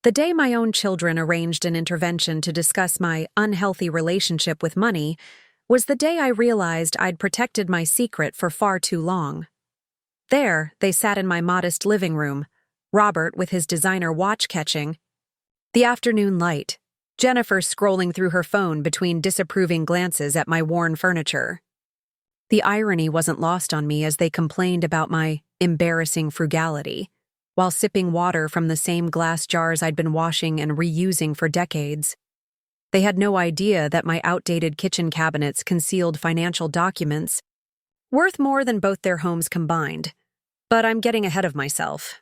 The day my own children arranged an intervention to discuss my unhealthy relationship with money was the day I realized I'd protected my secret for far too long. There, they sat in my modest living room, Robert with his designer watch catching the afternoon light, Jennifer scrolling through her phone between disapproving glances at my worn furniture. The irony wasn't lost on me as they complained about my embarrassing frugality, while sipping water from the same glass jars I'd been washing and reusing for decades. They had no idea that my outdated kitchen cabinets concealed financial documents worth more than both their homes combined. But I'm getting ahead of myself.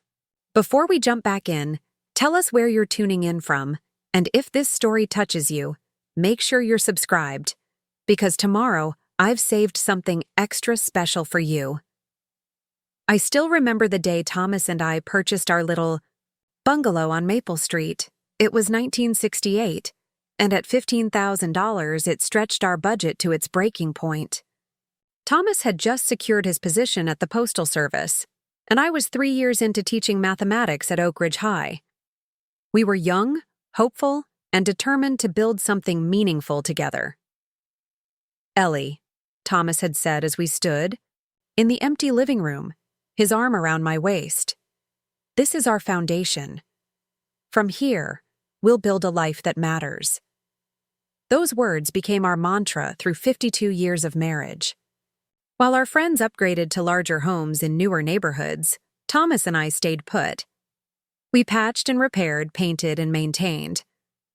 Before we jump back in, tell us where you're tuning in from, and if this story touches you, make sure you're subscribed, because tomorrow I've saved something extra special for you. I still remember the day Thomas and I purchased our little bungalow on Maple Street. It was 1968, and at $15,000 it stretched our budget to its breaking point. Thomas had just secured his position at the Postal Service, and I was 3 years into teaching mathematics at Oakridge High. We were young, hopeful, and determined to build something meaningful together. "Ellie," Thomas had said as we stood in the empty living room, his arm around my waist, "this is our foundation. From here, we'll build a life that matters." Those words became our mantra through 52 years of marriage. While our friends upgraded to larger homes in newer neighborhoods, Thomas and I stayed put. We patched and repaired, painted and maintained.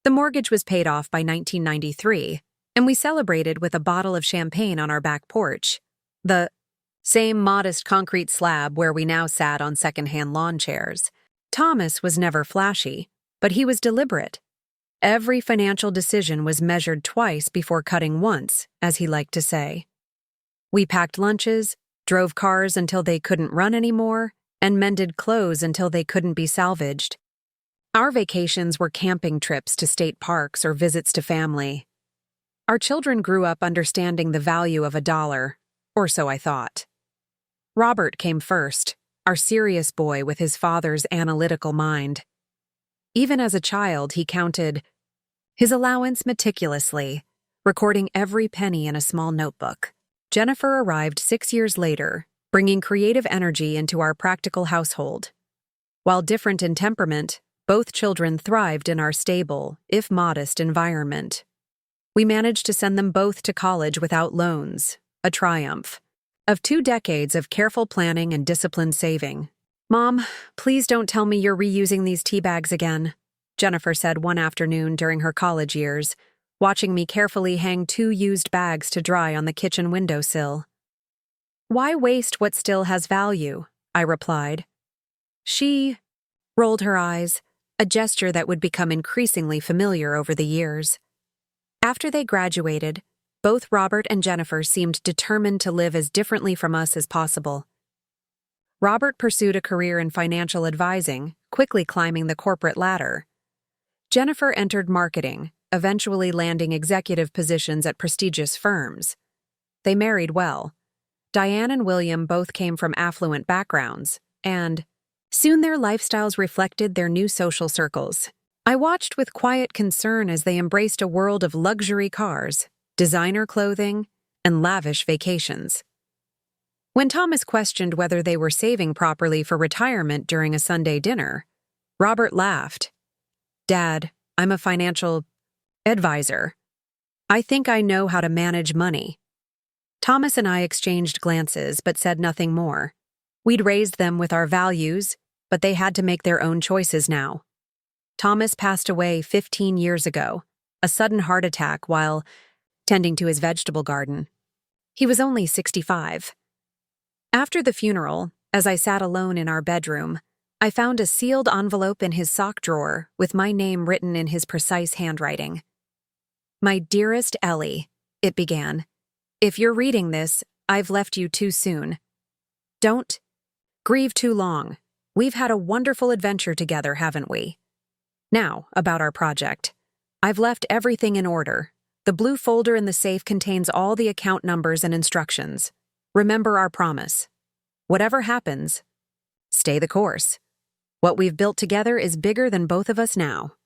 The mortgage was paid off by 1993, and we celebrated with a bottle of champagne on our back porch, the same modest concrete slab where we now sat on secondhand lawn chairs. Thomas was never flashy, but he was deliberate. Every financial decision was measured twice before cutting once, as he liked to say. We packed lunches, drove cars until they couldn't run anymore, and mended clothes until they couldn't be salvaged. Our vacations were camping trips to state parks or visits to family. Our children grew up understanding the value of a dollar, or so I thought. Robert came first, our serious boy with his father's analytical mind. Even as a child, he counted his allowance meticulously, recording every penny in a small notebook. Jennifer arrived 6 years later, bringing creative energy into our practical household. While different in temperament, both children thrived in our stable, if modest, environment. We managed to send them both to college without loans, a triumph. Of 2 decades of careful planning and disciplined saving. "Mom, please don't tell me you're reusing these tea bags again," Jennifer said one afternoon during her college years, watching me carefully hang 2 used bags to dry on the kitchen windowsill. "Why waste what still has value?" I replied. She rolled her eyes, a gesture that would become increasingly familiar over the years. After they graduated, both Robert and Jennifer seemed determined to live as differently from us as possible. Robert pursued a career in financial advising, quickly climbing the corporate ladder. Jennifer entered marketing, eventually landing executive positions at prestigious firms. They married well. Diane and William both came from affluent backgrounds, and soon their lifestyles reflected their new social circles. I watched with quiet concern as they embraced a world of luxury cars, designer clothing, and lavish vacations. When Thomas questioned whether they were saving properly for retirement during a Sunday dinner, Robert laughed. "Dad, I'm a financial advisor. I think I know how to manage money." Thomas and I exchanged glances but said nothing more. We'd raised them with our values, but they had to make their own choices now. Thomas passed away 15 years ago, a sudden heart attack while tending to his vegetable garden. He was only 65. After the funeral, as I sat alone in our bedroom, I found a sealed envelope in his sock drawer with my name written in his precise handwriting. "My dearest Ellie," it began. "If you're reading this, I've left you too soon. Don't grieve too long. We've had a wonderful adventure together, haven't we? Now, about our project. I've left everything in order. The blue folder in the safe contains all the account numbers and instructions. Remember our promise. Whatever happens, stay the course. What we've built together is bigger than both of us now.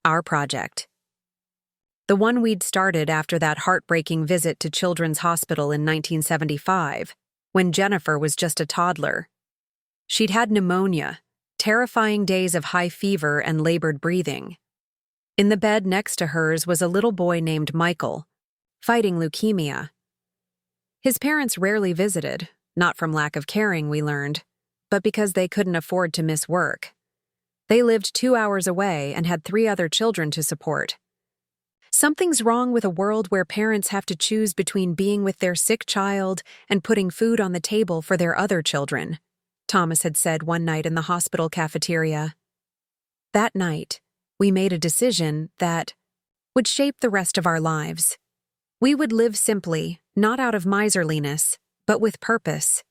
Our project. The one we'd started after that heartbreaking visit to Children's Hospital in 1975, when Jennifer was just a toddler. She'd had pneumonia, terrifying days of high fever and labored breathing. In the bed next to hers was a little boy named Michael, fighting leukemia. His parents rarely visited, not from lack of caring, we learned, but because they couldn't afford to miss work. They lived 2 hours away and had 3 other children to support. Something's wrong with a world where parents have to choose between being with their sick child and putting food on the table for their other children, Thomas had said one night in the hospital cafeteria. That night, we made a decision that would shape the rest of our lives. We would live simply, not out of miserliness, but with purpose.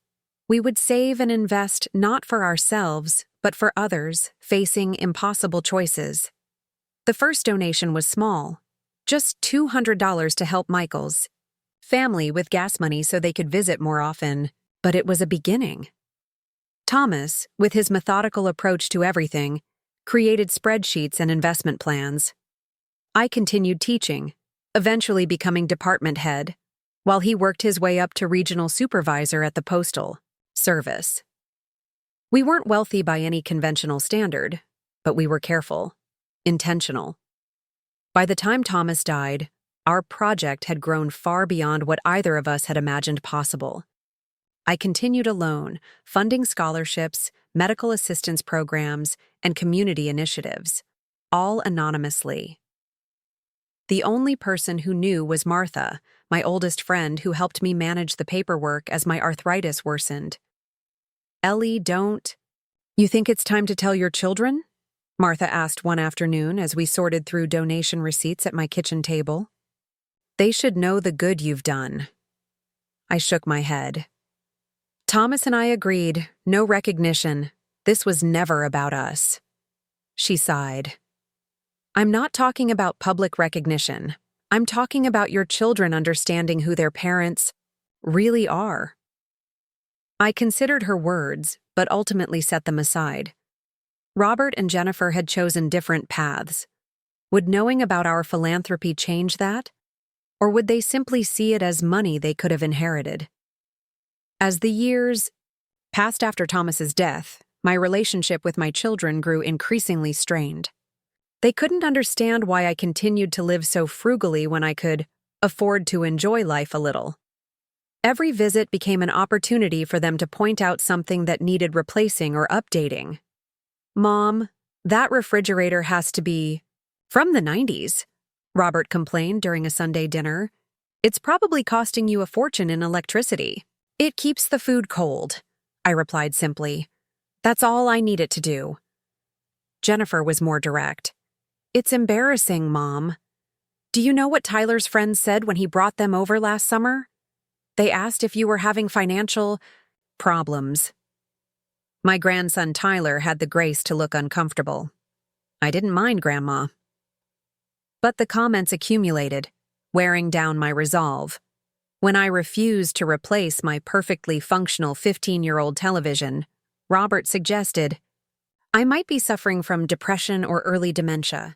We would save and invest not for ourselves, but for others facing impossible choices. The first donation was small, just $200 to help Michael's family with gas money so they could visit more often, but it was a beginning. Thomas, with his methodical approach to everything, created spreadsheets and investment plans. I continued teaching, eventually becoming department head, while he worked his way up to regional supervisor at the postal service. We weren't wealthy by any conventional standard, but we were careful, intentional. By the time Thomas died, our project had grown far beyond what either of us had imagined possible. I continued alone, funding scholarships, medical assistance programs, and community initiatives, all anonymously. The only person who knew was Martha, my oldest friend who helped me manage the paperwork as my arthritis worsened. "Ellie, don't. You think it's time to tell your children?" Martha asked one afternoon as we sorted through donation receipts at my kitchen table. "They should know the good you've done." I shook my head. Thomas and I agreed, no recognition. This was never about us. She sighed. "I'm not talking about public recognition. I'm talking about your children understanding who their parents really are." I considered her words, but ultimately set them aside. Robert and Jennifer had chosen different paths. Would knowing about our philanthropy change that? Or would they simply see it as money they could have inherited? As the years passed after Thomas's death, my relationship with my children grew increasingly strained. They couldn't understand why I continued to live so frugally when I could afford to enjoy life a little. Every visit became an opportunity for them to point out something that needed replacing or updating. "Mom, that refrigerator has to be from the 90s, Robert complained during a Sunday dinner. "It's probably costing you a fortune in electricity." "It keeps the food cold," I replied simply. "That's all I need it to do." Jennifer was more direct. "It's embarrassing, Mom. Do you know what Tyler's friends said when he brought them over last summer? They asked if you were having financial problems." My grandson Tyler had the grace to look uncomfortable. I didn't mind, Grandma. But the comments accumulated, wearing down my resolve. When I refused to replace my perfectly functional 15-year-old television, Robert suggested, I might be suffering from depression or early dementia.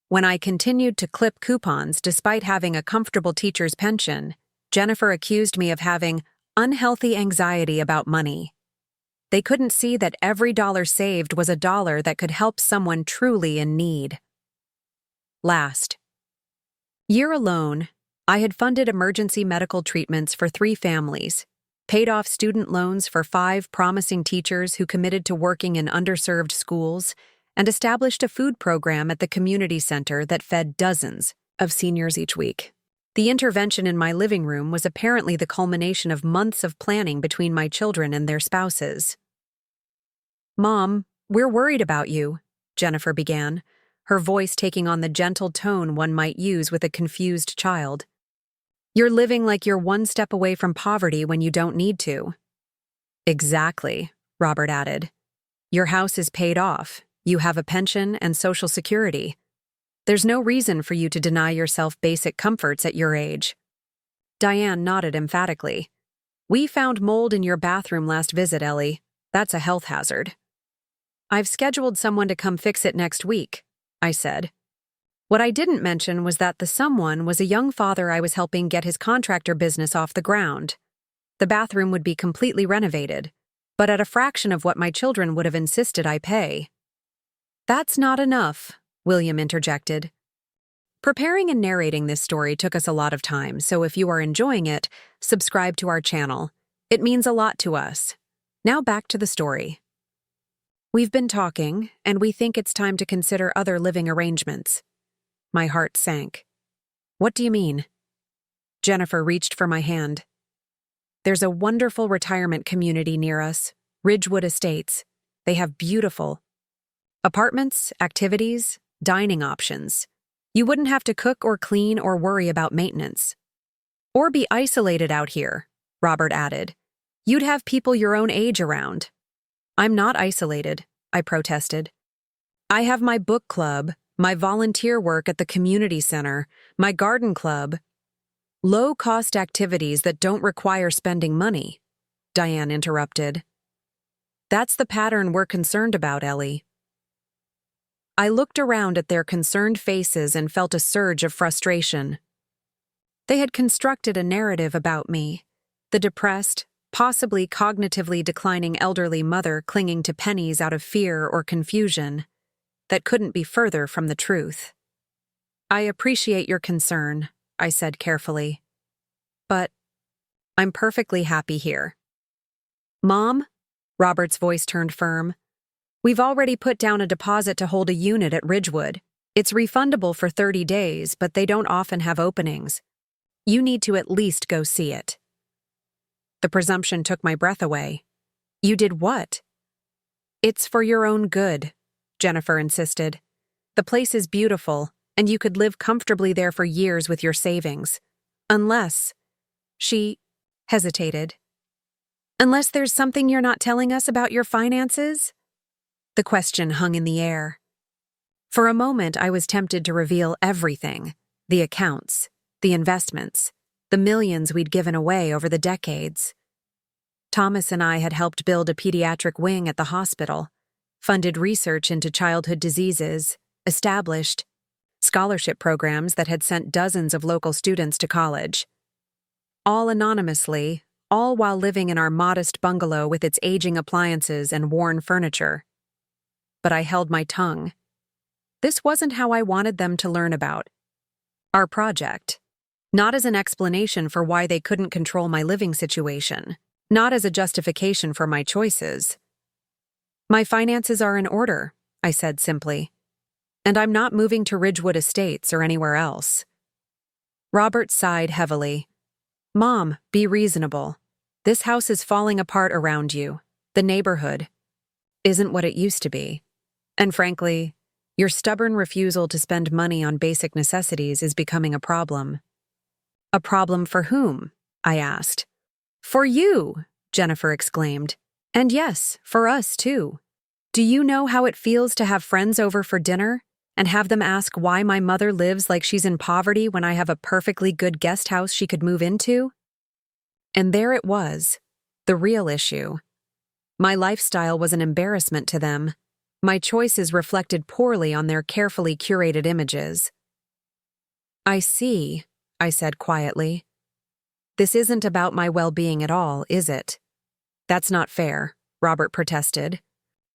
When I continued to clip coupons despite having a comfortable teacher's pension, Jennifer accused me of having unhealthy anxiety about money. They couldn't see that every dollar saved was a dollar that could help someone truly in need. Last year alone, I had funded emergency medical treatments for 3 families, paid off student loans for 5 promising teachers who committed to working in underserved schools, and established a food program at the community center that fed dozens of seniors each week. The intervention in my living room was apparently the culmination of months of planning between my children and their spouses. "Mom, we're worried about you," Jennifer began, her voice taking on the gentle tone one might use with a confused child. "You're living like you're one step away from poverty when you don't need to." "Exactly," Robert added. "Your house is paid off. You have a pension and Social Security. There's no reason for you to deny yourself basic comforts at your age." Diane nodded emphatically. "We found mold in your bathroom last visit, Ellie. That's a health hazard." I've scheduled someone to come fix it next week, I said. What I didn't mention was that the someone was a young father I was helping get his contractor business off the ground. The bathroom would be completely renovated, but at a fraction of what my children would have insisted I pay. That's not enough, William interjected. Preparing and narrating this story took us a lot of time, so if you are enjoying it, subscribe to our channel. It means a lot to us. Now back to the story. We've been talking, and we think it's time to consider other living arrangements. My heart sank. What do you mean? Jennifer reached for my hand. There's a wonderful retirement community near us, Ridgewood Estates. They have beautiful apartments, activities, dining options. You wouldn't have to cook or clean or worry about maintenance. Or be isolated out here, Robert added. You'd have people your own age around. I'm not isolated, I protested. I have my book club, my volunteer work at the community center, my garden club. Low-cost activities that don't require spending money, Diane interrupted. That's the pattern we're concerned about, Ellie. I looked around at their concerned faces and felt a surge of frustration. They had constructed a narrative about me, the depressed, possibly cognitively declining elderly mother clinging to pennies out of fear or confusion, that couldn't be further from the truth. I appreciate your concern, I said carefully. But I'm perfectly happy here. Mom? Robert's voice turned firm. We've already put down a deposit to hold a unit at Ridgewood. It's refundable for 30 days, but they don't often have openings. You need to at least go see it. The presumption took my breath away. You did what? It's for your own good, Jennifer insisted. The place is beautiful, and you could live comfortably there for years with your savings. Unless, she hesitated. Unless there's something you're not telling us about your finances? The question hung in the air. For a moment, I was tempted to reveal everything, the accounts, the investments, the millions we'd given away over the decades. Thomas and I had helped build a pediatric wing at the hospital, funded research into childhood diseases, established scholarship programs that had sent dozens of local students to college. All anonymously, all while living in our modest bungalow with its aging appliances and worn furniture. But I held my tongue. This wasn't how I wanted them to learn about our project. Not as an explanation for why they couldn't control my living situation, not as a justification for my choices. My finances are in order, I said simply, and I'm not moving to Ridgewood Estates or anywhere else. Robert sighed heavily. Mom, be reasonable. This house is falling apart around you. The neighborhood isn't what it used to be. And frankly, your stubborn refusal to spend money on basic necessities is becoming a problem. A problem for whom? I asked. For you, Jennifer exclaimed. And yes, for us too. Do you know how it feels to have friends over for dinner and have them ask why my mother lives like she's in poverty when I have a perfectly good guest house she could move into? And there it was, the real issue. My lifestyle was an embarrassment to them. My choices reflected poorly on their carefully curated images. I see, I said quietly. This isn't about my well-being at all, is it? That's not fair, Robert protested,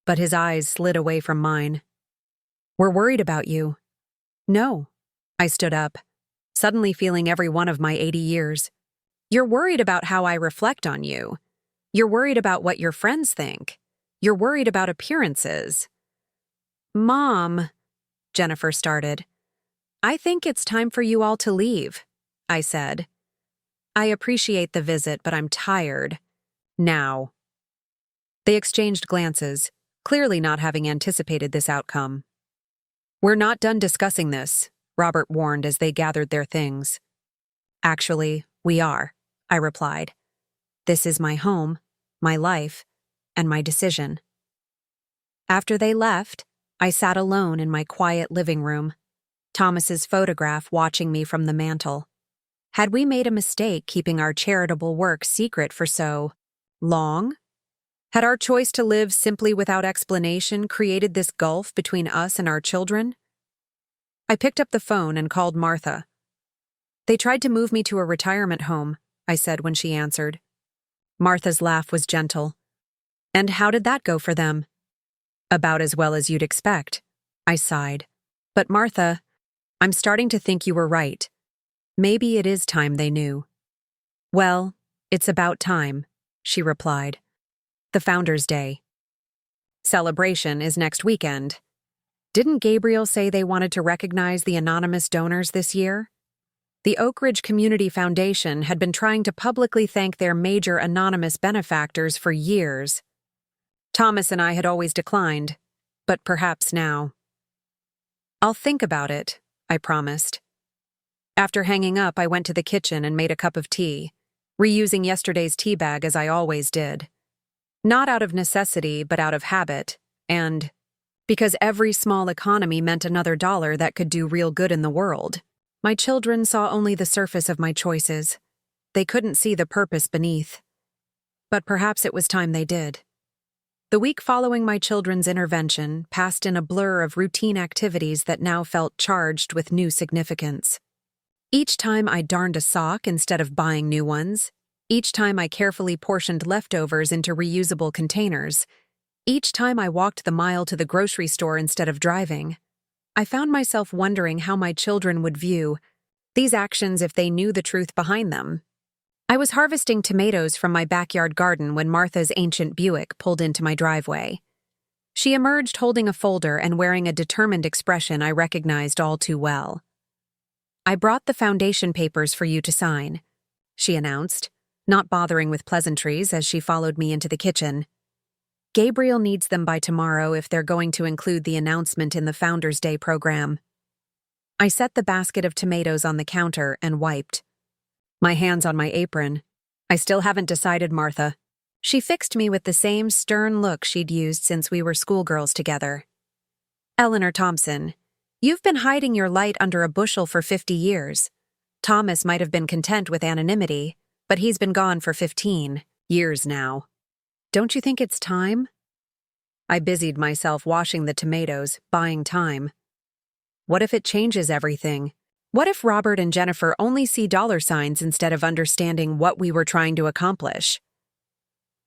but his eyes slid away from mine. We're worried about you. No, I stood up, suddenly feeling every one of my 80 years. You're worried about how I reflect on you. You're worried about what your friends think. You're worried about appearances. Mom, Jennifer started. I think it's time for you all to leave, I said. I appreciate the visit, but I'm tired. Now. They exchanged glances, clearly not having anticipated this outcome. We're not done discussing this, Robert warned as they gathered their things. Actually, we are, I replied. This is my home, my life, and my decision. After they left, I sat alone in my quiet living room, Thomas's photograph watching me from the mantel. Had we made a mistake keeping our charitable work secret for so long? Had our choice to live simply without explanation created this gulf between us and our children? I picked up the phone and called Martha. "They tried to move me to a retirement home," I said when she answered. Martha's laugh was gentle. "And how did that go for them?" "About as well as you'd expect," I sighed. "But Martha, I'm starting to think you were right. Maybe it is time they knew." "Well, it's about time," she replied. "The Founders' Day celebration is next weekend. Didn't Gabriel say they wanted to recognize the anonymous donors this year?" The Oakridge Community Foundation had been trying to publicly thank their major anonymous benefactors for years. Thomas and I had always declined, but perhaps now. "I'll think about it," I promised. After hanging up, I went to the kitchen and made a cup of tea, reusing yesterday's tea bag as I always did. Not out of necessity, but out of habit, and because every small economy meant another dollar that could do real good in the world. My children saw only the surface of my choices. They couldn't see the purpose beneath. But perhaps it was time they did. The week following my children's intervention passed in a blur of routine activities that now felt charged with new significance. Each time I darned a sock instead of buying new ones, each time I carefully portioned leftovers into reusable containers, each time I walked the mile to the grocery store instead of driving, I found myself wondering how my children would view these actions if they knew the truth behind them. I was harvesting tomatoes from my backyard garden when Martha's ancient Buick pulled into my driveway. She emerged holding a folder and wearing a determined expression I recognized all too well. "I brought the foundation papers for you to sign," she announced, not bothering with pleasantries as she followed me into the kitchen. "Gabriel needs them by tomorrow if they're going to include the announcement in the Founders' Day program." I set the basket of tomatoes on the counter and wiped my hands on my apron. "I still haven't decided, Martha." She fixed me with the same stern look she'd used since we were schoolgirls together. "Eleanor Thompson, you've been hiding your light under a bushel for 50 years. Thomas might have been content with anonymity, but he's been gone for 15 years now. Don't you think it's time?" I busied myself washing the tomatoes, buying time. What if it changes everything? What if Robert and Jennifer only see dollar signs instead of understanding what we were trying to accomplish?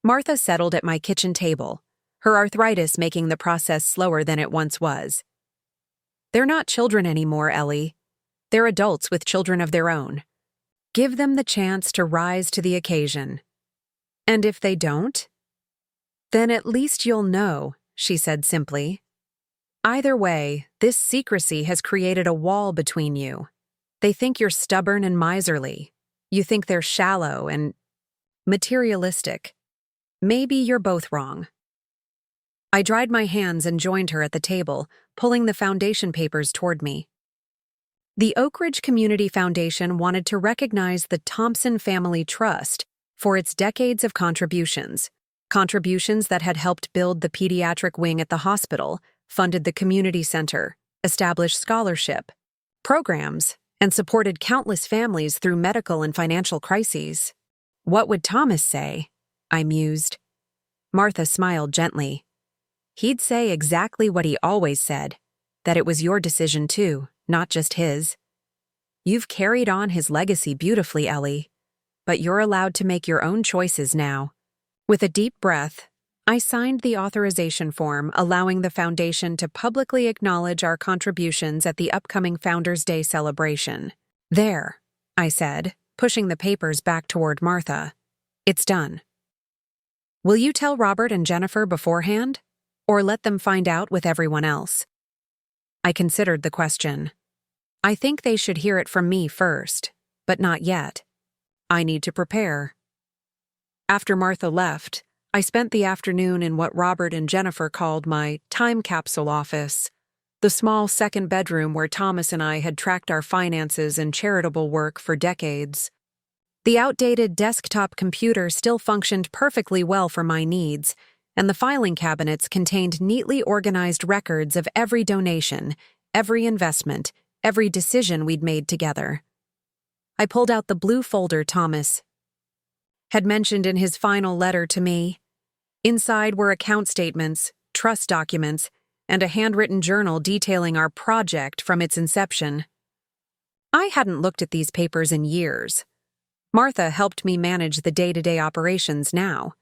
Martha settled at my kitchen table, her arthritis making the process slower than it once was. "They're not children anymore, Ellie. They're adults with children of their own. Give them the chance to rise to the occasion. And if they don't, then at least you'll know," she said simply. "Either way, this secrecy has created a wall between you. They think you're stubborn and miserly. You think they're shallow and materialistic. Maybe you're both wrong." I dried my hands and joined her at the table, pulling the foundation papers toward me. The Oakridge Community Foundation wanted to recognize the Thompson Family Trust for its decades of contributions that had helped build the pediatric wing at the hospital, funded the community center, established scholarship programs, and supported countless families through medical and financial crises. "What would Thomas say?" I mused. Martha smiled gently. "He'd say exactly what he always said, that it was your decision too, not just his. You've carried on his legacy beautifully, Ellie, but you're allowed to make your own choices now." With a deep breath, I signed the authorization form allowing the foundation to publicly acknowledge our contributions at the upcoming Founders' Day celebration. "There," I said, pushing the papers back toward Martha. "It's done. Will you tell Robert and Jennifer beforehand, or let them find out with everyone else?" I considered the question. I think they should hear it from me first, but not yet. I need to prepare. After Martha left, I spent the afternoon in what Robert and Jennifer called my time capsule office, the small second bedroom where Thomas and I had tracked our finances and charitable work for decades. The outdated desktop computer still functioned perfectly well for my needs, and the filing cabinets contained neatly organized records of every donation, every investment, every decision we'd made together. I pulled out the blue folder Thomas had mentioned in his final letter to me. Inside were account statements, trust documents, and a handwritten journal detailing our project from its inception. I hadn't looked at these papers in years. Martha helped me manage the day-to-day operations now,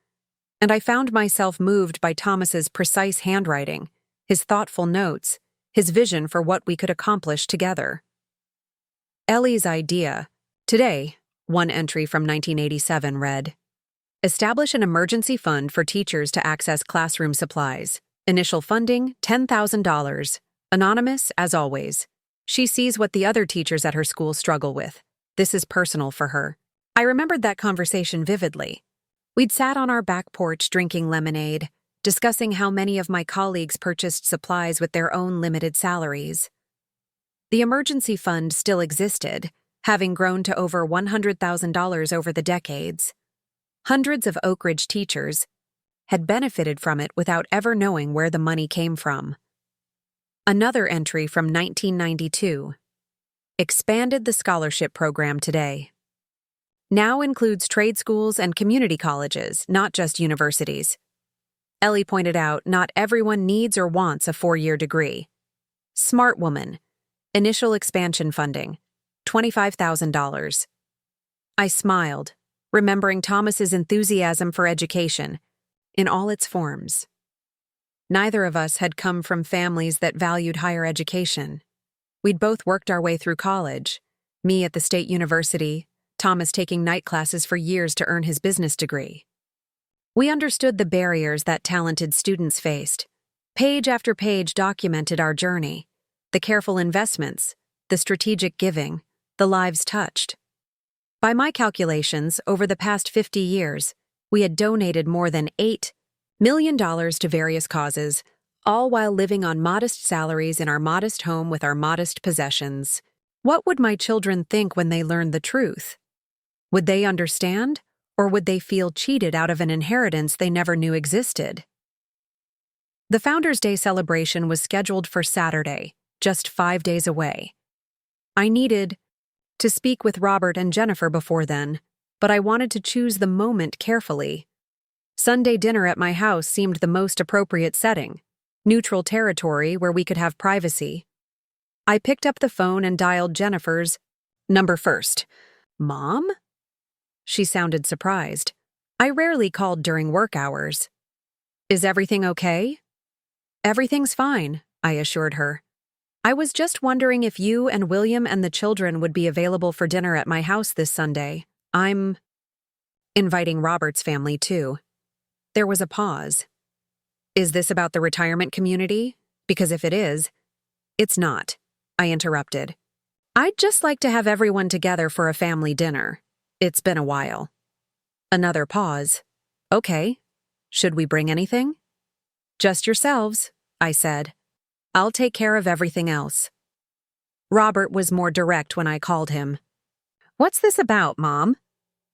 and I found myself moved by Thomas's precise handwriting, his thoughtful notes, his vision for what we could accomplish together. Ellie's idea. Today, one entry from 1987 read, "Establish an emergency fund for teachers to access classroom supplies. Initial funding, $10,000. Anonymous, as always. She sees what the other teachers at her school struggle with. This is personal for her." I remembered that conversation vividly. We'd sat on our back porch drinking lemonade, discussing how many of my colleagues purchased supplies with their own limited salaries. The emergency fund still existed, having grown to over $100,000 over the decades. Hundreds of Oakridge teachers had benefited from it without ever knowing where the money came from. Another entry from 1992. Expanded the scholarship program today. Now includes trade schools and community colleges, not just universities. Ellie pointed out not everyone needs or wants a 4-year degree. Smart woman. Initial expansion funding, $25,000. I smiled, remembering Thomas's enthusiasm for education, in all its forms. Neither of us had come from families that valued higher education. We'd both worked our way through college, me at the state university, Thomas taking night classes for years to earn his business degree. We understood the barriers that talented students faced. Page after page documented our journey, the careful investments, the strategic giving, the lives touched. By my calculations, over the past 50 years, we had donated more than $8 million to various causes, all while living on modest salaries in our modest home with our modest possessions. What would my children think when they learned the truth? Would they understand, or would they feel cheated out of an inheritance they never knew existed? The Founders' Day celebration was scheduled for Saturday, just 5 days away. I needed to speak with Robert and Jennifer before then, but I wanted to choose the moment carefully. Sunday dinner at my house seemed the most appropriate setting, neutral territory where we could have privacy. I picked up the phone and dialed Jennifer's number first. "Mom?" She sounded surprised. I rarely called during work hours. "Is everything okay?" "Everything's fine," I assured her. "I was just wondering if you and William and the children would be available for dinner at my house this Sunday. I'm inviting Robert's family, too." There was a pause. "Is this about the retirement community? Because if it is..." "It's not," I interrupted. "I'd just like to have everyone together for a family dinner. It's been a while." Another pause. "Okay. Should we bring anything?" "Just yourselves," I said. "I'll take care of everything else." Robert was more direct when I called him. "What's this about, Mom?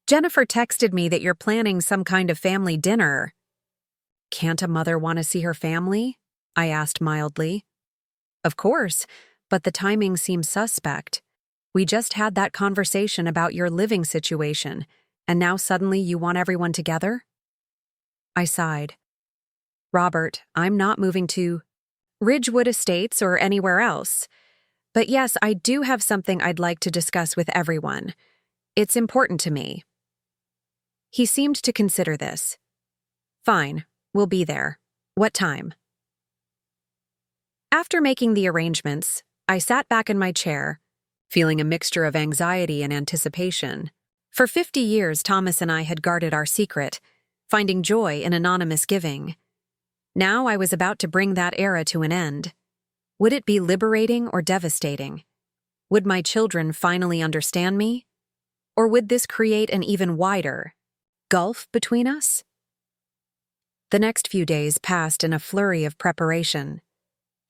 Jennifer texted me that you're planning some kind of family dinner." "Can't a mother want to see her family?" I asked mildly. "Of course, but the timing seems suspect. We just had that conversation about your living situation, and now suddenly you want everyone together?" I sighed. "Robert, I'm not moving to Ridgewood Estates or anywhere else. But yes, I do have something I'd like to discuss with everyone. It's important to me." He seemed to consider this. "Fine, we'll be there. What time?" After making the arrangements, I sat back in my chair, feeling a mixture of anxiety and anticipation. For 50 years, Thomas and I had guarded our secret, finding joy in anonymous giving. Now I was about to bring that era to an end. Would it be liberating or devastating? Would my children finally understand me? Or would this create an even wider gulf between us? The next few days passed in a flurry of preparation.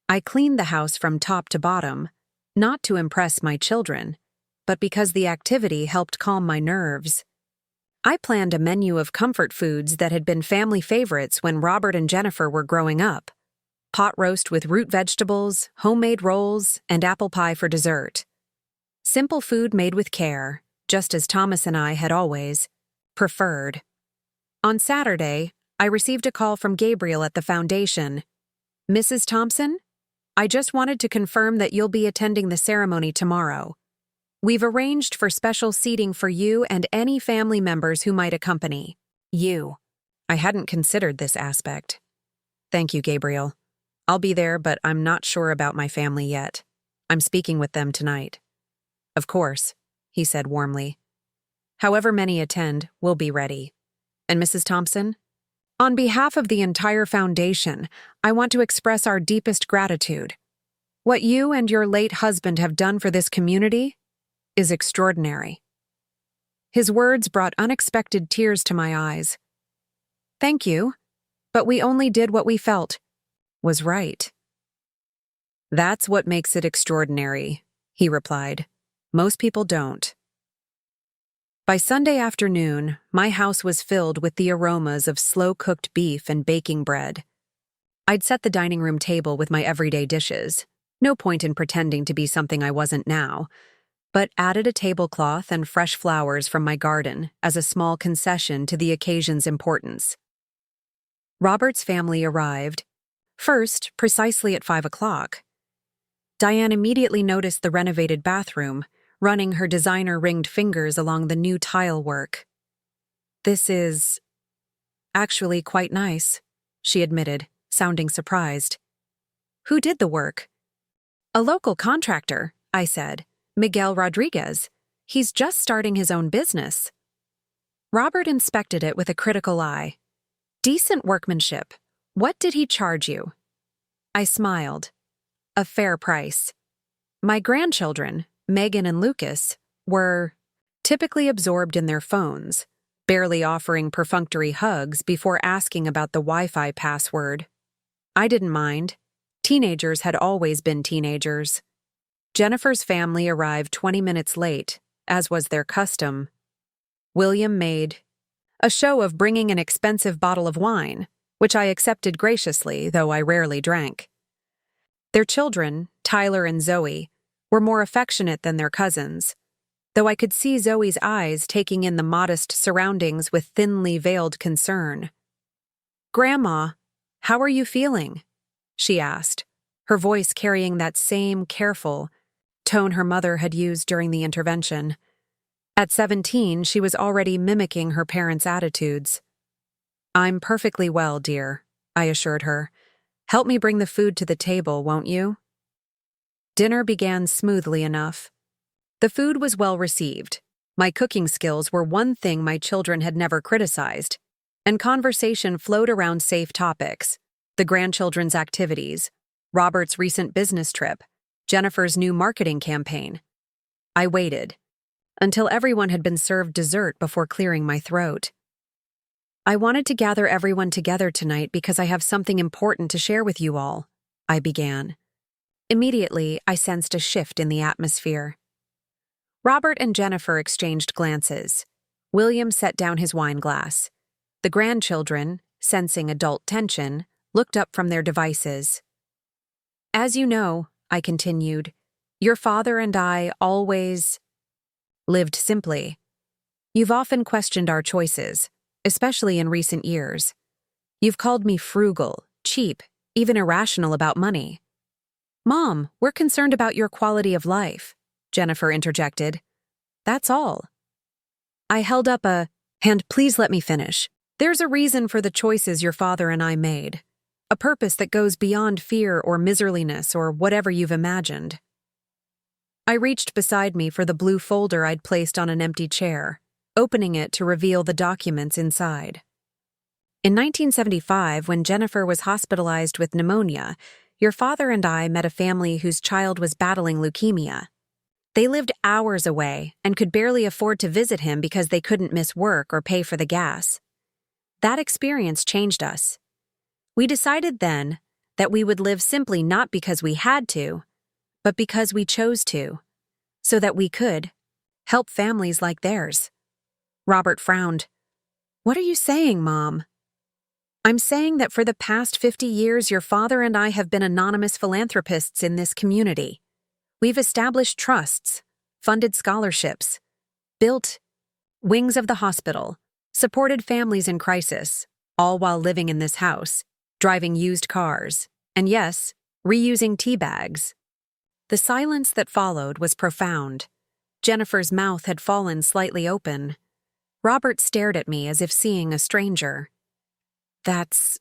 I cleaned the house from top to bottom, not to impress my children, but because the activity helped calm my nerves. I planned a menu of comfort foods that had been family favorites when Robert and Jennifer were growing up. Pot roast with root vegetables, homemade rolls, and apple pie for dessert. Simple food made with care, just as Thomas and I had always preferred. On Saturday, I received a call from Gabriel at the foundation. "Mrs. Thompson? I just wanted to confirm that you'll be attending the ceremony tomorrow. We've arranged for special seating for you and any family members who might accompany you." I hadn't considered this aspect. "Thank you, Gabriel. I'll be there, but I'm not sure about my family yet. I'm speaking with them tonight." "Of course," he said warmly. "However many attend, we'll be ready. And Mrs. Thompson? On behalf of the entire foundation, I want to express our deepest gratitude. What you and your late husband have done for this community is extraordinary." His words brought unexpected tears to my eyes. "Thank you, but we only did what we felt was right." "That's what makes it extraordinary," he replied. "Most people don't." By Sunday afternoon, my house was filled with the aromas of slow-cooked beef and baking bread. I'd set the dining room table with my everyday dishes, no point in pretending to be something I wasn't now, but added a tablecloth and fresh flowers from my garden as a small concession to the occasion's importance. Robert's family arrived, first precisely at 5 o'clock. Diane immediately noticed the renovated bathroom, running her designer-ringed fingers along the new tile work. "This is actually quite nice," she admitted, sounding surprised. "Who did the work?" "A local contractor," I said. "Miguel Rodriguez. He's just starting his own business." Robert inspected it with a critical eye. "Decent workmanship. What did he charge you?" I smiled. "A fair price. My grandchildren, Megan and Lucas, were typically absorbed in their phones, barely offering perfunctory hugs before asking about the Wi-Fi password. I didn't mind. Teenagers had always been teenagers. Jennifer's family arrived 20 minutes late, as was their custom. William made a show of bringing an expensive bottle of wine, which I accepted graciously, though I rarely drank. Their children, Tyler and Zoe, were more affectionate than their cousins, though I could see Zoe's eyes taking in the modest surroundings with thinly veiled concern. "Grandma, how are you feeling?" she asked, her voice carrying that same careful tone her mother had used during the intervention. At 17, she was already mimicking her parents' attitudes. "I'm perfectly well, dear," I assured her. "Help me bring the food to the table, won't you?" Dinner began smoothly enough. The food was well received. My cooking skills were one thing my children had never criticized, and conversation flowed around safe topics: the grandchildren's activities, Robert's recent business trip, Jennifer's new marketing campaign. I waited until everyone had been served dessert before clearing my throat. "I wanted to gather everyone together tonight because I have something important to share with you all," I began. Immediately, I sensed a shift in the atmosphere. Robert and Jennifer exchanged glances. William set down his wine glass. The grandchildren, sensing adult tension, looked up from their devices. "As you know," I continued, "your father and I always lived simply. You've often questioned our choices, especially in recent years. You've called me frugal, cheap, even irrational about money." "Mom, we're concerned about your quality of life," Jennifer interjected. "That's all." I held up a hand. "Please let me finish. There's a reason for the choices your father and I made. A purpose that goes beyond fear or miserliness or whatever you've imagined." I reached beside me for the blue folder I'd placed on an empty chair, opening it to reveal the documents inside. In 1975, when Jennifer was hospitalized with pneumonia, your father and I met a family whose child was battling leukemia. They lived hours away and could barely afford to visit him because they couldn't miss work or pay for the gas. That experience changed us. We decided then that we would live simply not because we had to, but because we chose to, so that we could help families like theirs. Robert frowned. "What are you saying, Mom?" "I'm saying that for the past 50 years, your father and I have been anonymous philanthropists in this community. We've established trusts, funded scholarships, built wings of the hospital, supported families in crisis, all while living in this house, driving used cars, and yes, reusing tea bags. The silence that followed was profound. Jennifer's mouth had fallen slightly open. Robert stared at me as if seeing a stranger. "That's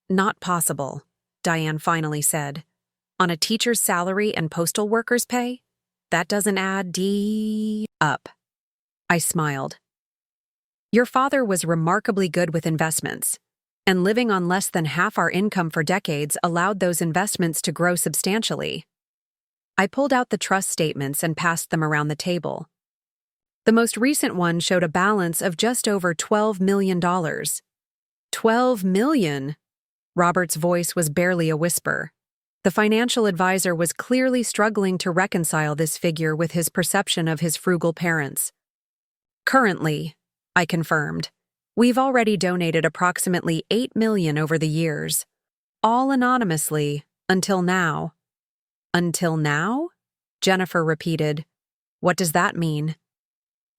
not possible," Diane finally said. "On a teacher's salary and postal worker's pay? That doesn't add up." I smiled. "Your father was remarkably good with investments, and living on less than half our income for decades allowed those investments to grow substantially." I pulled out the trust statements and passed them around the table. The most recent one showed a balance of just over $12 million. $12 million? Robert's voice was barely a whisper. The financial advisor was clearly struggling to reconcile this figure with his perception of his frugal parents. "Currently," I confirmed, "we've already donated approximately $8 million over the years, all anonymously, until now." "Until now?" Jennifer repeated. "What does that mean?"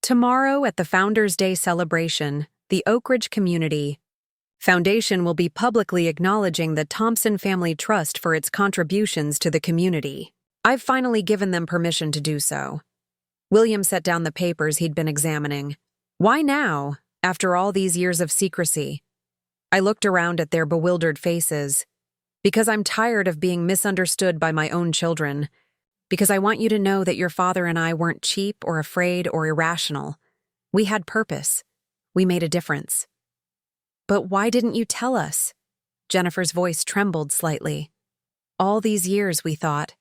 "Tomorrow at the Founders' Day celebration, the Oakridge Community Foundation will be publicly acknowledging the Thompson Family Trust for its contributions to the community. I've finally given them permission to do so." William set down the papers he'd been examining. "Why now, after all these years of secrecy?" I looked around at their bewildered faces. "Because I'm tired of being misunderstood by my own children. Because I want you to know that your father and I weren't cheap or afraid or irrational. We had purpose. We made a difference." "But why didn't you tell us?" Jennifer's voice trembled slightly. "All these years, we thought."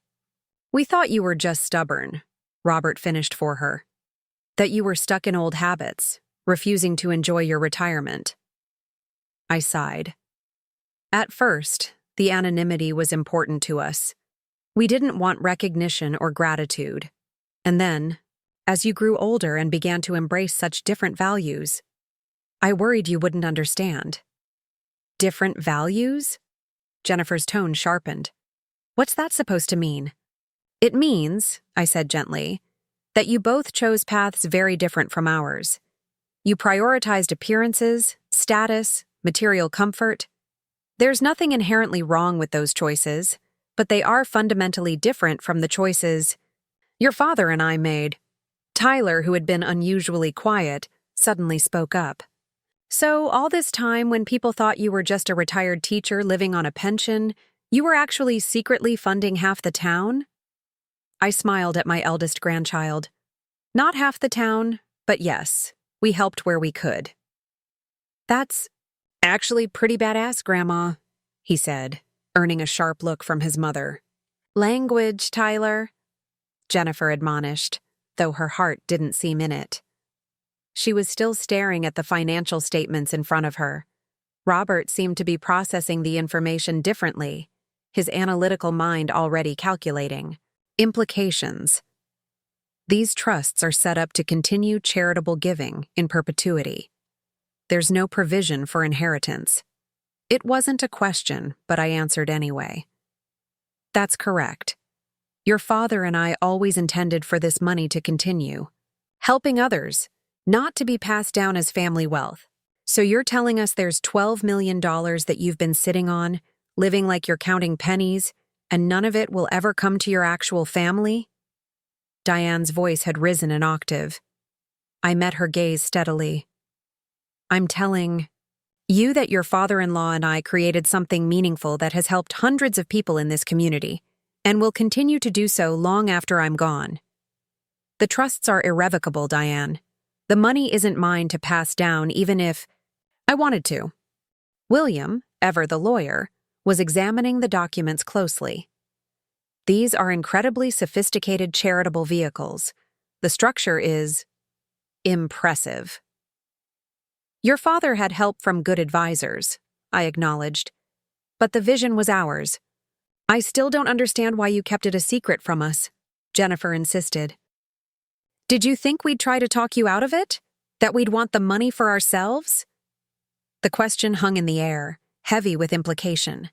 "We thought you were just stubborn," Robert finished for her. "That you were stuck in old habits, refusing to enjoy your retirement." I sighed. "At first, the anonymity was important to us. We didn't want recognition or gratitude. And then, as you grew older and began to embrace such different values, I worried you wouldn't understand." "Different values?" Jennifer's tone sharpened. "What's that supposed to mean?" "It means," I said gently, "that you both chose paths very different from ours. You prioritized appearances, status, material comfort. There's nothing inherently wrong with those choices, but they are fundamentally different from the choices your father and I made." Tyler, who had been unusually quiet, suddenly spoke up. "So all this time when people thought you were just a retired teacher living on a pension, you were actually secretly funding half the town?" I smiled at my eldest grandchild. "Not half the town, but yes, we helped where we could." "That's actually pretty badass, Grandma," he said, earning a sharp look from his mother. "Language, Tyler," Jennifer admonished, though her heart didn't seem in it. She was still staring at the financial statements in front of her. Robert seemed to be processing the information differently, his analytical mind already calculating. Implications. These trusts are set up to continue charitable giving in perpetuity. There's no provision for inheritance. It wasn't a question, but I answered anyway. "That's correct. Your father and I always intended for this money to continue. Helping others, not to be passed down as family wealth. So you're telling us there's $12 million that you've been sitting on, living like you're counting pennies, and none of it will ever come to your actual family?" Diane's voice had risen an octave. I met her gaze steadily. "I'm telling you that your father-in-law and I created something meaningful that has helped hundreds of people in this community, and will continue to do so long after I'm gone. The trusts are irrevocable, Diane. The money isn't mine to pass down even if I wanted to." William, ever the lawyer, was examining the documents closely. "These are incredibly sophisticated charitable vehicles. The structure is impressive." "Your father had help from good advisors," I acknowledged. "But the vision was ours." "I still don't understand why you kept it a secret from us," Jennifer insisted. "Did you think we'd try to talk you out of it? That we'd want the money for ourselves?" The question hung in the air, heavy with implication.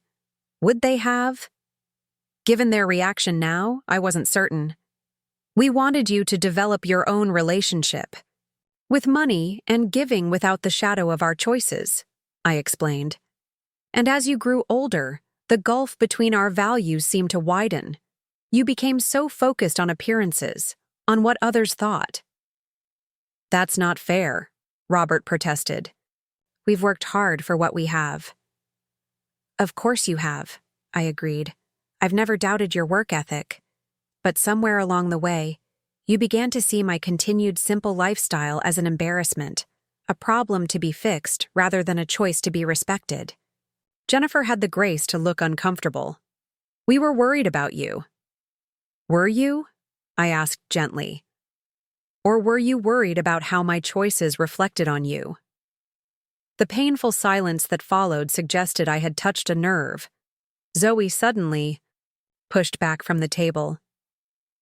Would they have? Given their reaction now, I wasn't certain. "We wanted you to develop your own relationship with money and giving without the shadow of our choices," I explained. And as you grew older, the gulf between our values seemed to widen. You became so focused on appearances, on what others thought. That's not fair, Robert protested. We've worked hard for what we have. Of course you have, I agreed. I've never doubted your work ethic. But somewhere along the way, you began to see my continued simple lifestyle as an embarrassment, a problem to be fixed rather than a choice to be respected. Jennifer had the grace to look uncomfortable. We were worried about you. Were you? I asked gently. Or were you worried about how my choices reflected on you? The painful silence that followed suggested I had touched a nerve. Zoe suddenly pushed back from the table.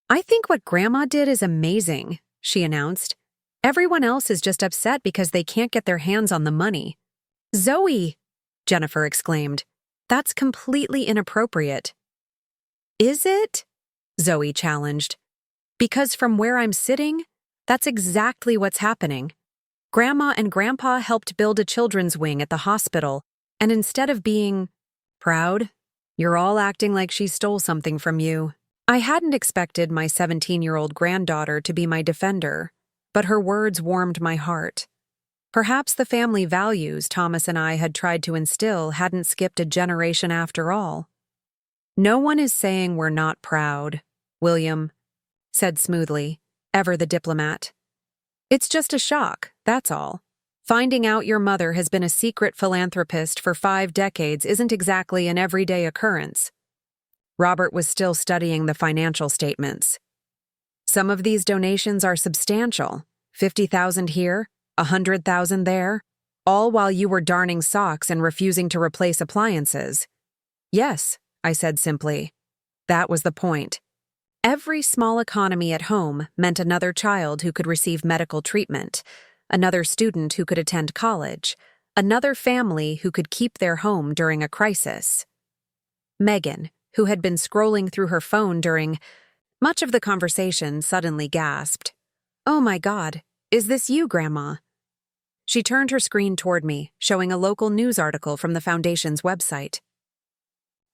I think what Grandma did is amazing, she announced. Everyone else is just upset because they can't get their hands on the money. Zoe, Jennifer exclaimed. That's completely inappropriate. Is it? Zoe challenged. Because from where I'm sitting, that's exactly what's happening. Grandma and Grandpa helped build a children's wing at the hospital, and instead of being proud, you're all acting like she stole something from you. I hadn't expected my 17-year-old granddaughter to be my defender, but her words warmed my heart. Perhaps the family values Thomas and I had tried to instill hadn't skipped a generation after all. No one is saying we're not proud, William said smoothly, ever the diplomat. It's just a shock, that's all. Finding out your mother has been a secret philanthropist for 5 decades isn't exactly an everyday occurrence. Robert was still studying the financial statements. Some of these donations are substantial, 50,000 here, 100,000 there, all while you were darning socks and refusing to replace appliances. Yes, I said simply. That was the point. Every small economy at home meant another child who could receive medical treatment, another student who could attend college, another family who could keep their home during a crisis. Megan, who had been scrolling through her phone during much of the conversation, suddenly gasped, "Oh my God, is this you, Grandma?" She turned her screen toward me, showing a local news article from the Foundation's website.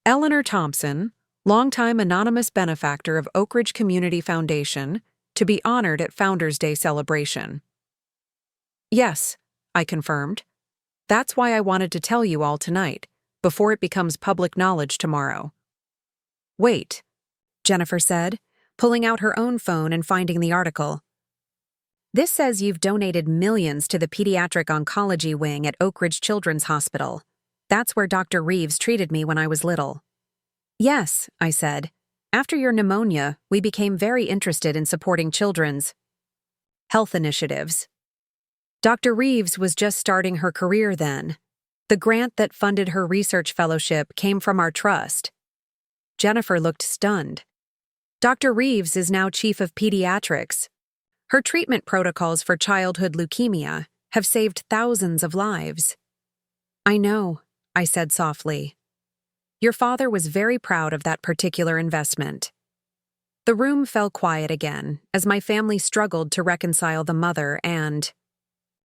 Eleanor Thompson, longtime anonymous benefactor of Oakridge Community Foundation, to be honored at Founders' Day celebration. Yes, I confirmed. That's why I wanted to tell you all tonight, before it becomes public knowledge tomorrow. Wait, Jennifer said, pulling out her own phone and finding the article. This says you've donated millions to the pediatric oncology wing at Oakridge Children's Hospital. That's where Dr. Reeves treated me when I was little. Yes, I said. After your pneumonia, we became very interested in supporting children's health initiatives. Dr. Reeves was just starting her career then. The grant that funded her research fellowship came from our trust. Jennifer looked stunned. Dr. Reeves is now chief of pediatrics. Her treatment protocols for childhood leukemia have saved thousands of lives. I know, I said softly. Your father was very proud of that particular investment. The room fell quiet again as my family struggled to reconcile the mother and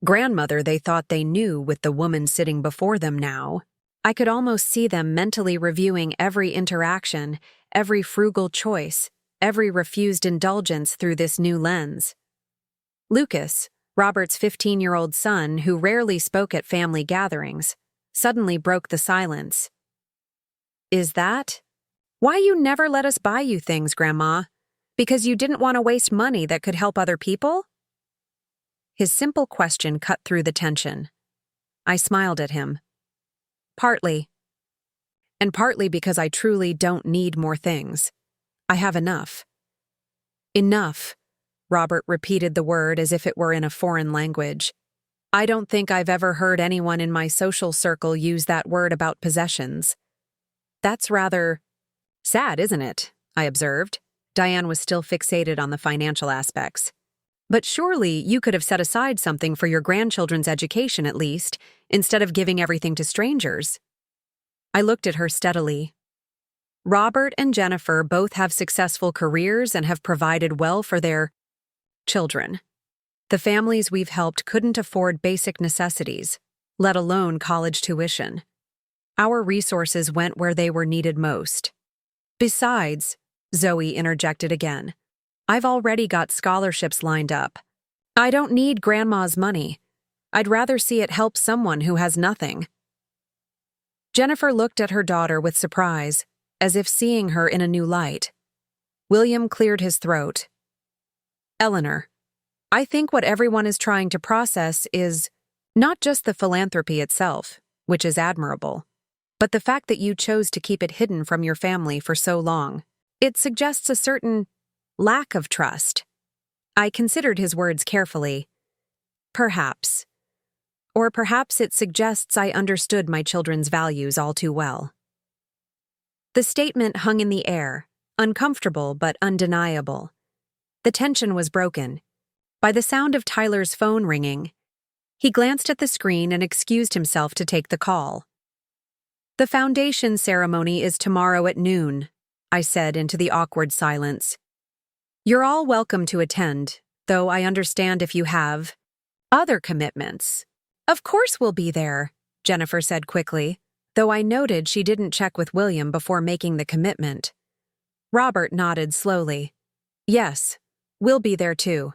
grandmother they thought they knew with the woman sitting before them now. I could almost see them mentally reviewing every interaction, every frugal choice, every refused indulgence through this new lens. Lucas, Robert's 15-year-old son who rarely spoke at family gatherings, suddenly broke the silence. Is that why you never let us buy you things, Grandma? Because you didn't want to waste money that could help other people? His simple question cut through the tension. I smiled at him. Partly. And partly because I truly don't need more things. I have enough. Enough, Robert repeated the word as if it were in a foreign language. I don't think I've ever heard anyone in my social circle use that word about possessions. That's rather sad, isn't it? I observed. Diane was still fixated on the financial aspects. But surely you could have set aside something for your grandchildren's education at least, instead of giving everything to strangers. I looked at her steadily. Robert and Jennifer both have successful careers and have provided well for their children. The families we've helped couldn't afford basic necessities, let alone college tuition. Our resources went where they were needed most. Besides, Zoe interjected again, I've already got scholarships lined up. I don't need Grandma's money. I'd rather see it help someone who has nothing. Jennifer looked at her daughter with surprise, as if seeing her in a new light. William cleared his throat. Eleanor, I think what everyone is trying to process is not just the philanthropy itself, which is admirable, but the fact that you chose to keep it hidden from your family for so long. It suggests a certain lack of trust. I considered his words carefully. Perhaps. Or perhaps it suggests I understood my children's values all too well. The statement hung in the air, uncomfortable but undeniable. The tension was broken by the sound of Tyler's phone ringing. He glanced at the screen and excused himself to take the call. The foundation ceremony is tomorrow at noon, I said into the awkward silence. You're all welcome to attend, though I understand if you have other commitments. Of course we'll be there, Jennifer said quickly, though I noted she didn't check with William before making the commitment. Robert nodded slowly. Yes, we'll be there too.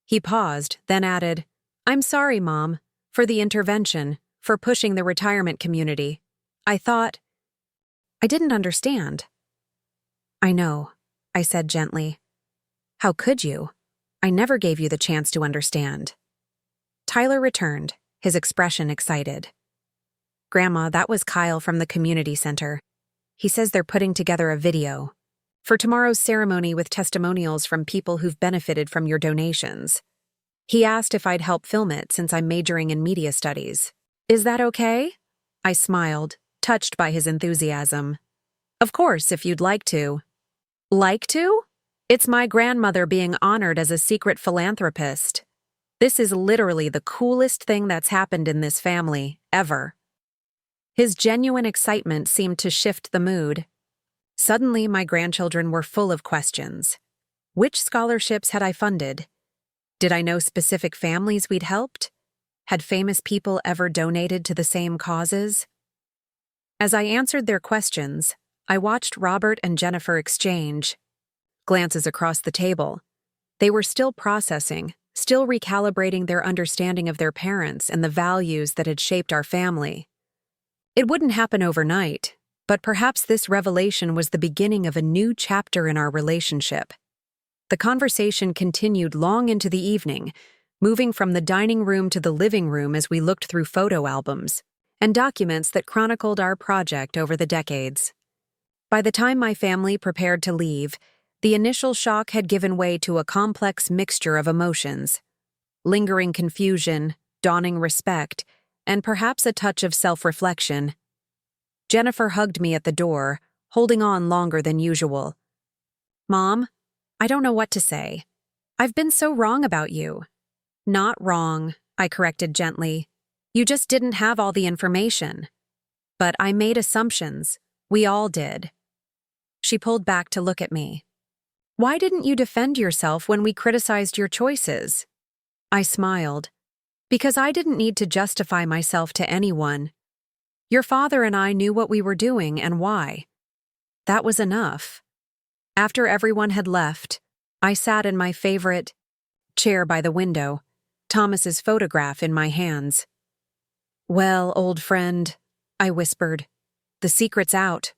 He paused, then added, I'm sorry, Mom, for the intervention, for pushing the retirement community. I didn't understand. I know, I said gently. How could you? I never gave you the chance to understand. Tyler returned, his expression excited. Grandma, that was Kyle from the community center. He says they're putting together a video for tomorrow's ceremony with testimonials from people who've benefited from your donations. He asked if I'd help film it since I'm majoring in media studies. Is that okay? I smiled, touched by his enthusiasm. Of course, if you'd like to. Like to? It's my grandmother being honored as a secret philanthropist. This is literally the coolest thing that's happened in this family, ever. His genuine excitement seemed to shift the mood. Suddenly, my grandchildren were full of questions. Which scholarships had I funded? Did I know specific families we'd helped? Had famous people ever donated to the same causes? As I answered their questions, I watched Robert and Jennifer exchange glances across the table. They were still processing, still recalibrating their understanding of their parents and the values that had shaped our family. It wouldn't happen overnight, but perhaps this revelation was the beginning of a new chapter in our relationship. The conversation continued long into the evening, moving from the dining room to the living room as we looked through photo albums and documents that chronicled our project over the decades. By the time my family prepared to leave, the initial shock had given way to a complex mixture of emotions: lingering confusion, dawning respect, and perhaps a touch of self-reflection. Jennifer hugged me at the door, holding on longer than usual. Mom, I don't know what to say. I've been so wrong about you. Not wrong, I corrected gently. You just didn't have all the information. But I made assumptions. We all did. She pulled back to look at me. Why didn't you defend yourself when we criticized your choices? I smiled. Because I didn't need to justify myself to anyone. Your father and I knew what we were doing and why. That was enough. After everyone had left, I sat in my favorite chair by the window, Thomas's photograph in my hands. Well, old friend, I whispered, the secret's out.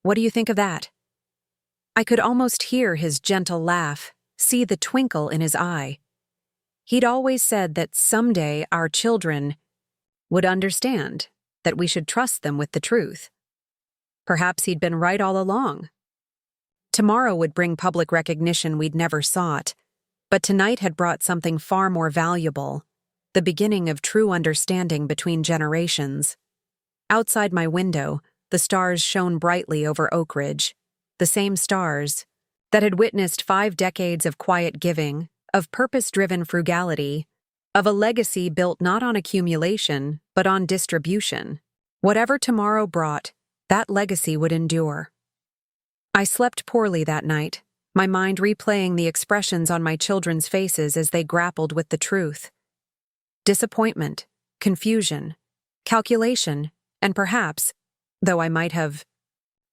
What do you think of that? I could almost hear his gentle laugh, see the twinkle in his eye. He'd always said that someday our children would understand, that we should trust them with the truth. Perhaps he'd been right all along. Tomorrow would bring public recognition we'd never sought, but tonight had brought something far more valuable, the beginning of true understanding between generations. Outside my window, the stars shone brightly over Oakridge, the same stars that had witnessed 5 decades of quiet giving, of purpose-driven frugality, of a legacy built not on accumulation, but on distribution. Whatever tomorrow brought, that legacy would endure. I slept poorly that night, my mind replaying the expressions on my children's faces as they grappled with the truth. Disappointment, confusion, calculation, and perhaps, though I might have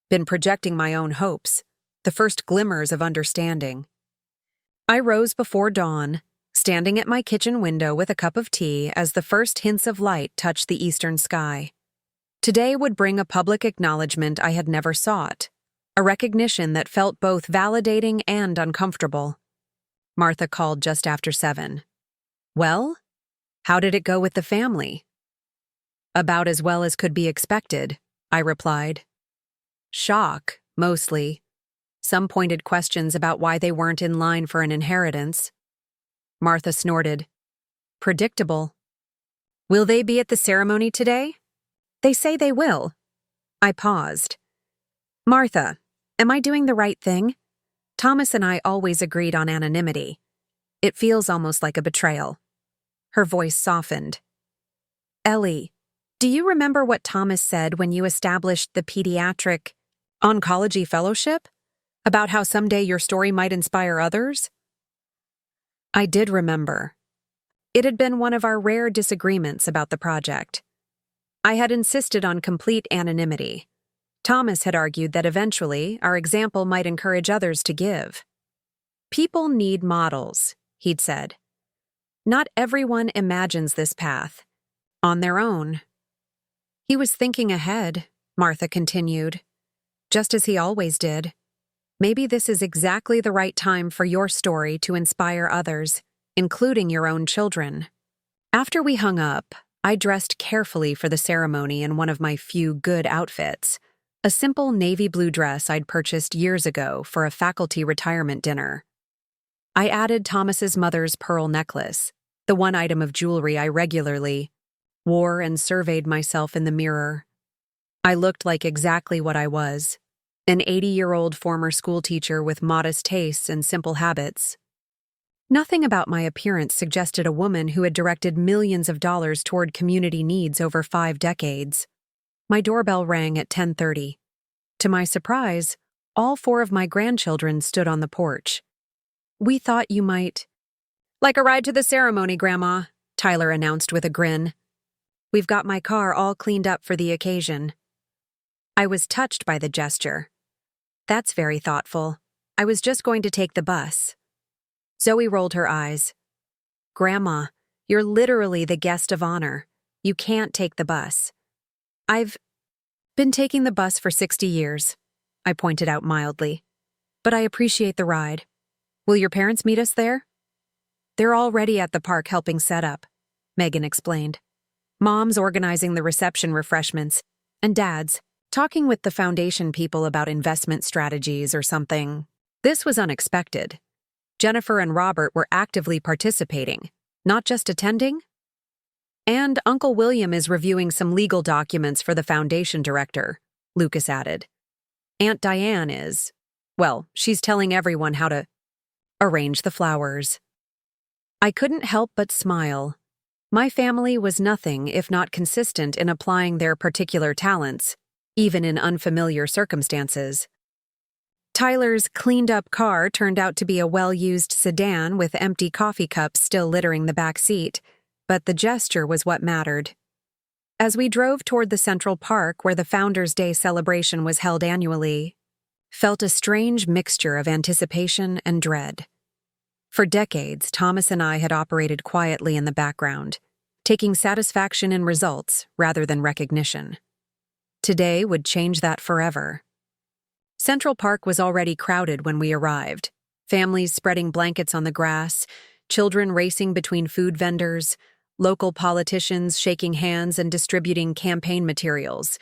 been projecting my own hopes, the first glimmers of understanding. I rose before dawn, standing at my kitchen window with a cup of tea as the first hints of light touched the eastern sky. Today would bring a public acknowledgement I had never sought, a recognition that felt both validating and uncomfortable. Martha called just after 7. "Well, how did it go with the family?" "About as well as could be expected," I replied. Shock, mostly. Some pointed questions about why they weren't in line for an inheritance. Martha snorted. "Predictable." "Will they be at the ceremony today?" "They say they will." I paused. "Martha, am I doing the right thing?" Thomas and I always agreed on anonymity. It feels almost like a betrayal. Her voice softened. "Ellie, do you remember what Thomas said when you established the pediatric oncology fellowship? About how someday your story might inspire others?" I did remember. It had been one of our rare disagreements about the project. I had insisted on complete anonymity. Thomas had argued that eventually our example might encourage others to give. "People need models," he'd said. "Not everyone imagines this path on their own." He was thinking ahead, Martha continued, just as he always did. Maybe this is exactly the right time for your story to inspire others, including your own children. After we hung up, I dressed carefully for the ceremony in one of my few good outfits, a simple navy blue dress I'd purchased years ago for a faculty retirement dinner. I added Thomas's mother's pearl necklace, the one item of jewelry I regularly wore, and surveyed myself in the mirror. I looked like exactly what I was. An 80-year-old former schoolteacher with modest tastes and simple habits. Nothing about my appearance suggested a woman who had directed millions of dollars toward community needs over 5 decades. My doorbell rang at 10:30. To my surprise, all 4 of my grandchildren stood on the porch. "We thought you might—" "Like a ride to the ceremony, Grandma," Tyler announced with a grin. "We've got my car all cleaned up for the occasion." I was touched by the gesture. "That's very thoughtful. I was just going to take the bus." Zoe rolled her eyes. "Grandma, you're literally the guest of honor. You can't take the bus." "I've been taking the bus for 60 years, I pointed out mildly. "But I appreciate the ride. Will your parents meet us there?" "They're already at the park helping set up," Megan explained. "Mom's organizing the reception refreshments, and Dad's talking with the foundation people about investment strategies or something." This was unexpected. Jennifer and Robert were actively participating, not just attending. "And Uncle William is reviewing some legal documents for the foundation director," Lucas added. "Aunt Diane is, well, she's telling everyone how to arrange the flowers." I couldn't help but smile. My family was nothing if not consistent in applying their particular talents, even in unfamiliar circumstances. Tyler's cleaned-up car turned out to be a well-used sedan with empty coffee cups still littering the back seat, but the gesture was what mattered. As we drove toward the Central Park where the Founders' Day celebration was held annually, felt a strange mixture of anticipation and dread. For decades, Thomas and I had operated quietly in the background, taking satisfaction in results rather than recognition. Today would change that forever. Central Park was already crowded when we arrived, families spreading blankets on the grass, children racing between food vendors, local politicians shaking hands and distributing campaign materials.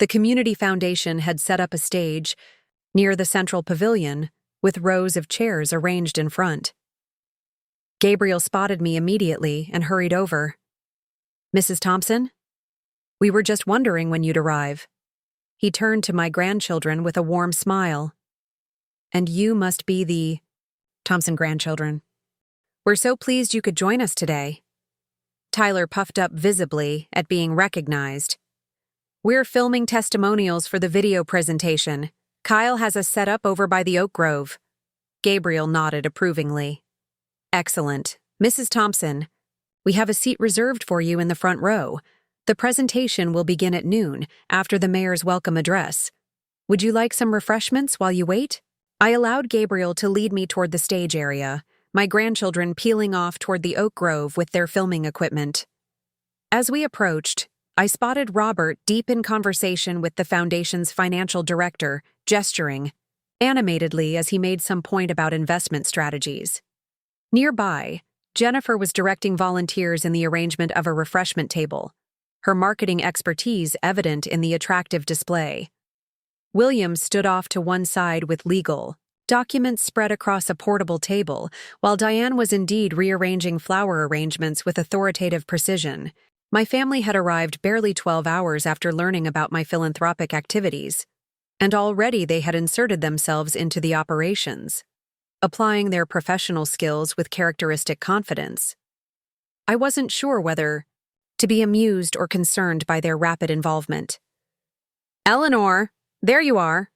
The community foundation had set up a stage near the central pavilion with rows of chairs arranged in front. Gabriel spotted me immediately and hurried over. "Mrs. Thompson? We were just wondering when you'd arrive." He turned to my grandchildren with a warm smile. "And you must be the Thompson grandchildren. We're so pleased you could join us today." Tyler puffed up visibly at being recognized. "We're filming testimonials for the video presentation. Kyle has us set up over by the oak grove." Gabriel nodded approvingly. "Excellent. Mrs. Thompson, we have a seat reserved for you in the front row. The presentation will begin at noon, after the mayor's welcome address. Would you like some refreshments while you wait? I allowed Gabriel to lead me toward the stage area, my grandchildren peeling off toward the oak grove with their filming equipment. As we approached, I spotted Robert deep in conversation with the foundation's financial director, gesturing animatedly as he made some point about investment strategies. Nearby, Jennifer was directing volunteers in the arrangement of a refreshment table, her marketing expertise evident in the attractive display. William stood off to one side with legal documents spread across a portable table, while Diane was indeed rearranging flower arrangements with authoritative precision. My family had arrived barely 12 hours after learning about my philanthropic activities, and already they had inserted themselves into the operations, applying their professional skills with characteristic confidence. I wasn't sure whether to be amused or concerned by their rapid involvement. "Eleanor, there you are."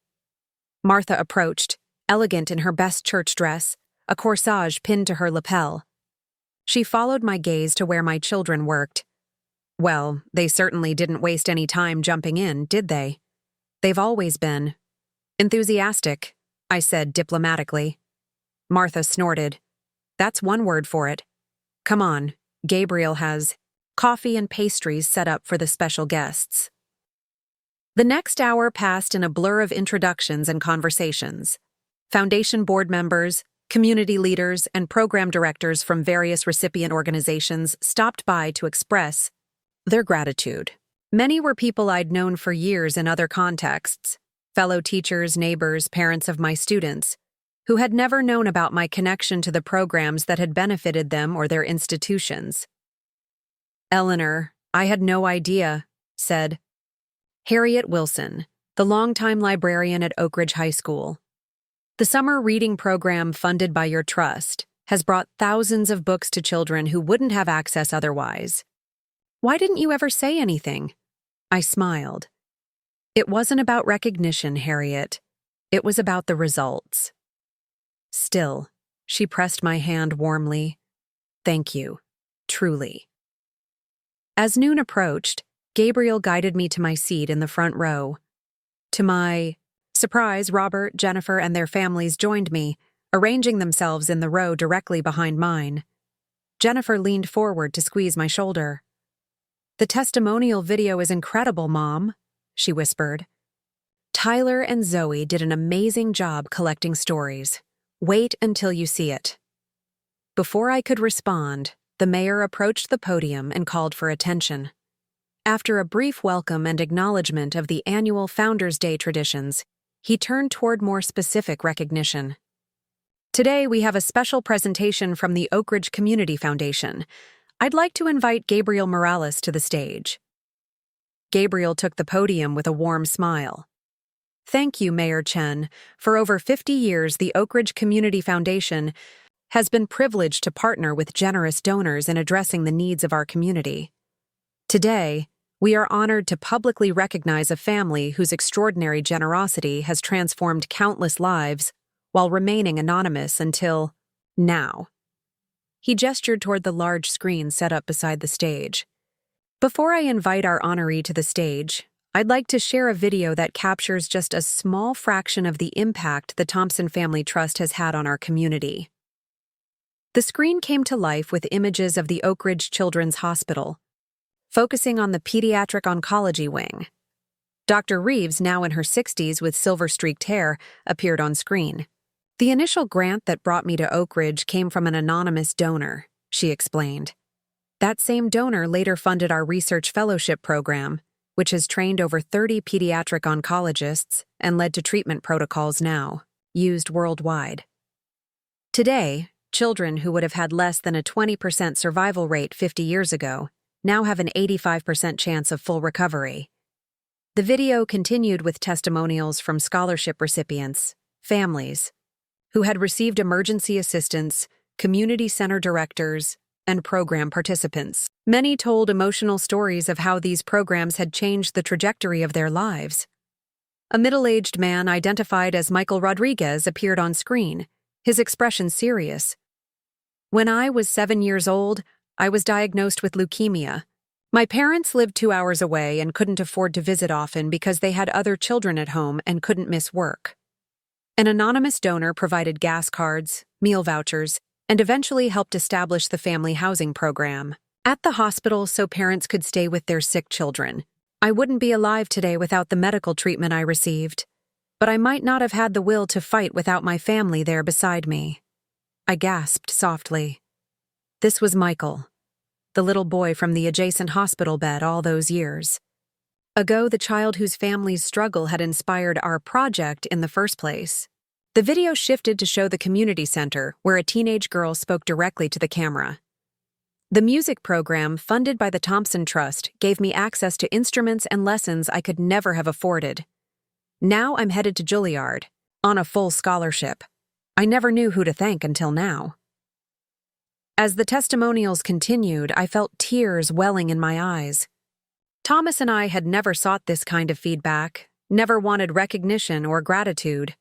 Martha approached, elegant in her best church dress, a corsage pinned to her lapel. She followed my gaze to where my children worked. Well, they certainly didn't waste any time jumping in, did they? They've always been enthusiastic, I said diplomatically. Martha snorted. That's one word for it. Come on, Gabriel has coffee and pastries set up for the special guests. The next hour passed in a blur of introductions and conversations. Foundation board members, community leaders, and program directors from various recipient organizations stopped by to express their gratitude. Many were people I'd known for years in other contexts, fellow teachers, neighbors, parents of my students, who had never known about my connection to the programs that had benefited them or their institutions. "Eleanor, I had no idea," said Harriet Wilson, the longtime librarian at Oakridge High School. "The summer reading program funded by your trust has brought thousands of books to children who wouldn't have access otherwise. Why didn't you ever say anything?" I smiled. "It wasn't about recognition, Harriet. It was about the results." Still, she pressed my hand warmly. "Thank you, truly." As noon approached, Gabriel guided me to my seat in the front row. To my surprise, Robert, Jennifer, and their families joined me, arranging themselves in the row directly behind mine. Jennifer leaned forward to squeeze my shoulder. "The testimonial video is incredible, Mom," she whispered. "Tyler and Zoe did an amazing job collecting stories. Wait until you see it." Before I could respond, the mayor approached the podium and called for attention. After a brief welcome and acknowledgement of the annual Founders' Day traditions, he turned toward more specific recognition. "Today we have a special presentation from the Oakridge Community Foundation. I'd like to invite Gabriel Morales to the stage." Gabriel took the podium with a warm smile. "Thank you, Mayor Chen. For over 50 years, the Oakridge Community Foundation has been privileged to partner with generous donors in addressing the needs of our community. Today, we are honored to publicly recognize a family whose extraordinary generosity has transformed countless lives while remaining anonymous until now." He gestured toward the large screen set up beside the stage. Before I invite our honoree to the stage, I'd like to share a video that captures just a small fraction of the impact the Thompson Family Trust has had on our community. The screen came to life with images of the Oakridge Children's Hospital, focusing on the pediatric oncology wing. Dr. Reeves, now in her 60s with silver-streaked hair, appeared on screen. "The initial grant that brought me to Oakridge came from an anonymous donor," she explained. "That same donor later funded our research fellowship program, which has trained over 30 pediatric oncologists and led to treatment protocols now used worldwide. Today, children who would have had less than a 20% survival rate 50 years ago now have an 85% chance of full recovery." The video continued with testimonials from scholarship recipients, families, who had received emergency assistance, community center directors, and program participants. Many told emotional stories of how these programs had changed the trajectory of their lives. A middle-aged man identified as Michael Rodriguez appeared on screen, his expression serious. "When I was 7 years old, I was diagnosed with leukemia. My parents lived 2 hours away and couldn't afford to visit often because they had other children at home and couldn't miss work. An anonymous donor provided gas cards, meal vouchers, and eventually helped establish the family housing program at the hospital so parents could stay with their sick children. I wouldn't be alive today without the medical treatment I received, but I might not have had the will to fight without my family there beside me. I gasped softly. This was Michael, the little boy from the adjacent hospital bed all those years ago, the child whose family's struggle had inspired our project in the first place. The video shifted to show the community center, where a teenage girl spoke directly to the camera. The music program, funded by the Thompson Trust, gave me access to instruments and lessons I could never have afforded. Now I'm headed to Juilliard, on a full scholarship. I never knew who to thank until now. As the testimonials continued, I felt tears welling in my eyes. Thomas and I had never sought this kind of feedback, never wanted recognition or gratitude.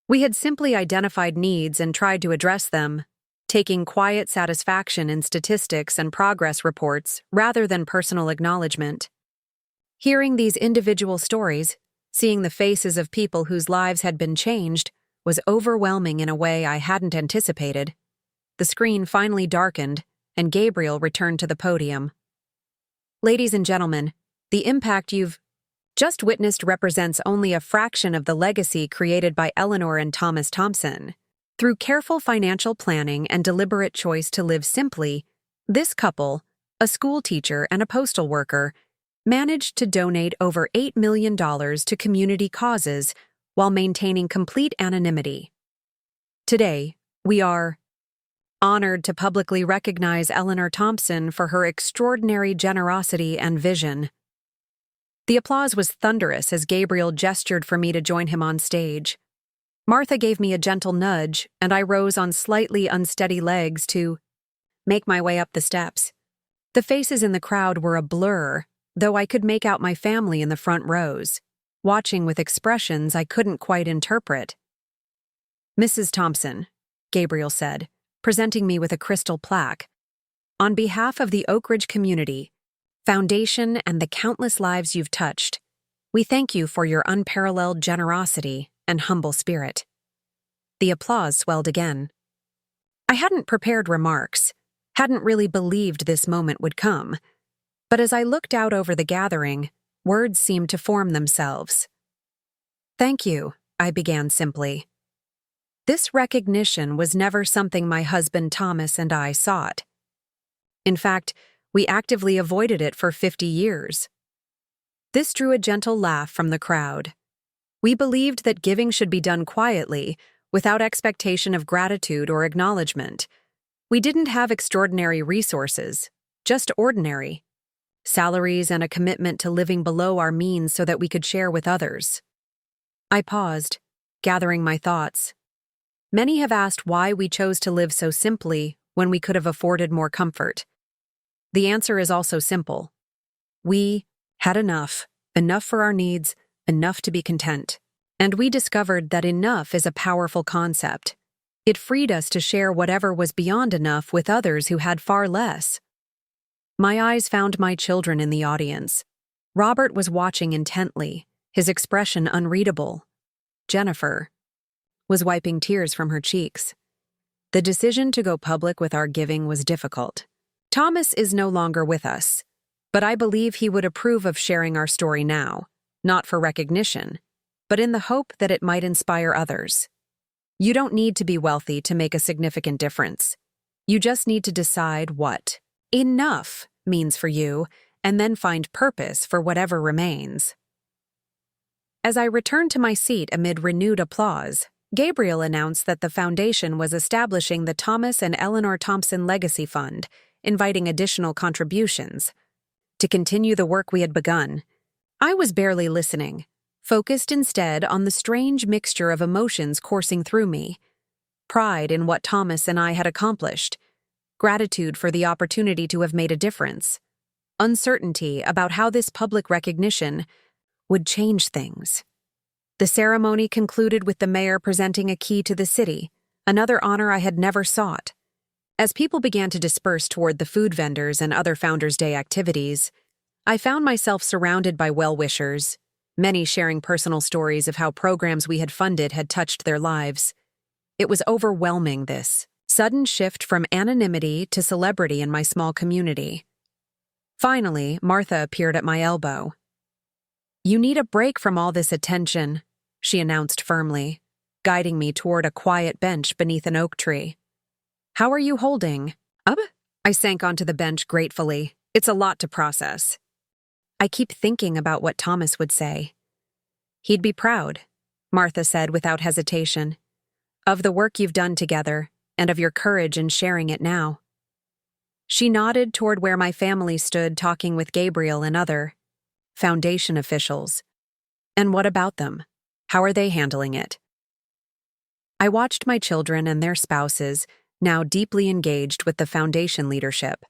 We had simply identified needs and tried to address them, taking quiet satisfaction in statistics and progress reports rather than personal acknowledgement. Hearing these individual stories, seeing the faces of people whose lives had been changed, was overwhelming in a way I hadn't anticipated. The screen finally darkened, and Gabriel returned to the podium. Ladies and gentlemen, the impact you've just witnessed represents only a fraction of the legacy created by Eleanor and Thomas Thompson. Through careful financial planning and deliberate choice to live simply, this couple, a school teacher and a postal worker, managed to donate over $8 million to community causes while maintaining complete anonymity. Today, we are honored to publicly recognize Eleanor Thompson for her extraordinary generosity and vision. The applause was thunderous as Gabriel gestured for me to join him on stage. Martha gave me a gentle nudge, and I rose on slightly unsteady legs to make my way up the steps. The faces in the crowd were a blur, though I could make out my family in the front rows, watching with expressions I couldn't quite interpret. Mrs. Thompson, Gabriel said, presenting me with a crystal plaque. On behalf of the Oakridge community, Foundation, and the countless lives you've touched, we thank you for your unparalleled generosity and humble spirit. The applause swelled again. I hadn't prepared remarks, hadn't really believed this moment would come, but as I looked out over the gathering, words seemed to form themselves. Thank you, I began simply. This recognition was never something my husband Thomas and I sought. In fact, we actively avoided it for 50 years. This drew a gentle laugh from the crowd. We believed that giving should be done quietly, without expectation of gratitude or acknowledgement. We didn't have extraordinary resources, just ordinary. Salaries and a commitment to living below our means so that we could share with others. I paused, gathering my thoughts. Many have asked why we chose to live so simply when we could have afforded more comfort. The answer is also simple. We had enough for our needs, enough to be content. And we discovered that enough is a powerful concept. It freed us to share whatever was beyond enough with others who had far less. My eyes found my children in the audience. Robert was watching intently, his expression unreadable. Jennifer was wiping tears from her cheeks. The decision to go public with our giving was difficult. Thomas is no longer with us, but I believe he would approve of sharing our story now, not for recognition, but in the hope that it might inspire others. You don't need to be wealthy to make a significant difference. You just need to decide what enough means for you, and then find purpose for whatever remains. As I returned to my seat amid renewed applause, Gabriel announced that the foundation was establishing the Thomas and Eleanor Thompson Legacy Fund, inviting additional contributions to continue the work we had begun. I was barely listening, focused instead on the strange mixture of emotions coursing through me. Pride in what Thomas and I had accomplished, gratitude for the opportunity to have made a difference, uncertainty about how this public recognition would change things. The ceremony concluded with the mayor presenting a key to the city, another honor I had never sought. As people began to disperse toward the food vendors and other Founders Day activities, I found myself surrounded by well-wishers, many sharing personal stories of how programs we had funded had touched their lives. It was overwhelming, this sudden shift from anonymity to celebrity in my small community. Finally, Martha appeared at my elbow. "You need a break from all this attention," she announced firmly, guiding me toward a quiet bench beneath an oak tree. "How are you holding up?" I sank onto the bench gratefully. It's a lot to process. I keep thinking about what Thomas would say. "He'd be proud," Martha said without hesitation, "of the work you've done together and of your courage in sharing it now." She nodded toward where my family stood talking with Gabriel and other Foundation officials. "And what about them? How are they handling it?" I watched my children and their spouses, now deeply engaged with the Foundation leadership.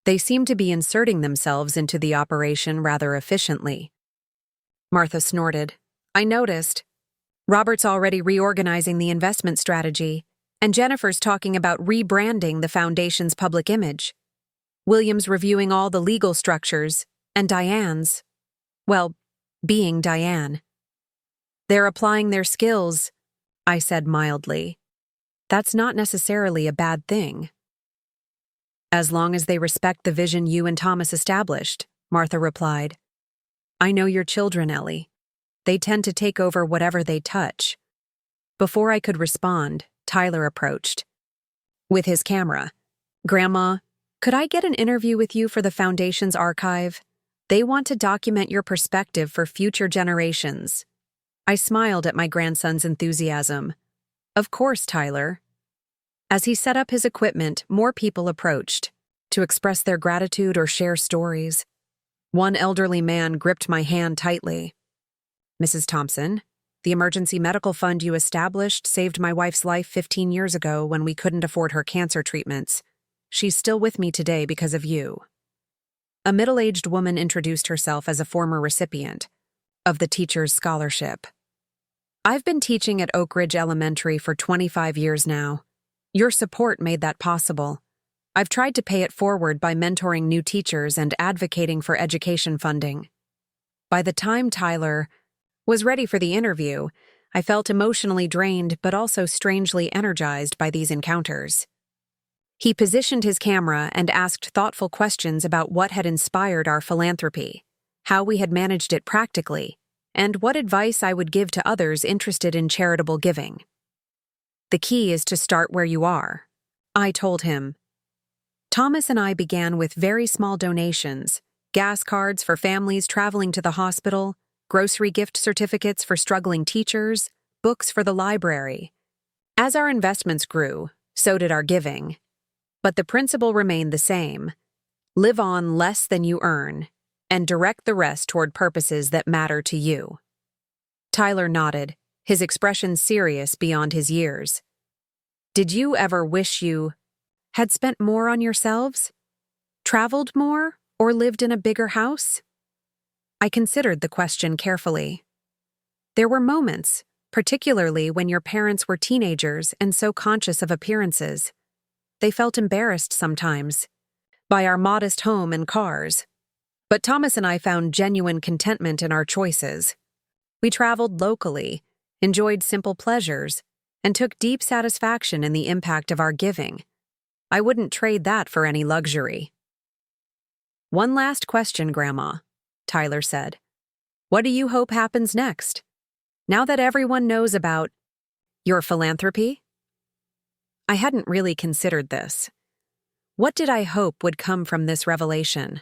They seemed to be inserting themselves into the operation rather efficiently. Martha snorted. "I noticed. Robert's already reorganizing the investment strategy, and Jennifer's talking about rebranding the Foundation's public image. William's reviewing all the legal structures, and Diane's, well, being Diane. They're applying their skills," I said mildly. "That's not necessarily a bad thing." "As long as they respect the vision you and Thomas established," Martha replied. "I know your children, Ellie. They tend to take over whatever they touch." Before I could respond, Tyler approached. With his camera. "Grandma, could I get an interview with you for the Foundation's archive? They want to document your perspective for future generations." I smiled at my grandson's enthusiasm. "Of course, Tyler." As he set up his equipment, more people approached to express their gratitude or share stories. One elderly man gripped my hand tightly. "Mrs. Thompson, the emergency medical fund you established saved my wife's life 15 years ago when we couldn't afford her cancer treatments. She's still with me today because of you." A middle-aged woman introduced herself as a former recipient of the teacher's scholarship. "I've been teaching at Oakridge Elementary for 25 years now. Your support made that possible. I've tried to pay it forward by mentoring new teachers and advocating for education funding." By the time Tyler was ready for the interview, I felt emotionally drained but also strangely energized by these encounters. He positioned his camera and asked thoughtful questions about what had inspired our philanthropy, how we had managed it practically, and what advice I would give to others interested in charitable giving. "The key is to start where you are," I told him. Thomas and I began with very small donations, gas cards for families traveling to the hospital, grocery gift certificates for struggling teachers, books for the library. As our investments grew, so did our giving. But the principle remained the same: live on less than you earn, and direct the rest toward purposes that matter to you. Tyler nodded, his expression serious beyond his years. "Did you ever wish you had spent more on yourselves? Traveled more, or lived in a bigger house?" I considered the question carefully. There were moments, particularly when your parents were teenagers and so conscious of appearances. They felt embarrassed sometimes by our modest home and cars. But Thomas and I found genuine contentment in our choices. We traveled locally, enjoyed simple pleasures, and took deep satisfaction in the impact of our giving. I wouldn't trade that for any luxury. "One last question, Grandma," Tyler said. "What do you hope happens next? Now that everyone knows about your philanthropy?" I hadn't really considered this. What did I hope would come from this revelation?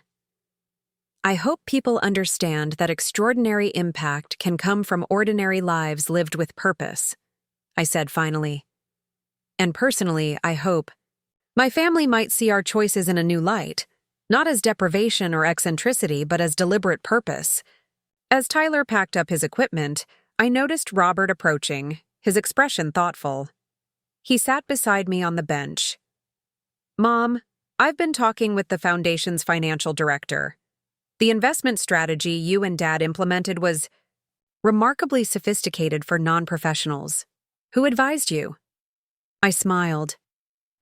"I hope people understand that extraordinary impact can come from ordinary lives lived with purpose," I said finally. "And personally, I hope my family might see our choices in a new light, not as deprivation or eccentricity, but as deliberate purpose." As Tyler packed up his equipment, I noticed Robert approaching, his expression thoughtful. He sat beside me on the bench. "Mom, I've been talking with the Foundation's financial director. The investment strategy you and Dad implemented was remarkably sophisticated for non-professionals. Who advised you?" I smiled.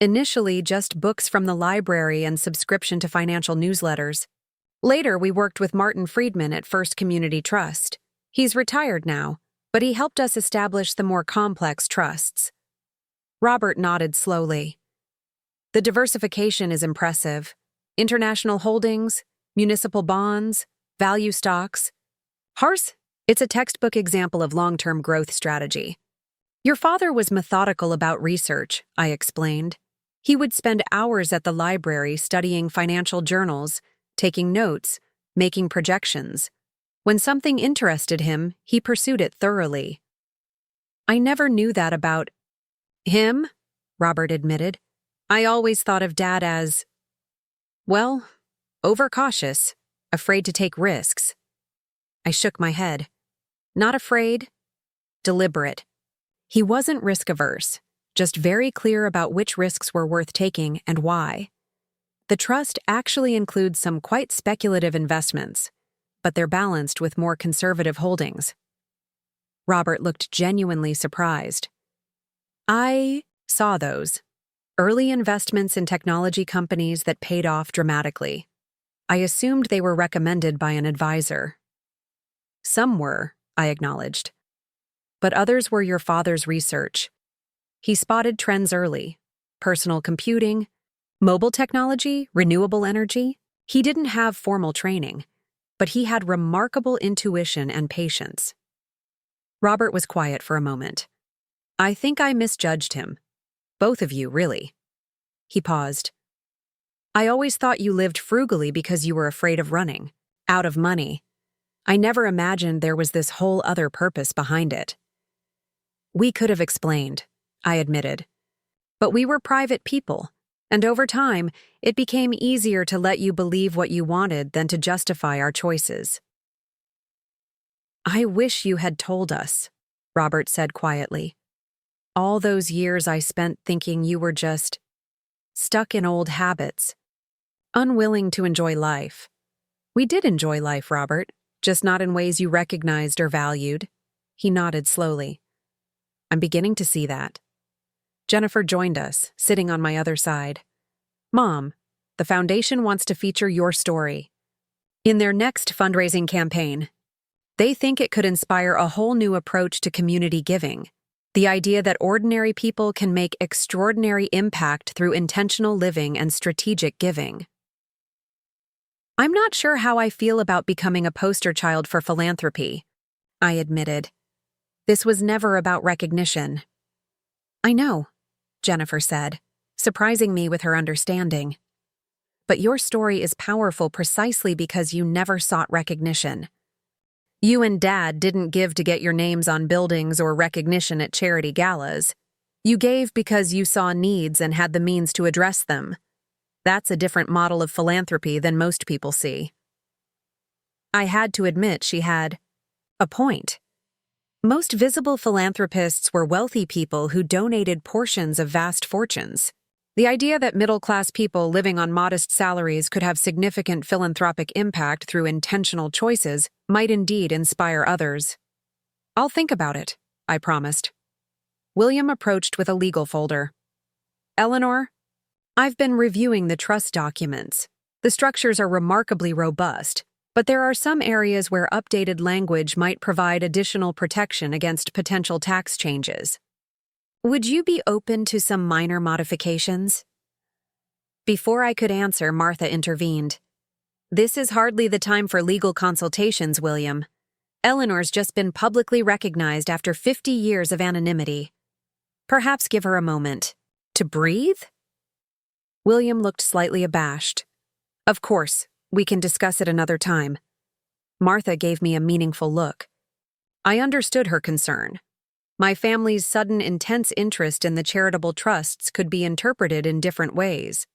Initially, just books from the library and subscription to financial newsletters. Later, we worked with Martin Friedman at First Community Trust. He's retired now, but he helped us establish the more complex trusts. Robert nodded slowly. The diversification is impressive. International holdings, municipal bonds, value stocks. It's a textbook example of long-term growth strategy. Your father was methodical about research, I explained. He would spend hours at the library studying financial journals, taking notes, making projections. When something interested him, he pursued it thoroughly. I never knew that about him, Robert admitted. I always thought of Dad as, well, overcautious, afraid to take risks. I shook my head. Not afraid, deliberate. He wasn't risk-averse, just very clear about which risks were worth taking and why. The trust actually includes some quite speculative investments, but they're balanced with more conservative holdings. Robert looked genuinely surprised. I saw those. Early investments in technology companies that paid off dramatically. I assumed they were recommended by an advisor. Some were, I acknowledged. But others were your father's research. He spotted trends early. Personal computing, mobile technology, renewable energy. He didn't have formal training, but he had remarkable intuition and patience. Robert was quiet for a moment. I think I misjudged him. Both of you, really. He paused. I always thought you lived frugally because you were afraid of running out of money. I never imagined there was this whole other purpose behind it. We could have explained, I admitted. But we were private people, and over time, it became easier to let you believe what you wanted than to justify our choices. I wish you had told us, Robert said quietly. All those years I spent thinking you were just stuck in old habits, unwilling to enjoy life. We did enjoy life, Robert, just not in ways you recognized or valued. He nodded slowly. I'm beginning to see that. Jennifer joined us, sitting on my other side. Mom, the foundation wants to feature your story in their next fundraising campaign. They think it could inspire a whole new approach to community giving. The idea that ordinary people can make extraordinary impact through intentional living and strategic giving. I'm not sure how I feel about becoming a poster child for philanthropy, I admitted. This was never about recognition. I know, Jennifer said, surprising me with her understanding. But your story is powerful precisely because you never sought recognition. You and Dad didn't give to get your names on buildings or recognition at charity galas. You gave because you saw needs and had the means to address them. That's a different model of philanthropy than most people see. I had to admit she had a point. Most visible philanthropists were wealthy people who donated portions of vast fortunes. The idea that middle-class people living on modest salaries could have significant philanthropic impact through intentional choices might indeed inspire others. I'll think about it, I promised. William approached with a legal folder. Eleanor, I've been reviewing the trust documents. The structures are remarkably robust, but there are some areas where updated language might provide additional protection against potential tax changes. Would you be open to some minor modifications? Before I could answer, Martha intervened. This is hardly the time for legal consultations, William. Eleanor's just been publicly recognized after 50 years of anonymity. Perhaps give her a moment. To breathe? William looked slightly abashed. Of course, we can discuss it another time. Martha gave me a meaningful look. I understood her concern. My family's sudden intense interest in the charitable trusts could be interpreted in different ways.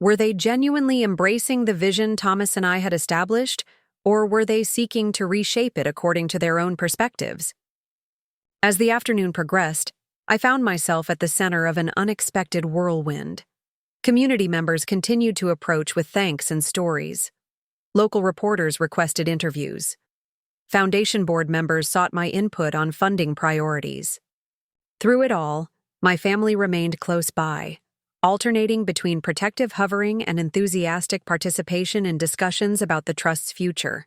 Were they genuinely embracing the vision Thomas and I had established, or were they seeking to reshape it according to their own perspectives? As the afternoon progressed, I found myself at the center of an unexpected whirlwind. Community members continued to approach with thanks and stories. Local reporters requested interviews. Foundation board members sought my input on funding priorities. Through it all, my family remained close by, alternating between protective hovering and enthusiastic participation in discussions about the trust's future.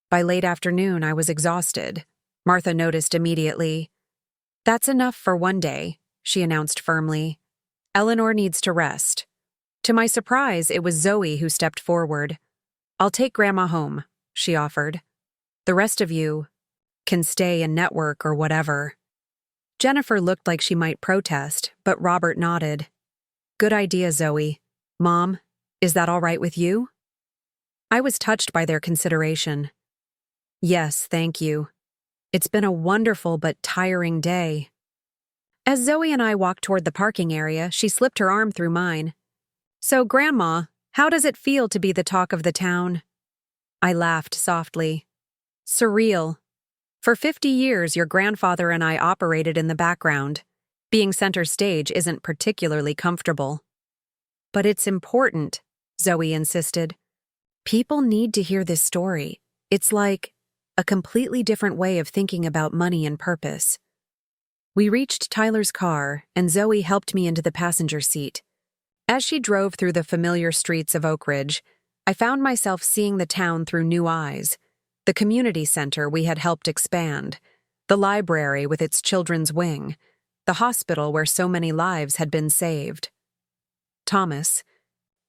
By late afternoon, I was exhausted. Martha noticed immediately. "That's enough for one day," she announced firmly. "Eleanor needs to rest." To my surprise, it was Zoe who stepped forward. "I'll take Grandma home," she offered. "The rest of you can stay and network or whatever." Jennifer looked like she might protest, but Robert nodded. "Good idea, Zoe. Mom, is that all right with you?" I was touched by their consideration. "Yes, thank you. It's been a wonderful but tiring day." As Zoe and I walked toward the parking area, she slipped her arm through mine. "So, Grandma, how does it feel to be the talk of the town?" I laughed softly. "Surreal. For 50 years, your grandfather and I operated in the background. Being center stage isn't particularly comfortable." "But it's important," Zoe insisted. "People need to hear this story. It's like a completely different way of thinking about money and purpose." We reached Tyler's car, and Zoe helped me into the passenger seat. As she drove through the familiar streets of Oakridge, I found myself seeing the town through new eyes. The community center we had helped expand, the library with its children's wing, the hospital where so many lives had been saved. Thomas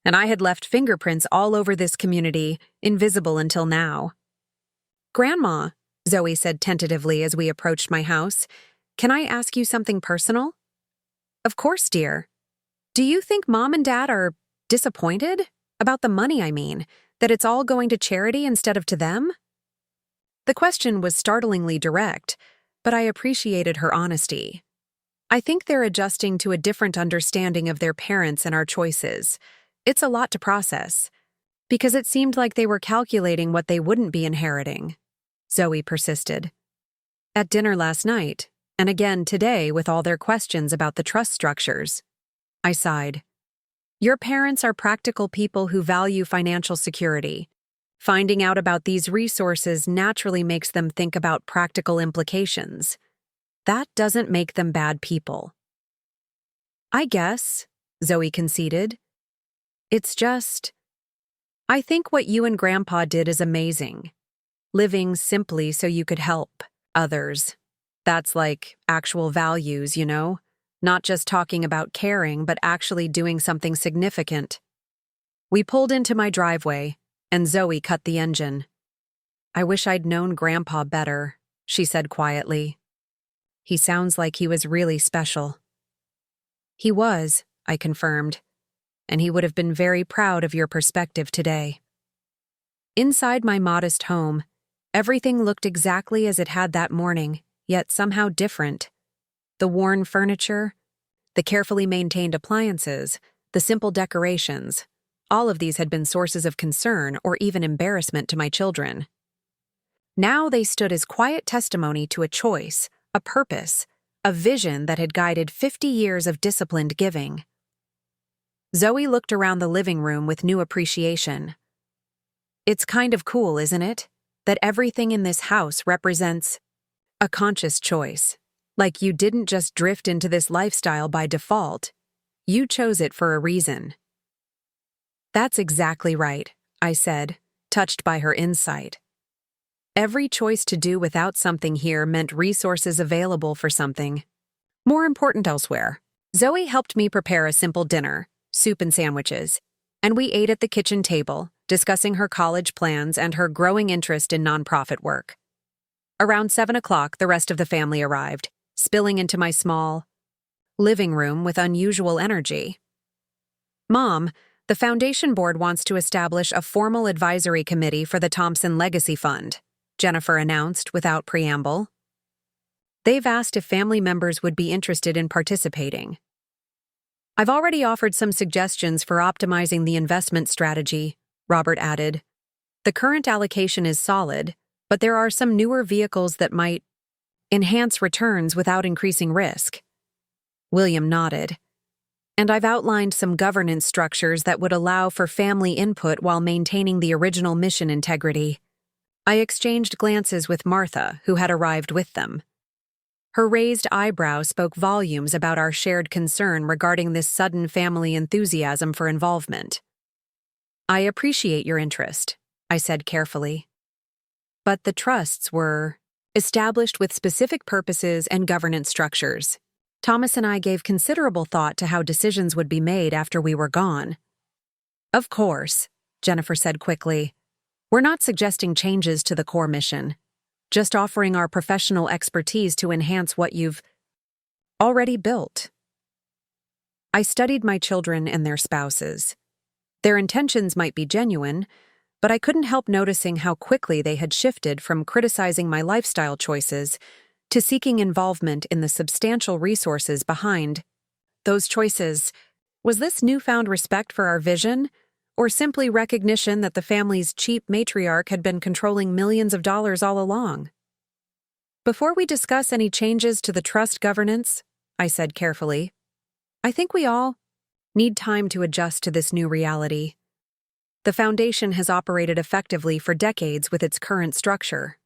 and I had left fingerprints all over this community, invisible until now. "Grandma," Zoe said tentatively as we approached my house, "can I ask you something personal?" "Of course, dear. Do you think Mom and Dad are disappointed? About the money, I mean, that it's all going to charity instead of to them?" The question was startlingly direct, but I appreciated her honesty. I think they're adjusting to a different understanding of their parents and our choices. It's a lot to process, because it seemed like they were calculating what they wouldn't be inheriting. Zoe persisted. "At dinner last night, and again today with all their questions about the trust structures." I sighed. "Your parents are practical people who value financial security. Finding out about these resources naturally makes them think about practical implications. That doesn't make them bad people." "I guess," Zoe conceded. "It's just, I think what you and Grandpa did is amazing. Living simply so you could help others. That's like actual values, you know? Not just talking about caring, but actually doing something significant." We pulled into my driveway, and Zoe cut the engine. "I wish I'd known Grandpa better," she said quietly. "He sounds like he was really special." "He was," I confirmed, "and he would have been very proud of your perspective today." Inside my modest home, everything looked exactly as it had that morning, yet somehow different. The worn furniture, the carefully maintained appliances, the simple decorations, all of these had been sources of concern or even embarrassment to my children. Now they stood as quiet testimony to a choice, a purpose, a vision that had guided 50 years of disciplined giving. Zoe looked around the living room with new appreciation. "It's kind of cool, isn't it? That everything in this house represents a conscious choice. Like you didn't just drift into this lifestyle by default. You chose it for a reason." "That's exactly right," I said, touched by her insight. Every choice to do without something here meant resources available for something more important elsewhere. Zoe helped me prepare a simple dinner, soup and sandwiches, and we ate at the kitchen table, discussing her college plans and her growing interest in nonprofit work. Around 7 o'clock, the rest of the family arrived, spilling into my small living room with unusual energy. "Mom, the foundation board wants to establish a formal advisory committee for the Thompson Legacy Fund," Jennifer announced without preamble. "They've asked if family members would be interested in participating. I've already offered some suggestions for optimizing the investment strategy," Robert added. "The current allocation is solid, but there are some newer vehicles that might enhance returns without increasing risk." William nodded. "And I've outlined some governance structures that would allow for family input while maintaining the original mission integrity." I exchanged glances with Martha, who had arrived with them. Her raised eyebrow spoke volumes about our shared concern regarding this sudden family enthusiasm for involvement. "I appreciate your interest," I said carefully. "But the trusts were established with specific purposes and governance structures. Thomas and I gave considerable thought to how decisions would be made after we were gone." "Of course," Jennifer said quickly. "We're not suggesting changes to the core mission, just offering our professional expertise to enhance what you've already built." I studied my children and their spouses. Their intentions might be genuine, but I couldn't help noticing how quickly they had shifted from criticizing my lifestyle choices to seeking involvement in the substantial resources behind those choices. Was this newfound respect for our vision, or simply recognition that the family's cheap matriarch had been controlling millions of dollars all along? "Before we discuss any changes to the trust governance," I said carefully, "I think we all need time to adjust to this new reality. The foundation has operated effectively for decades with its current structure."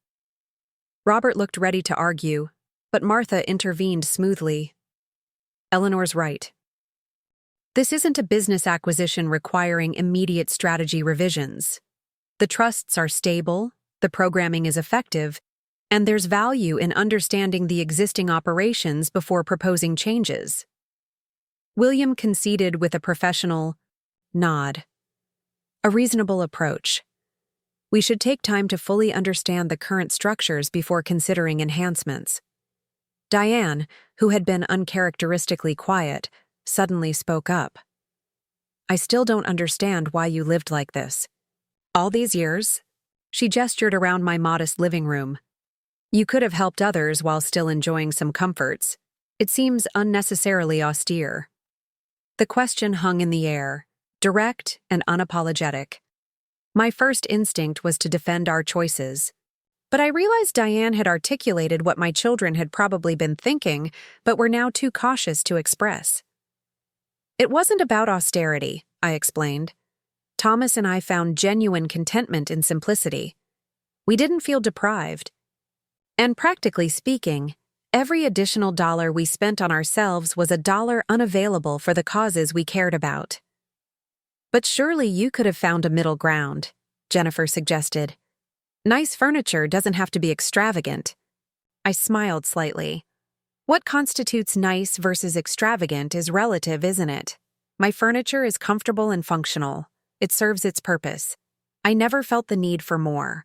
Robert looked ready to argue, but Martha intervened smoothly. "Eleanor's right. This isn't a business acquisition requiring immediate strategy revisions. The trusts are stable, the programming is effective, and there's value in understanding the existing operations before proposing changes." William conceded with a professional nod. "A reasonable approach. We should take time to fully understand the current structures before considering enhancements." Diane, who had been uncharacteristically quiet, suddenly spoke up. "I still don't understand why you lived like this. All these years?" She gestured around my modest living room. "You could have helped others while still enjoying some comforts. It seems unnecessarily austere." The question hung in the air, direct and unapologetic. My first instinct was to defend our choices, but I realized Diane had articulated what my children had probably been thinking, but were now too cautious to express. "It wasn't about austerity," I explained. "Thomas and I found genuine contentment in simplicity. We didn't feel deprived. And practically speaking, every additional dollar we spent on ourselves was a dollar unavailable for the causes we cared about." "But surely you could have found a middle ground," Jennifer suggested. "Nice furniture doesn't have to be extravagant." I smiled slightly. What constitutes nice versus extravagant is relative, isn't it? My furniture is comfortable and functional. It serves its purpose. I never felt the need for more.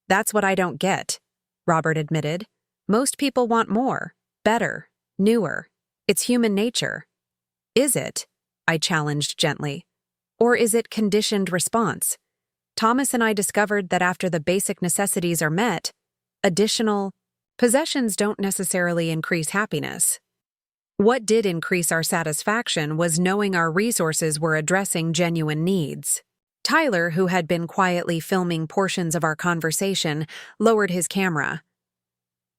"That's what I don't get," Robert admitted. "Most people want more, better, newer. It's human nature." "Is it?" I challenged gently. "Or is it conditioned response? Thomas and I discovered that after the basic necessities are met, additional possessions don't necessarily increase happiness. What did increase our satisfaction was knowing our resources were addressing genuine needs." Tyler, who had been quietly filming portions of our conversation, lowered his camera.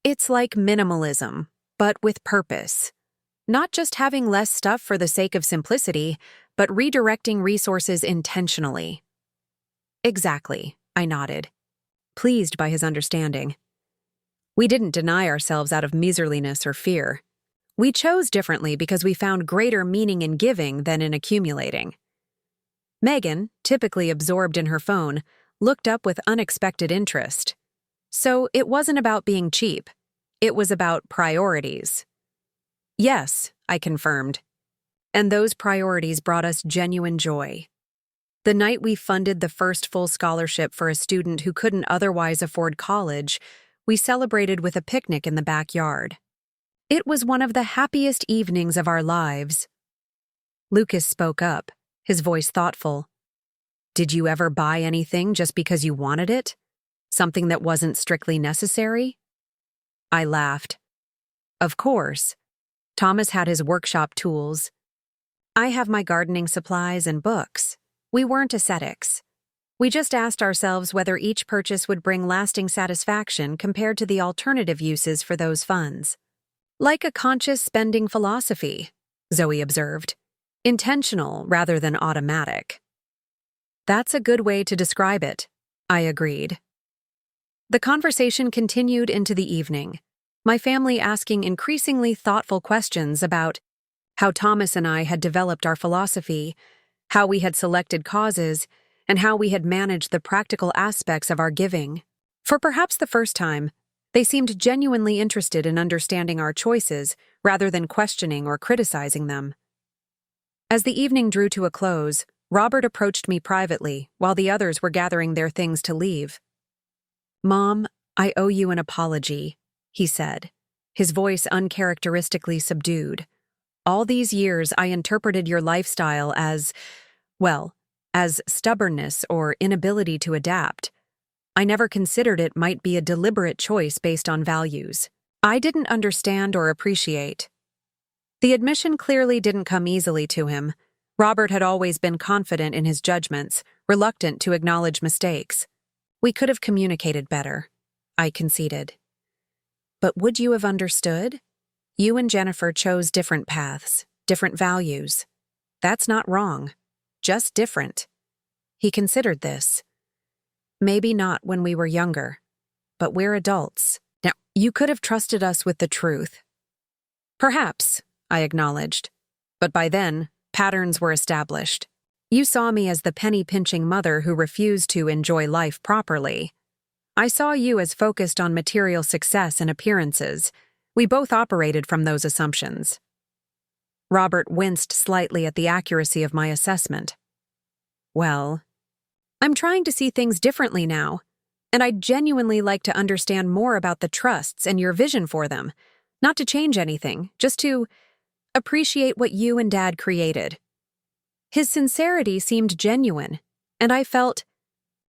"It's like minimalism, but with purpose. Not just having less stuff for the sake of simplicity, but redirecting resources intentionally." "Exactly," I nodded, pleased by his understanding. We didn't deny ourselves out of miserliness or fear. We chose differently because we found greater meaning in giving than in accumulating. Megan, typically absorbed in her phone, looked up with unexpected interest. So it wasn't about being cheap. It was about priorities. "Yes," I confirmed. And those priorities brought us genuine joy. The night we funded the first full scholarship for a student who couldn't otherwise afford college, we celebrated with a picnic in the backyard. It was one of the happiest evenings of our lives. Lucas spoke up, his voice thoughtful. "Did you ever buy anything just because you wanted it? Something that wasn't strictly necessary?" I laughed. "Of course. Thomas had his workshop tools. I have my gardening supplies and books. We weren't ascetics. We just asked ourselves whether each purchase would bring lasting satisfaction compared to the alternative uses for those funds." "Like a conscious spending philosophy," Zoe observed. "Intentional rather than automatic." "That's a good way to describe it," I agreed. The conversation continued into the evening. my family asking increasingly thoughtful questions about how Thomas and I had developed our philosophy, how we had selected causes, and how we had managed the practical aspects of our giving. For perhaps the first time, they seemed genuinely interested in understanding our choices rather than questioning or criticizing them. As the evening drew to a close, Robert approached me privately while the others were gathering their things to leave. "Mom, I owe you an apology," he said, his voice uncharacteristically subdued. "All these years I interpreted your lifestyle as stubbornness or inability to adapt. I never considered it might be a deliberate choice based on values I didn't understand or appreciate." The admission clearly didn't come easily to him. Robert had always been confident in his judgments, reluctant to acknowledge mistakes. "We could have communicated better," I conceded. "But would you have understood? You and Jennifer chose different paths, different values. That's not wrong, just different." He considered this. "Maybe not when we were younger, but we're adults. Now, you could have trusted us with the truth." "Perhaps," I acknowledged. "But by then, patterns were established. You saw me as the penny-pinching mother who refused to enjoy life properly. I saw you as focused on material success and appearances. We both operated from those assumptions." Robert winced slightly at the accuracy of my assessment. "Well, I'm trying to see things differently now, and I'd genuinely like to understand more about the trusts and your vision for them. Not to change anything, just to appreciate what you and Dad created." His sincerity seemed genuine, and I felt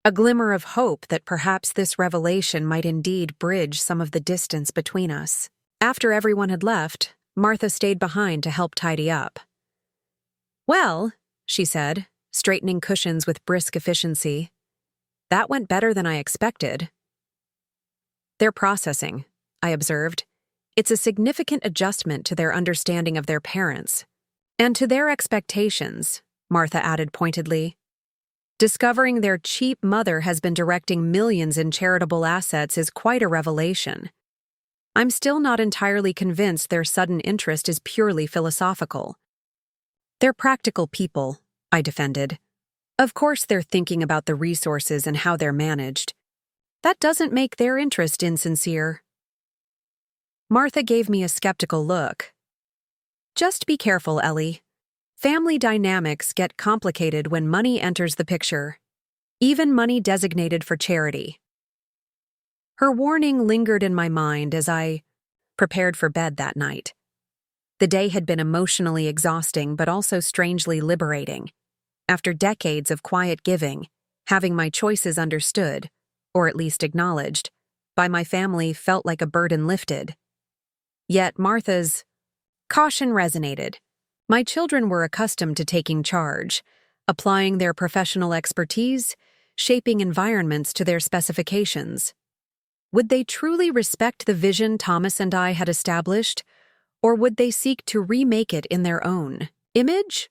a glimmer of hope that perhaps this revelation might indeed bridge some of the distance between us. After everyone had left, Martha stayed behind to help tidy up. "Well," she said, straightening cushions with brisk efficiency, "that went better than I expected." "They're processing," I observed. "It's a significant adjustment to their understanding of their parents. And to their expectations," Martha added pointedly. "Discovering their cheap mother has been directing millions in charitable assets is quite a revelation. I'm still not entirely convinced their sudden interest is purely philosophical." "They're practical people," I defended. "Of course they're thinking about the resources and how they're managed. That doesn't make their interest insincere." Martha gave me a skeptical look. "Just be careful, Ellie. Family dynamics get complicated when money enters the picture, even money designated for charity." Her warning lingered in my mind as I prepared for bed that night. The day had been emotionally exhausting but also strangely liberating. After decades of quiet giving, having my choices understood, or at least acknowledged, by my family felt like a burden lifted. Yet Martha's caution resonated. My children were accustomed to taking charge, applying their professional expertise, shaping environments to their specifications. Would they truly respect the vision Thomas and I had established, or would they seek to remake it in their own image?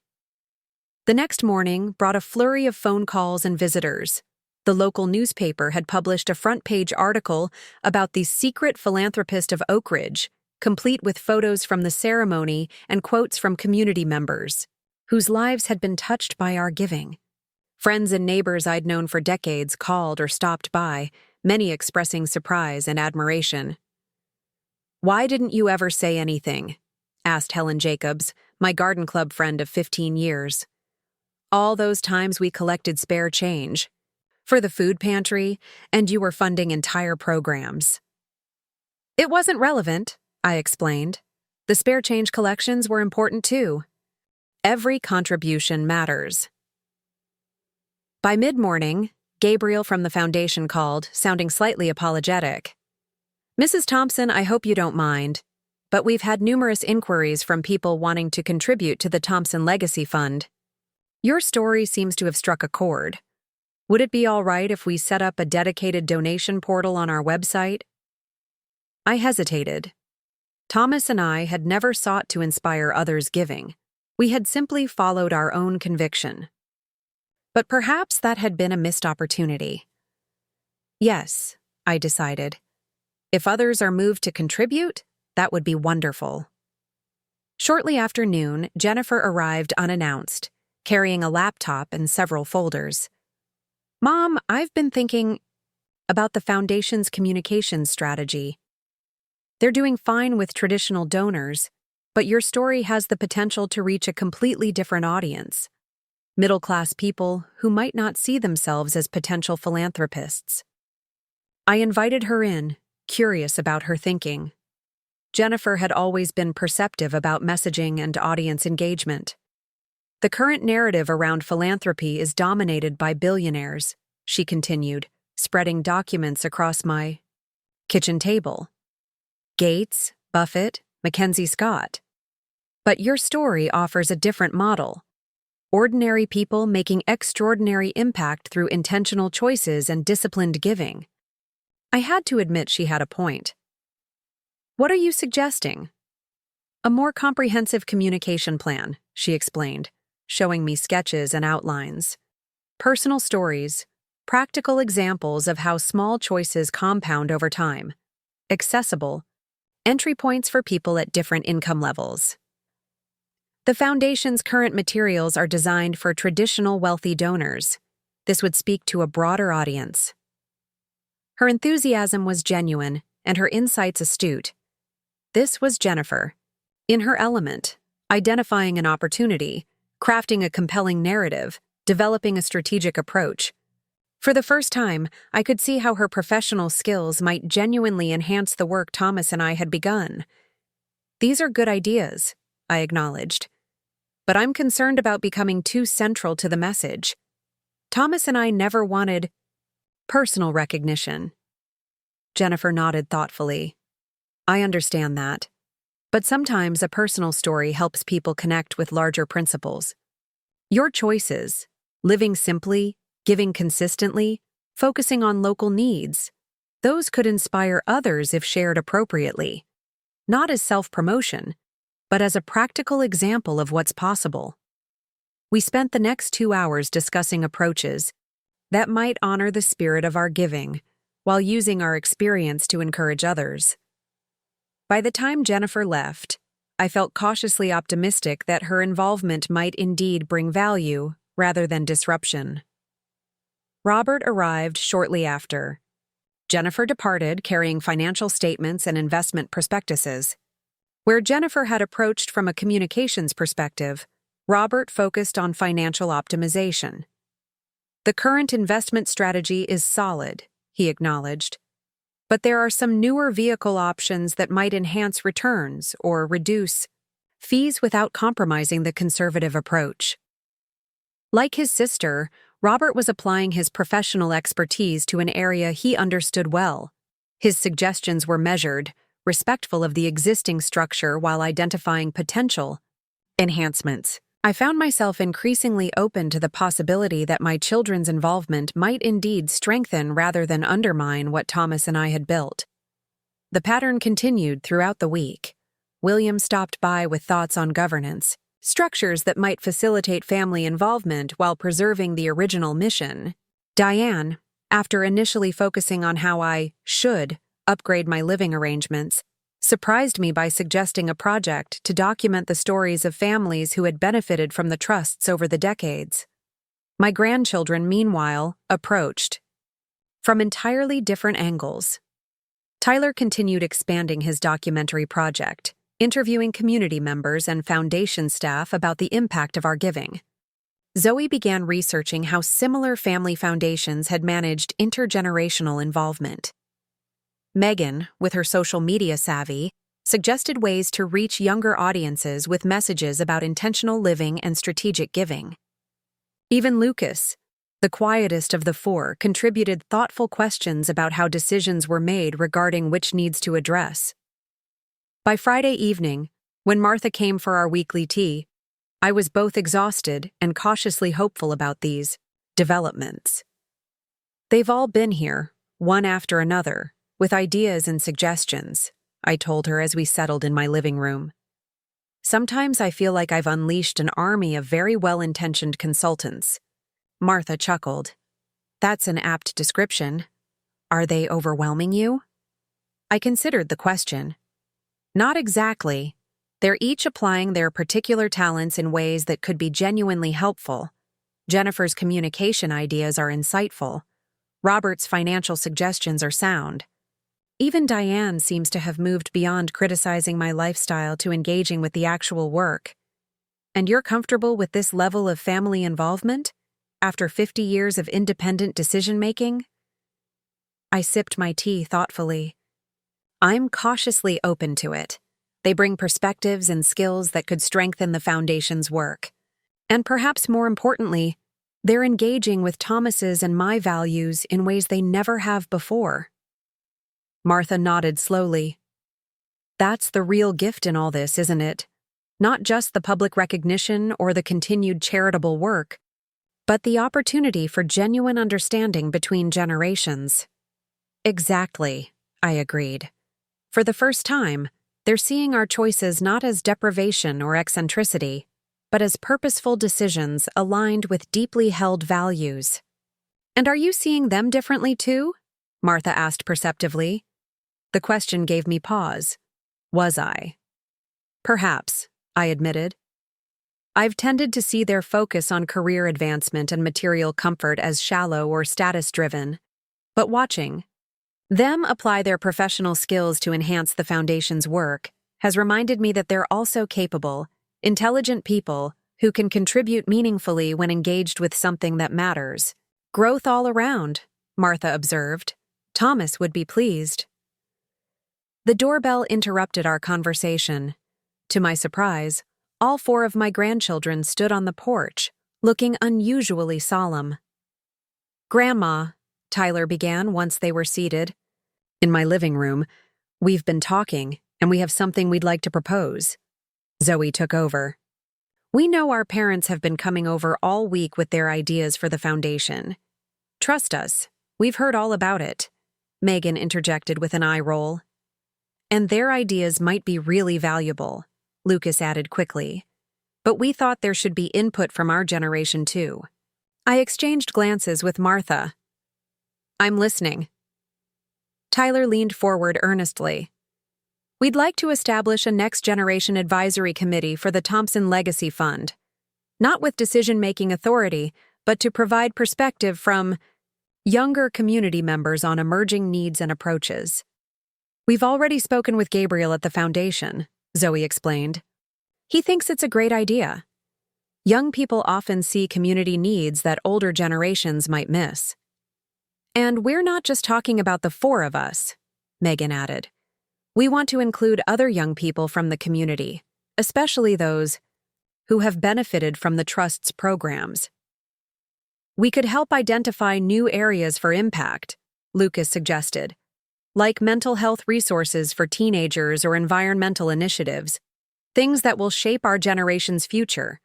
The next morning brought a flurry of phone calls and visitors. The local newspaper had published a front-page article about the secret philanthropist of Oakridge, complete with photos from the ceremony and quotes from community members, whose lives had been touched by our giving. Friends and neighbors I'd known for decades called or stopped by, many expressing surprise and admiration. "Why didn't you ever say anything?" asked Helen Jacobs, my garden club friend of 15 years. "All those times we collected spare change for the food pantry, and you were funding entire programs." "It wasn't relevant," I explained. "The spare change collections were important too. Every contribution matters." By mid-morning, Gabriel from the foundation called, sounding slightly apologetic. "Mrs. Thompson, I hope you don't mind, but we've had numerous inquiries from people wanting to contribute to the Thompson Legacy Fund. Your story seems to have struck a chord. Would it be all right if we set up a dedicated donation portal on our website?" I hesitated. Thomas and I had never sought to inspire others' giving. We had simply followed our own conviction. But perhaps that had been a missed opportunity. "Yes," I decided. If others are moved to contribute, that would be wonderful. Shortly after noon, Jennifer arrived unannounced, carrying a laptop and several folders. "Mom, I've been thinking about the Foundation's communications strategy. They're doing fine with traditional donors, but your story has the potential to reach a completely different audience. Middle-class people who might not see themselves as potential philanthropists." I invited her in, curious about her thinking. Jennifer had always been perceptive about messaging and audience engagement. "The current narrative around philanthropy is dominated by billionaires," she continued, spreading documents across my kitchen table. "Gates, Buffett, Mackenzie Scott. But your story offers a different model. Ordinary people making extraordinary impact through intentional choices and disciplined giving." I had to admit she had a point. "What are you suggesting?" "A more comprehensive communication plan," she explained, showing me sketches and outlines. "Personal stories, practical examples of how small choices compound over time. Accessible, entry points for people at different income levels. The Foundation's current materials are designed for traditional wealthy donors. This would speak to a broader audience." Her enthusiasm was genuine, and her insights astute. This was Jennifer, in her element, identifying an opportunity, crafting a compelling narrative, developing a strategic approach. For the first time, I could see how her professional skills might genuinely enhance the work Thomas and I had begun. "These are good ideas," I acknowledged. "But I'm concerned about becoming too central to the message. Thomas and I never wanted personal recognition." Jennifer nodded thoughtfully. "I understand that. But sometimes a personal story helps people connect with larger principles. Your choices, living simply, giving consistently, focusing on local needs, those could inspire others if shared appropriately. Not as self-promotion, but as a practical example of what's possible." We spent the next 2 hours discussing approaches that might honor the spirit of our giving, while using our experience to encourage others. By the time Jennifer left, I felt cautiously optimistic that her involvement might indeed bring value rather than disruption. Robert arrived shortly after. Jennifer departed carrying financial statements and investment prospectuses. Where Jennifer had approached from a communications perspective, Robert focused on financial optimization. "The current investment strategy is solid," he acknowledged, "but there are some newer vehicle options that might enhance returns or reduce fees without compromising the conservative approach." Like his sister, Robert was applying his professional expertise to an area he understood well. His suggestions were measured, respectful of the existing structure while identifying potential enhancements. I found myself increasingly open to the possibility that my children's involvement might indeed strengthen rather than undermine what Thomas and I had built. The pattern continued throughout the week. William stopped by with thoughts on governance, structures that might facilitate family involvement while preserving the original mission. Diane, after initially focusing on how I should upgrade my living arrangements, surprised me by suggesting a project to document the stories of families who had benefited from the trusts over the decades. My grandchildren, meanwhile, approached from entirely different angles. Tyler continued expanding his documentary project, interviewing community members and foundation staff about the impact of our giving. Zoe began researching how similar family foundations had managed intergenerational involvement. Megan, with her social media savvy, suggested ways to reach younger audiences with messages about intentional living and strategic giving. Even Lucas, the quietest of the four, contributed thoughtful questions about how decisions were made regarding which needs to address. By Friday evening, when Martha came for our weekly tea, I was both exhausted and cautiously hopeful about these developments. "They've all been here, one after another, with ideas and suggestions," I told her as we settled in my living room. "Sometimes I feel like I've unleashed an army of very well-intentioned consultants." Martha chuckled. "That's an apt description. Are they overwhelming you?" I considered the question. Not exactly. They're each applying their particular talents in ways that could be genuinely helpful. Jennifer's communication ideas are insightful. Robert's financial suggestions are sound. Even Diane seems to have moved beyond criticizing my lifestyle to engaging with the actual work. And you're comfortable with this level of family involvement? After 50 years of independent decision-making? I sipped my tea thoughtfully. I'm cautiously open to it. They bring perspectives and skills that could strengthen the Foundation's work. And perhaps more importantly, they're engaging with Thomas's and my values in ways they never have before. Martha nodded slowly. That's the real gift in all this, isn't it? Not just the public recognition or the continued charitable work, but the opportunity for genuine understanding between generations. Exactly, I agreed. For the first time, they're seeing our choices not as deprivation or eccentricity, but as purposeful decisions aligned with deeply held values. And are you seeing them differently too? Martha asked perceptively. The question gave me pause. Was I? Perhaps, I admitted. I've tended to see their focus on career advancement and material comfort as shallow or status-driven, but watching them apply their professional skills to enhance the Foundation's work has reminded me that they're also capable, intelligent people who can contribute meaningfully when engaged with something that matters. Growth all around, Martha observed. Thomas would be pleased. The doorbell interrupted our conversation. To my surprise, all 4 of my grandchildren stood on the porch, looking unusually solemn. Grandma, Tyler began once they were seated. In my living room, we've been talking, and we have something we'd like to propose. Zoe took over. We know our parents have been coming over all week with their ideas for the Foundation. Trust us, we've heard all about it, Megan interjected with an eye roll. And their ideas might be really valuable, Lucas added quickly. But we thought there should be input from our generation too. I exchanged glances with Martha. I'm listening. Tyler leaned forward earnestly. We'd like to establish a next-generation advisory committee for the Thompson Legacy Fund. Not with decision-making authority, but to provide perspective from younger community members on emerging needs and approaches. We've already spoken with Gabriel at the Foundation, Zoe explained. He thinks it's a great idea. Young people often see community needs that older generations might miss. And we're not just talking about the 4 of us, Megan added. We want to include other young people from the community, especially those who have benefited from the Trust's programs. We could help identify new areas for impact, Lucas suggested, like mental health resources for teenagers or environmental initiatives, things that will shape our generation's future.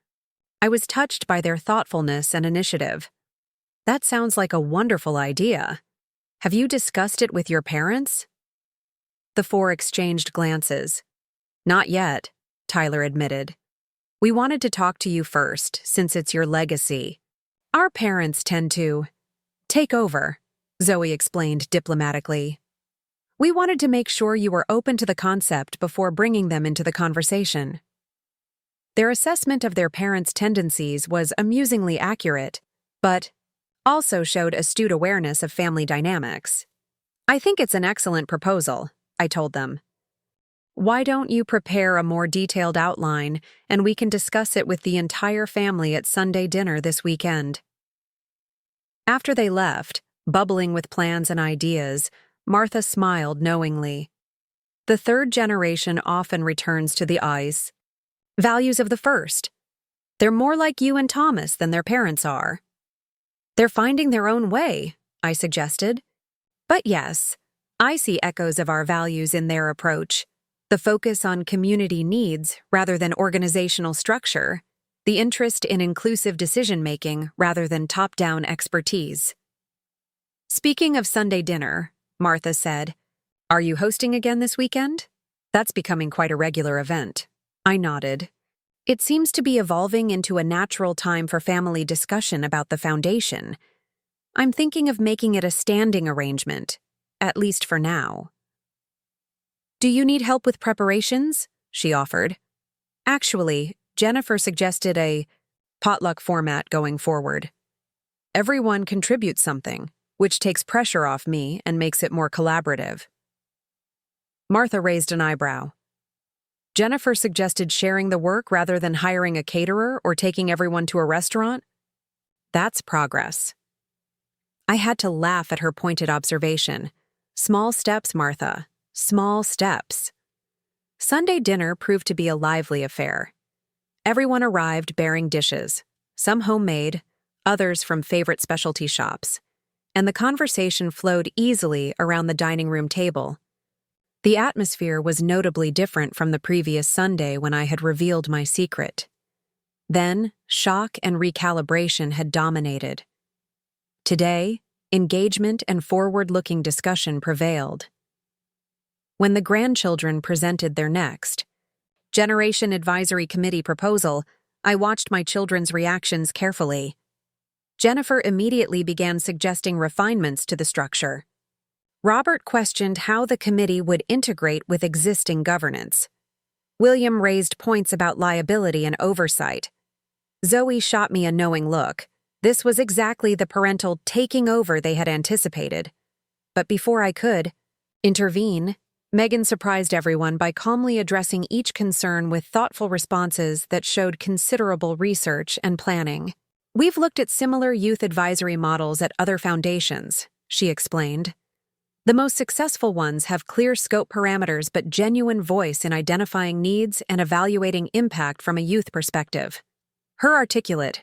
I was touched by their thoughtfulness and initiative. That sounds like a wonderful idea. Have you discussed it with your parents? The 4 exchanged glances. Not yet, Tyler admitted. We wanted to talk to you first, since it's your legacy. Our parents tend to take over, Zoe explained diplomatically. We wanted to make sure you were open to the concept before bringing them into the conversation. Their assessment of their parents' tendencies was amusingly accurate, but also showed astute awareness of family dynamics. I think it's an excellent proposal, I told them. Why don't you prepare a more detailed outline and we can discuss it with the entire family at Sunday dinner this weekend? After they left, bubbling with plans and ideas, Martha smiled knowingly. The 3rd generation often returns to the ice. Values of the first. They're more like you and Thomas than their parents are. They're finding their own way, I suggested. But yes, I see echoes of our values in their approach. The focus on community needs rather than organizational structure. The interest in inclusive decision-making rather than top-down expertise. Speaking of Sunday dinner, Martha said, Are you hosting again this weekend? That's becoming quite a regular event. I nodded. It seems to be evolving into a natural time for family discussion about the Foundation. I'm thinking of making it a standing arrangement, at least for now. "Do you need help with preparations?" she offered. Actually, Jennifer suggested a potluck format going forward. Everyone contributes something, which takes pressure off me and makes it more collaborative. Martha raised an eyebrow. Jennifer suggested sharing the work rather than hiring a caterer or taking everyone to a restaurant? That's progress. I had to laugh at her pointed observation. Small steps, Martha. Small steps. Sunday dinner proved to be a lively affair. Everyone arrived bearing dishes, some homemade, others from favorite specialty shops, and the conversation flowed easily around the dining room table. The atmosphere was notably different from the previous Sunday when I had revealed my secret. Then, shock and recalibration had dominated. Today, engagement and forward-looking discussion prevailed. When the grandchildren presented their next Generation Advisory Committee proposal, I watched my children's reactions carefully. Jennifer immediately began suggesting refinements to the structure. Robert questioned how the committee would integrate with existing governance. William raised points about liability and oversight. Zoe shot me a knowing look. This was exactly the parental taking over they had anticipated. But before I could intervene, Megan surprised everyone by calmly addressing each concern with thoughtful responses that showed considerable research and planning. "We've looked at similar youth advisory models at other foundations," she explained. "The most successful ones have clear scope parameters but genuine voice in identifying needs and evaluating impact from a youth perspective." Her articulate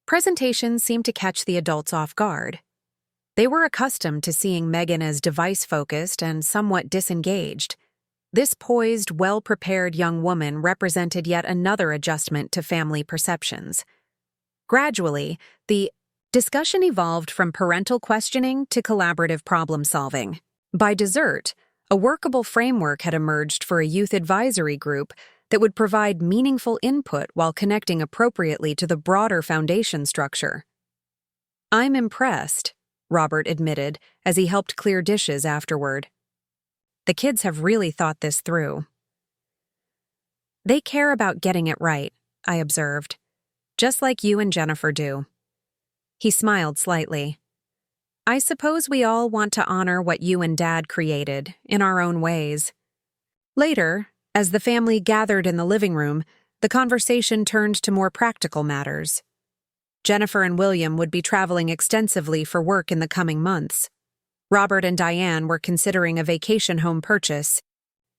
presentation seemed to catch the adults off guard. They were accustomed to seeing Megan as device-focused and somewhat disengaged. This poised, well-prepared young woman represented yet another adjustment to family perceptions. Gradually, the discussion evolved from parental questioning to collaborative problem-solving. By dessert, a workable framework had emerged for a youth advisory group that would provide meaningful input while connecting appropriately to the broader foundation structure. "I'm impressed," Robert admitted as he helped clear dishes afterward. "The kids have really thought this through." "They care about getting it right," I observed, "just like you and Jennifer do." He smiled slightly. "I suppose we all want to honor what you and Dad created, in our own ways." Later, as the family gathered in the living room, the conversation turned to more practical matters. Jennifer and William would be traveling extensively for work in the coming months. Robert and Diane were considering a vacation home purchase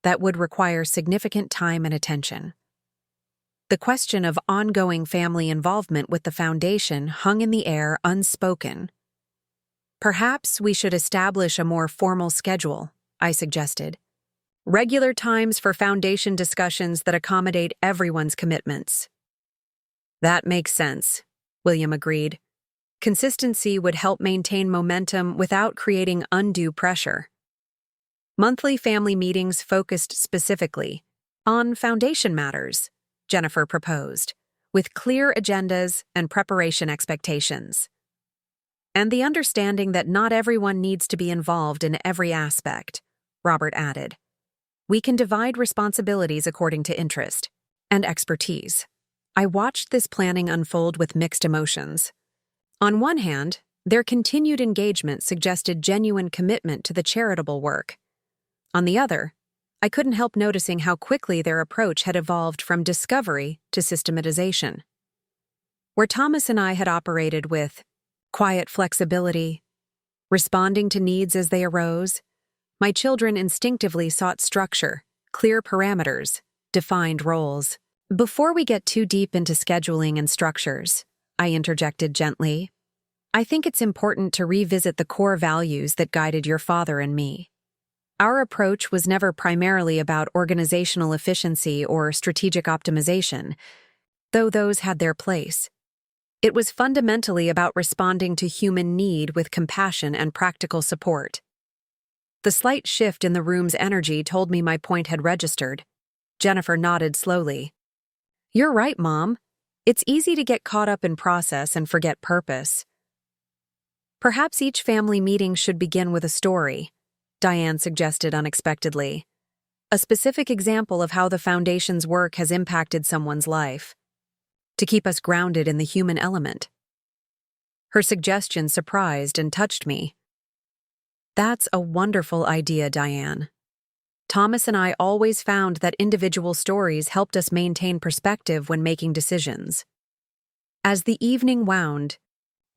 that would require significant time and attention. The question of ongoing family involvement with the foundation hung in the air unspoken. "Perhaps we should establish a more formal schedule," I suggested. "Regular times for foundation discussions that accommodate everyone's commitments." "That makes sense," William agreed. "Consistency would help maintain momentum without creating undue pressure." Monthly family meetings focused specifically on foundation matters, Jennifer proposed, with clear agendas and preparation expectations. "And the understanding that not everyone needs to be involved in every aspect," Robert added. "We can divide responsibilities according to interest and expertise." I watched this planning unfold with mixed emotions. On one hand, their continued engagement suggested genuine commitment to the charitable work. On the other, I couldn't help noticing how quickly their approach had evolved from discovery to systematization. Where Thomas and I had operated with quiet flexibility, responding to needs as they arose, my children instinctively sought structure, clear parameters, defined roles. "Before we get too deep into scheduling and structures," I interjected gently, "I think it's important to revisit the core values that guided your father and me. Our approach was never primarily about organizational efficiency or strategic optimization, though those had their place. It was fundamentally about responding to human need with compassion and practical support." The slight shift in the room's energy told me my point had registered. Jennifer nodded slowly. "You're right, Mom. It's easy to get caught up in process and forget purpose." "Perhaps each family meeting should begin with a story," Diane suggested unexpectedly. a specific example of how the Foundation's work has impacted someone's life, to keep us grounded in the human element. Her suggestion surprised and touched me. That's a wonderful idea, Diane. Thomas and I always found that individual stories helped us maintain perspective when making decisions. As the evening wound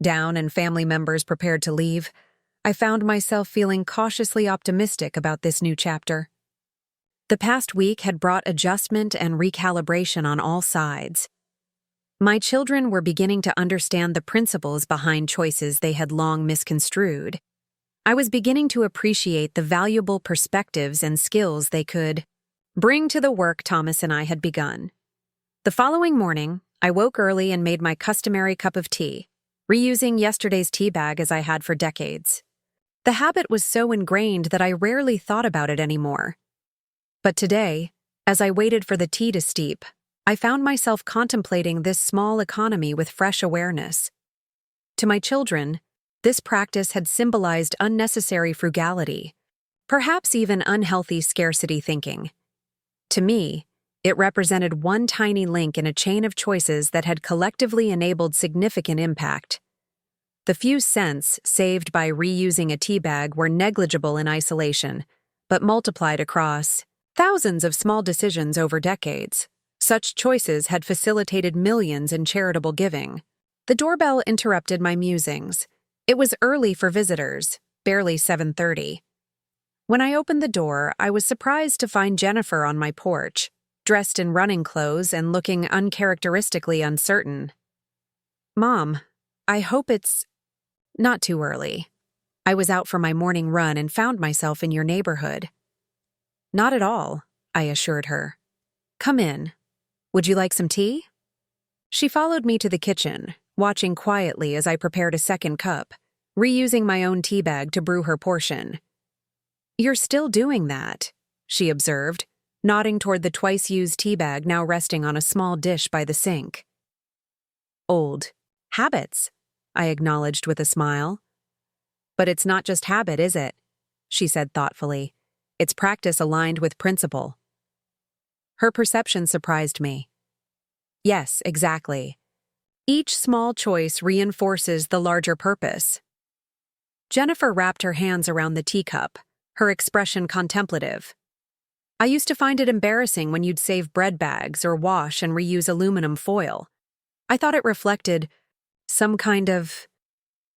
down and family members prepared to leave, I found myself feeling cautiously optimistic about this new chapter. The past week had brought adjustment and recalibration on all sides. My children were beginning to understand the principles behind choices they had long misconstrued. I was beginning to appreciate the valuable perspectives and skills they could bring to the work Thomas and I had begun. The following morning, I woke early and made my customary cup of tea, reusing yesterday's tea bag as I had for decades. The habit was so ingrained that I rarely thought about it anymore. But today, as I waited for the tea to steep, I found myself contemplating this small economy with fresh awareness. To my children, this practice had symbolized unnecessary frugality, perhaps even unhealthy scarcity thinking. To me, it represented one tiny link in a chain of choices that had collectively enabled significant impact. The few cents saved by reusing a tea bag were negligible in isolation, but multiplied across thousands of small decisions over decades. Such choices had facilitated millions in charitable giving. The doorbell interrupted my musings. It was early for visitors, barely 7:30. When I opened the door, I was surprised to find Jennifer on my porch, dressed in running clothes and looking uncharacteristically uncertain. "Mom, I hope it's not too early. I was out for my morning run and found myself in your neighborhood." "Not at all," I assured her. "Come in. Would you like some tea?" She followed me to the kitchen, watching quietly as I prepared a second cup, reusing my own tea bag to brew her portion. "You're still doing that," she observed, nodding toward the twice-used tea bag now resting on a small dish by the sink. "Old habits," I acknowledged with a smile. "But it's not just habit, is it?" she said thoughtfully. "It's practice aligned with principle." Her perception surprised me. Yes, exactly. Each small choice reinforces the larger purpose. Jennifer wrapped her hands around the teacup, her expression contemplative. "I used to find it embarrassing when you'd save bread bags or wash and reuse aluminum foil. I thought it reflected some kind of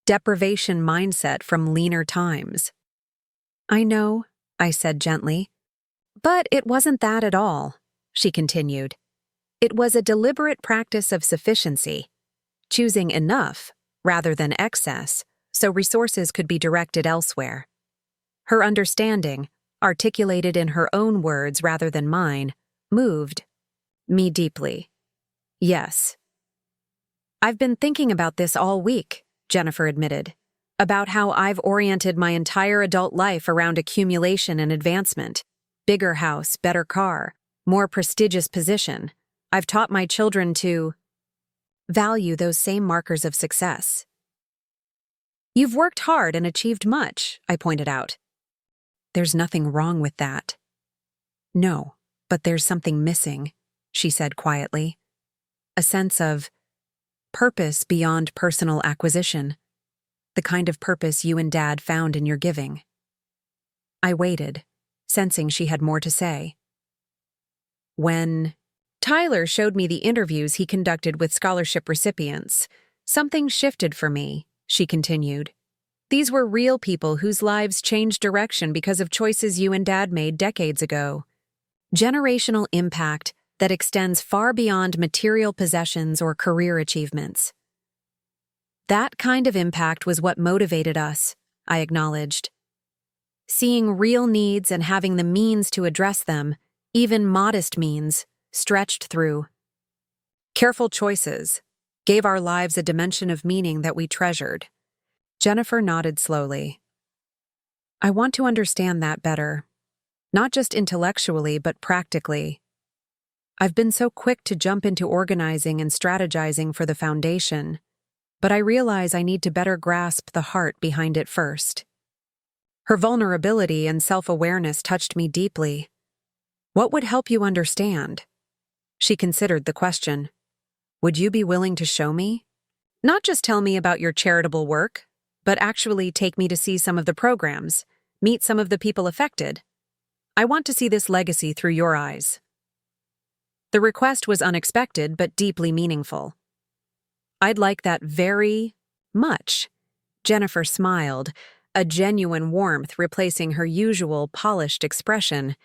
deprivation mindset from leaner times." "I know," I said gently. "But it wasn't that at all," she continued. "It was a deliberate practice of sufficiency, choosing enough rather than excess so resources could be directed elsewhere." Her understanding, articulated in her own words rather than mine, moved me deeply. "Yes. I've been thinking about this all week," Jennifer admitted, "about how I've oriented my entire adult life around accumulation and advancement. Bigger house, better car, more prestigious position. I've taught my children to value those same markers of success." "You've worked hard and achieved much," I pointed out. "There's nothing wrong with that." "No, but there's something missing," she said quietly. "A sense of purpose beyond personal acquisition. The kind of purpose you and Dad found in your giving." I waited, sensing she had more to say. "When Tyler showed me the interviews he conducted with scholarship recipients, something shifted for me," she continued. "These were real people whose lives changed direction because of choices you and Dad made decades ago. Generational impact that extends far beyond material possessions or career achievements." "That kind of impact was what motivated us," I acknowledged. "Seeing real needs and having the means to address them, even modest means, stretched through careful choices, gave our lives a dimension of meaning that we treasured." Jennifer nodded slowly. "I want to understand that better, not just intellectually but practically. I've been so quick to jump into organizing and strategizing for the foundation, but I realize I need to better grasp the heart behind it first." Her vulnerability and self-awareness touched me deeply. What would help you understand? She considered the question. Would you be willing to show me? Not just tell me about your charitable work, but actually take me to see some of the programs, meet some of the people affected. I want to see this legacy through your eyes. The request was unexpected but deeply meaningful. I'd like that very much. Jennifer smiled, a genuine warmth replacing her usual polished expression.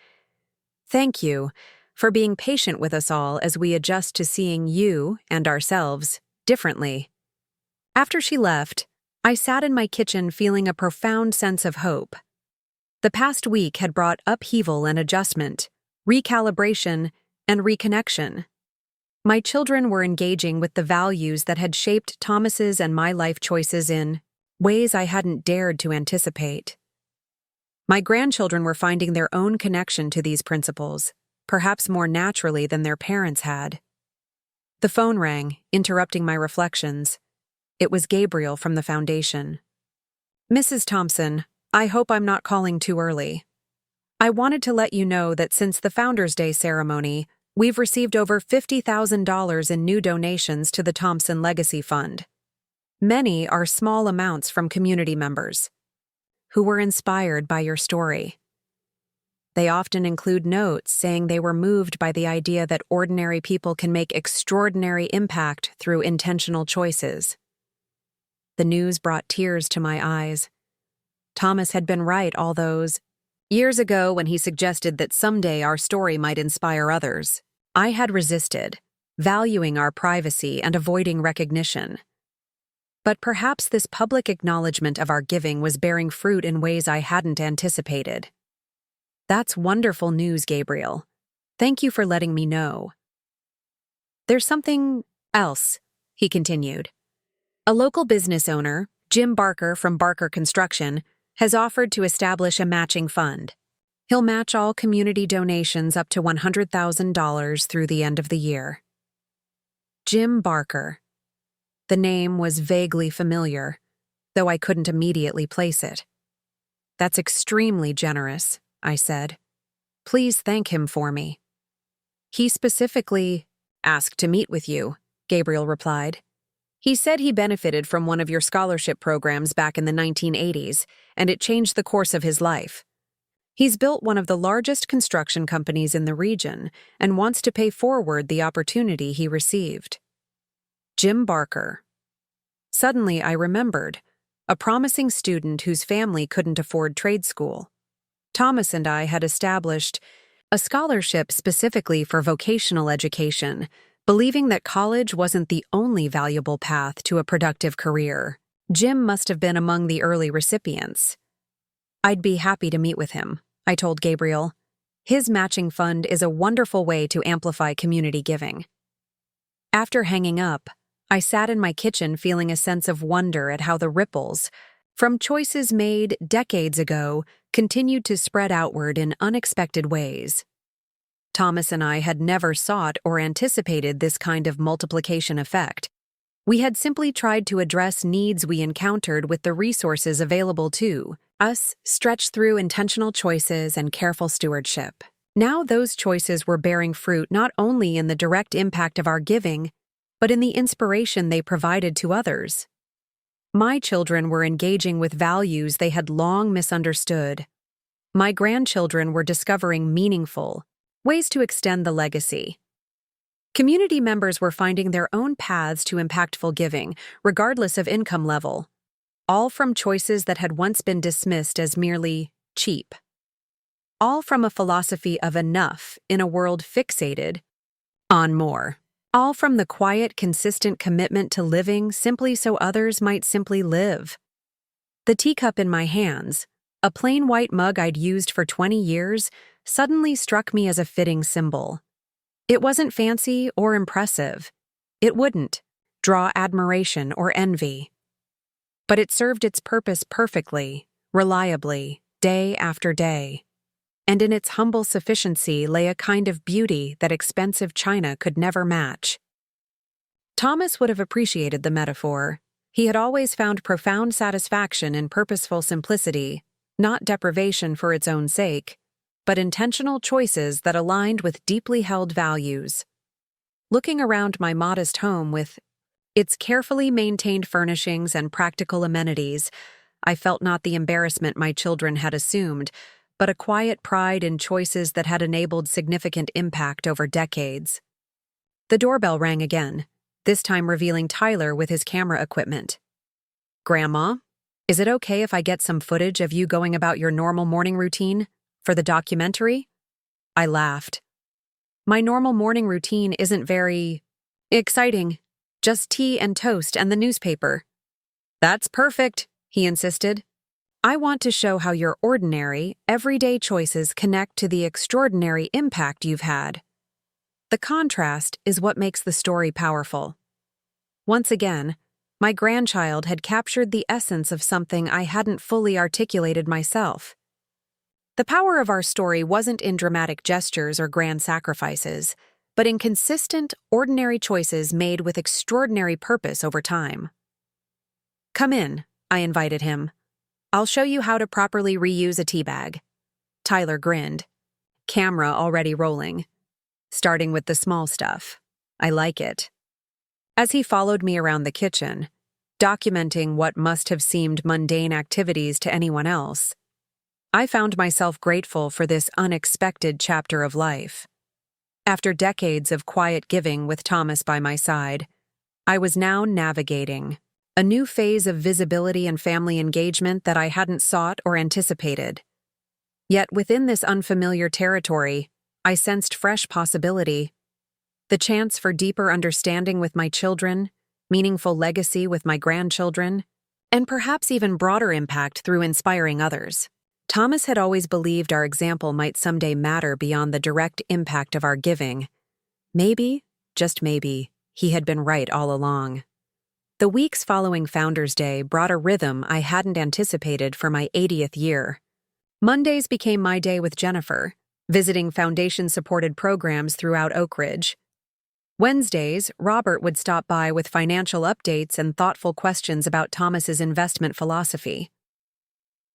Thank you for being patient with us all as we adjust to seeing you and ourselves differently. After she left, I sat in my kitchen feeling a profound sense of hope. The past week had brought upheaval and adjustment, recalibration, and reconnection. My children were engaging with the values that had shaped Thomas's and my life choices in ways I hadn't dared to anticipate. My grandchildren were finding their own connection to these principles, perhaps more naturally than their parents had. The phone rang, interrupting my reflections. It was Gabriel from the foundation. Mrs. Thompson, I hope I'm not calling too early. I wanted to let you know that since the Founders' Day ceremony, we've received over $50,000 in new donations to the Thompson Legacy Fund. Many are small amounts from community members who were inspired by your story. They often include notes saying they were moved by the idea that ordinary people can make extraordinary impact through intentional choices. The news brought tears to my eyes. Thomas had been right all those years ago when he suggested that someday our story might inspire others. I had resisted, valuing our privacy and avoiding recognition. But perhaps this public acknowledgement of our giving was bearing fruit in ways I hadn't anticipated. That's wonderful news, Gabriel. Thank you for letting me know. There's something else, he continued. A local business owner, Jim Barker from Barker Construction, has offered to establish a matching fund. He'll match all community donations up to $100,000 through the end of the year. Jim Barker. The name was vaguely familiar, though I couldn't immediately place it. That's extremely generous, I said. Please thank him for me. He specifically asked to meet with you, Gabriel replied. He said he benefited from one of your scholarship programs back in the 1980s, and it changed the course of his life. He's built one of the largest construction companies in the region and wants to pay forward the opportunity he received. Jim Barker. Suddenly I remembered, a promising student whose family couldn't afford trade school. Thomas and I had established a scholarship specifically for vocational education, believing that college wasn't the only valuable path to a productive career. Jim must have been among the early recipients. I'd be happy to meet with him, I told Gabriel. His matching fund is a wonderful way to amplify community giving. After hanging up, I sat in my kitchen feeling a sense of wonder at how the ripples, from choices made decades ago, continued to spread outward in unexpected ways. Thomas and I had never sought or anticipated this kind of multiplication effect. We had simply tried to address needs we encountered with the resources available to us, stretched through intentional choices and careful stewardship. Now those choices were bearing fruit not only in the direct impact of our giving, but in the inspiration they provided to others. My children were engaging with values they had long misunderstood. My grandchildren were discovering meaningful ways to extend the legacy. Community members were finding their own paths to impactful giving, regardless of income level, all from choices that had once been dismissed as merely cheap. All from a philosophy of enough in a world fixated on more. All from the quiet, consistent commitment to living simply so others might simply live. The teacup in my hands, a plain white mug I'd used for 20 years, suddenly struck me as a fitting symbol. It wasn't fancy or impressive. It wouldn't draw admiration or envy. But it served its purpose perfectly, reliably, day after day. And in its humble sufficiency lay a kind of beauty that expensive china could never match. Thomas would have appreciated the metaphor. He had always found profound satisfaction in purposeful simplicity, not deprivation for its own sake, but intentional choices that aligned with deeply held values. Looking around my modest home with its carefully maintained furnishings and practical amenities, I felt not the embarrassment my children had assumed, but a quiet pride in choices that had enabled significant impact over decades. The doorbell rang again, this time revealing Tyler with his camera equipment. "Grandma, is it okay if I get some footage of you going about your normal morning routine for the documentary?" I laughed. "My normal morning routine isn't very exciting, just tea and toast and the newspaper." "That's perfect," he insisted. "I want to show how your ordinary, everyday choices connect to the extraordinary impact you've had. The contrast is what makes the story powerful." Once again, my grandchild had captured the essence of something I hadn't fully articulated myself. The power of our story wasn't in dramatic gestures or grand sacrifices, but in consistent, ordinary choices made with extraordinary purpose over time. "Come in," I invited him. "I'll show you how to properly reuse a tea bag." Tyler grinned, camera already rolling. "Starting with the small stuff. I like it." As he followed me around the kitchen, documenting what must have seemed mundane activities to anyone else, I found myself grateful for this unexpected chapter of life. After decades of quiet giving with Thomas by my side, I was now navigating a new phase of visibility and family engagement that I hadn't sought or anticipated. Yet within this unfamiliar territory, I sensed fresh possibility. The chance for deeper understanding with my children, meaningful legacy with my grandchildren, and perhaps even broader impact through inspiring others. Thomas had always believed our example might someday matter beyond the direct impact of our giving. Maybe, just maybe, he had been right all along. The weeks following Founders Day brought a rhythm I hadn't anticipated for my 80th year. Mondays became my day with Jennifer, visiting foundation-supported programs throughout Oakridge. Wednesdays, Robert would stop by with financial updates and thoughtful questions about Thomas's investment philosophy.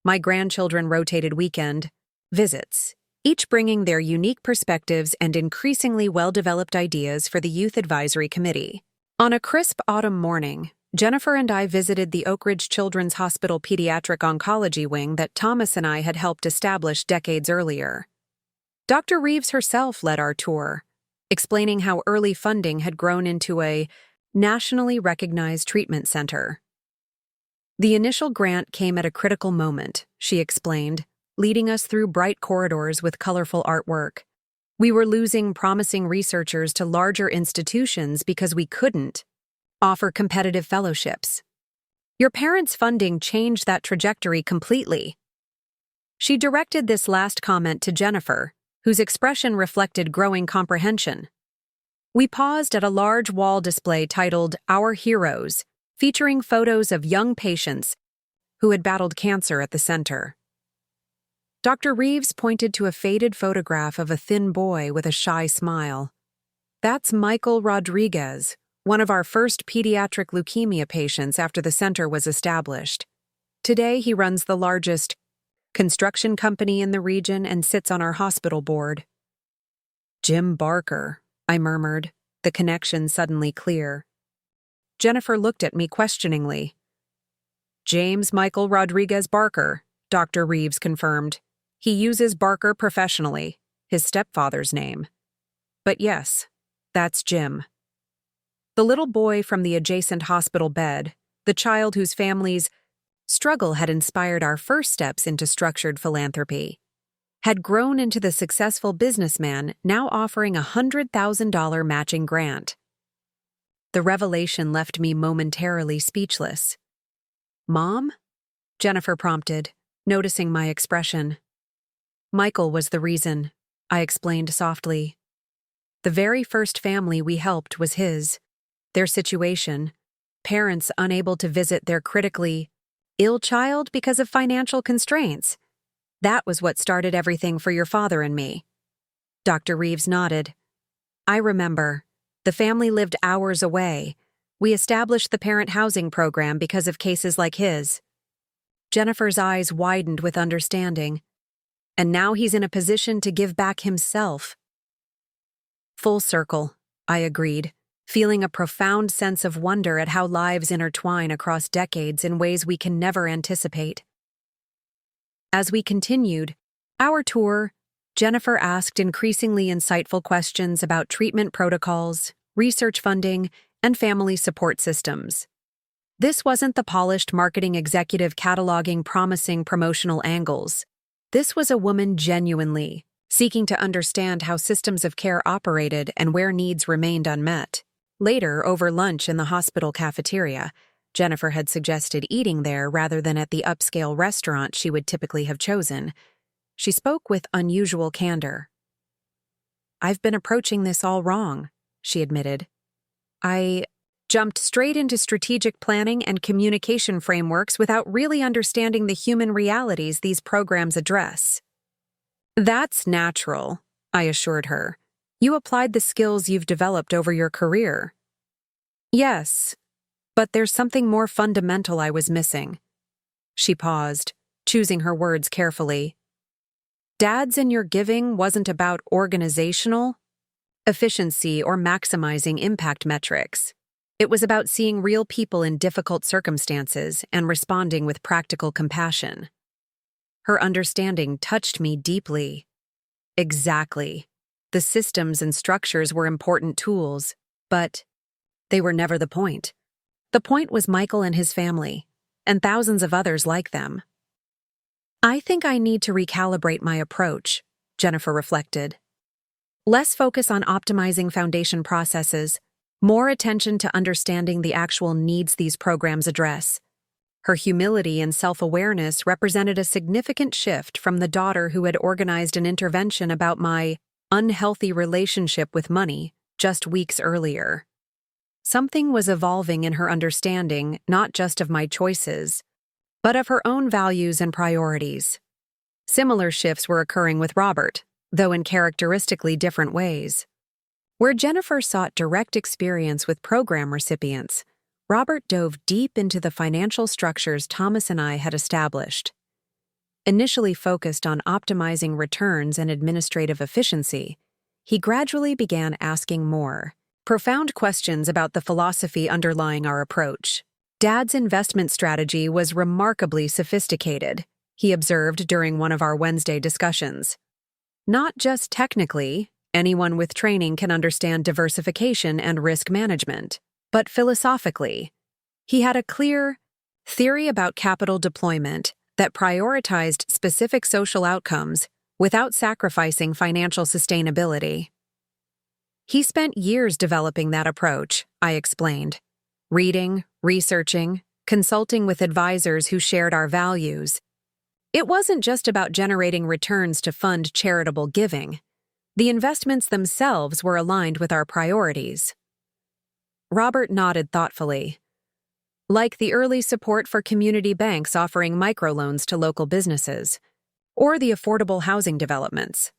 My grandchildren rotated weekend visits, each bringing their unique perspectives and increasingly well-developed ideas for the Youth Advisory Committee. On a crisp autumn morning, Jennifer and I visited the Oakridge Children's Hospital Pediatric Oncology Wing that Thomas and I had helped establish decades earlier. Dr. Reeves herself led our tour, explaining how early funding had grown into a nationally recognized treatment center. "The initial grant came at a critical moment," she explained, leading us through bright corridors with colorful artwork. "We were losing promising researchers to larger institutions because we couldn't offer competitive fellowships. Your parents' funding changed that trajectory completely." She directed this last comment to Jennifer, whose expression reflected growing comprehension. We paused at a large wall display titled "Our Heroes," featuring photos of young patients who had battled cancer at the center. Dr. Reeves pointed to a faded photograph of a thin boy with a shy smile. "That's Michael Rodriguez, one of our first pediatric leukemia patients after the center was established. Today he runs the largest construction company in the region and sits on our hospital board." "Jim Barker," I murmured, the connection suddenly clear. Jennifer looked at me questioningly. "James Michael Rodriguez Barker," Dr. Reeves confirmed. "He uses Barker professionally, his stepfather's name. But yes, that's Jim." The little boy from the adjacent hospital bed, the child whose family's struggle had inspired our first steps into structured philanthropy, had grown into the successful businessman now offering a $100,000 matching grant. The revelation left me momentarily speechless. "Mom?" Jennifer prompted, noticing my expression. "Michael was the reason," I explained softly. "The very first family we helped was his. Their situation, parents unable to visit their critically ill child because of financial constraints. That was what started everything for your father and me." Dr. Reeves nodded. "I remember. The family lived hours away. We established the parent housing program because of cases like his." Jennifer's eyes widened with understanding. and now he's in a position to give back himself. Full circle, I agreed, feeling a profound sense of wonder at how lives intertwine across decades in ways we can never anticipate. As we continued our tour, Jennifer asked increasingly insightful questions about treatment protocols, research funding, and family support systems. This wasn't the polished marketing executive cataloging promising promotional angles. This was a woman genuinely seeking to understand how systems of care operated and where needs remained unmet. Later, over lunch in the hospital cafeteria, Jennifer had suggested eating there rather than at the upscale restaurant she would typically have chosen. She spoke with unusual candor. "I've been approaching this all wrong," she admitted. "I jumped straight into strategic planning and communication frameworks without really understanding the human realities these programs address." "That's natural," I assured her. "You applied the skills you've developed over your career." "Yes, but there's something more fundamental I was missing." She paused, choosing her words carefully. "Dads in your giving wasn't about organizational efficiency or maximizing impact metrics. It was about seeing real people in difficult circumstances and responding with practical compassion." Her understanding touched me deeply. Exactly. The systems and structures were important tools, but they were never the point. The point was Michael and his family, and thousands of others like them. "I think I need to recalibrate my approach," Jennifer reflected. "Less focus on optimizing foundation processes, more attention to understanding the actual needs these programs address." Her humility and self-awareness represented a significant shift from the daughter who had organized an intervention about my unhealthy relationship with money just weeks earlier. Something was evolving in her understanding, not just of my choices, but of her own values and priorities. Similar shifts were occurring with Robert, though in characteristically different ways. Where Jennifer sought direct experience with program recipients, Robert dove deep into the financial structures Thomas and I had established. Initially focused on optimizing returns and administrative efficiency, he gradually began asking more profound questions about the philosophy underlying our approach. "Dad's investment strategy was remarkably sophisticated," he observed during one of our Wednesday discussions. "Not just technically, anyone with training can understand diversification and risk management, but philosophically, he had a clear theory about capital deployment that prioritized specific social outcomes without sacrificing financial sustainability." "He spent years developing that approach," I explained. "Reading, researching, consulting with advisors who shared our values. It wasn't just about generating returns to fund charitable giving. The investments themselves were aligned with our priorities." Robert nodded thoughtfully. "Like the early support for community banks offering microloans to local businesses, or the affordable housing developments.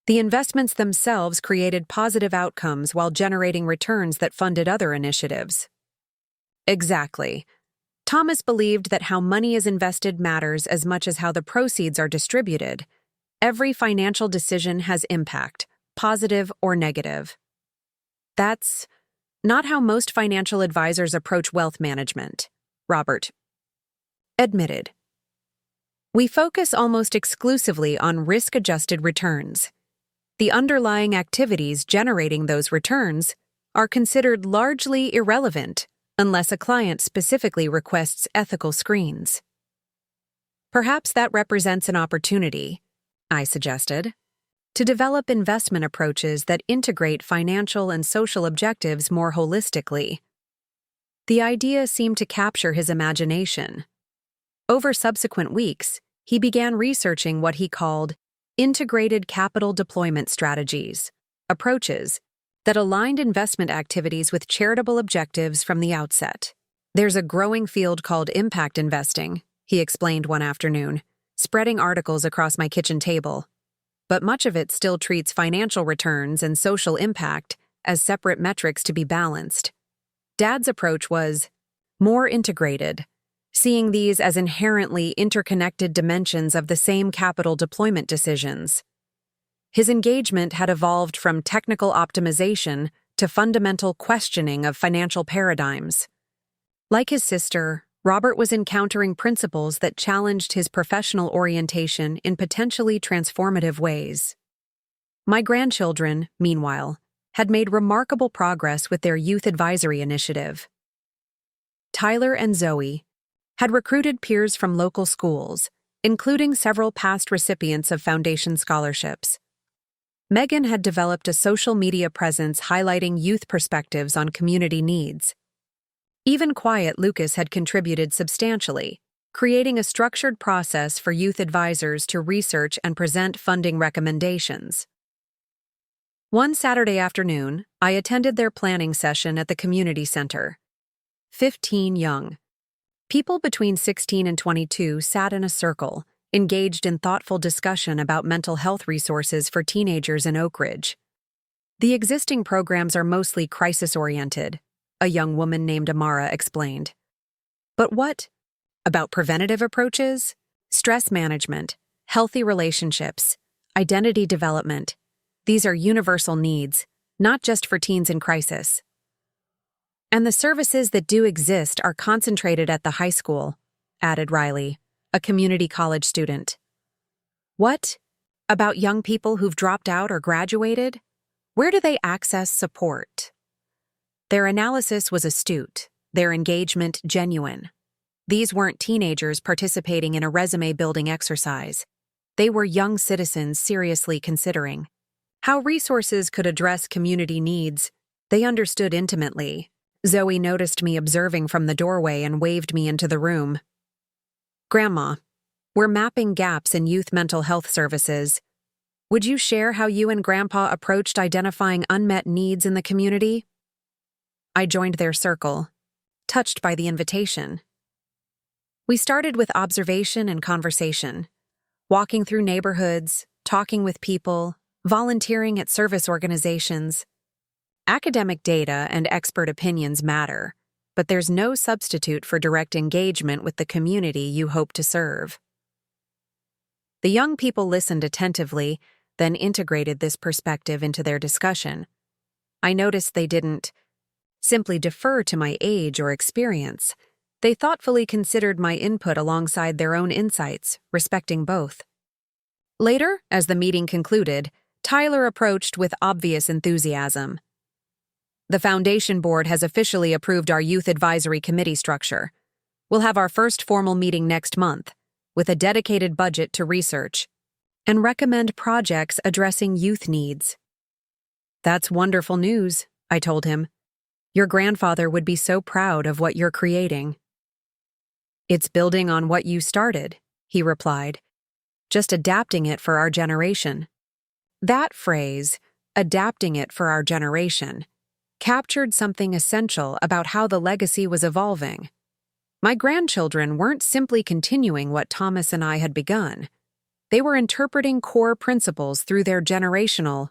The investments themselves created positive outcomes while generating returns that funded other initiatives." Exactly. Thomas believed that how money is invested matters as much as how the proceeds are distributed. Every financial decision has impact, positive or negative. "That's not how most financial advisors approach wealth management," Robert admitted. "We focus almost exclusively on risk-adjusted returns. The underlying activities generating those returns are considered largely irrelevant unless a client specifically requests ethical screens." "Perhaps that represents an opportunity," I suggested, "to develop investment approaches that integrate financial and social objectives more holistically." The idea seemed to capture his imagination. Over subsequent weeks, he began researching what he called integrated capital deployment strategies, approaches that aligned investment activities with charitable objectives from the outset. "There's a growing field called impact investing," he explained one afternoon, spreading articles across my kitchen table. "But much of it still treats financial returns and social impact as separate metrics to be balanced. Dad's approach was more integrated, seeing these as inherently interconnected dimensions of the same capital deployment decisions. His engagement had evolved from technical optimization to fundamental questioning of financial paradigms. Like his sister, Robert was encountering principles that challenged his professional orientation in potentially transformative ways. My grandchildren, meanwhile, had made remarkable progress with their youth advisory initiative. Tyler and Zoe had recruited peers from local schools, including several past recipients of foundation scholarships. Megan had developed a social media presence highlighting youth perspectives on community needs. Even quiet Lucas had contributed substantially, creating a structured process for youth advisors to research and present funding recommendations. One Saturday afternoon, I attended their planning session at the community center. 15 young people between 16 and 22 sat in a circle, engaged in thoughtful discussion about mental health resources for teenagers in Oakridge. The existing programs are mostly crisis-oriented, a young woman named Amara explained. But what about preventative approaches, stress management, healthy relationships, identity development? These are universal needs, not just for teens in crisis. And the services that do exist are concentrated at the high school, added Riley, a community college student. What about young people who've dropped out or graduated? Where do they access support? Their analysis was astute, their engagement genuine. These weren't teenagers participating in a resume-building exercise. They were young citizens seriously considering how resources could address community needs. They understood intimately. Zoe noticed me observing from the doorway and waved me into the room. Grandma, we're mapping gaps in youth mental health services. Would you share how you and Grandpa approached identifying unmet needs in the community? I joined their circle, touched by the invitation. We started with observation and conversation, walking through neighborhoods, talking with people, volunteering at service organizations. Academic data and expert opinions matter, but there's no substitute for direct engagement with the community you hope to serve. The young people listened attentively, then integrated this perspective into their discussion. I noticed they didn't simply defer to my age or experience. They thoughtfully considered my input alongside their own insights, respecting both. Later, as the meeting concluded, Tyler approached with obvious enthusiasm. The Foundation Board has officially approved our Youth Advisory Committee structure. We'll have our first formal meeting next month, with a dedicated budget to research and recommend projects addressing youth needs. That's wonderful news, I told him. Your grandfather would be so proud of what you're creating. It's building on what you started, he replied, just adapting it for our generation. That phrase, adapting it for our generation, captured something essential about how the legacy was evolving. My grandchildren weren't simply continuing what Thomas and I had begun. They were interpreting core principles through their generational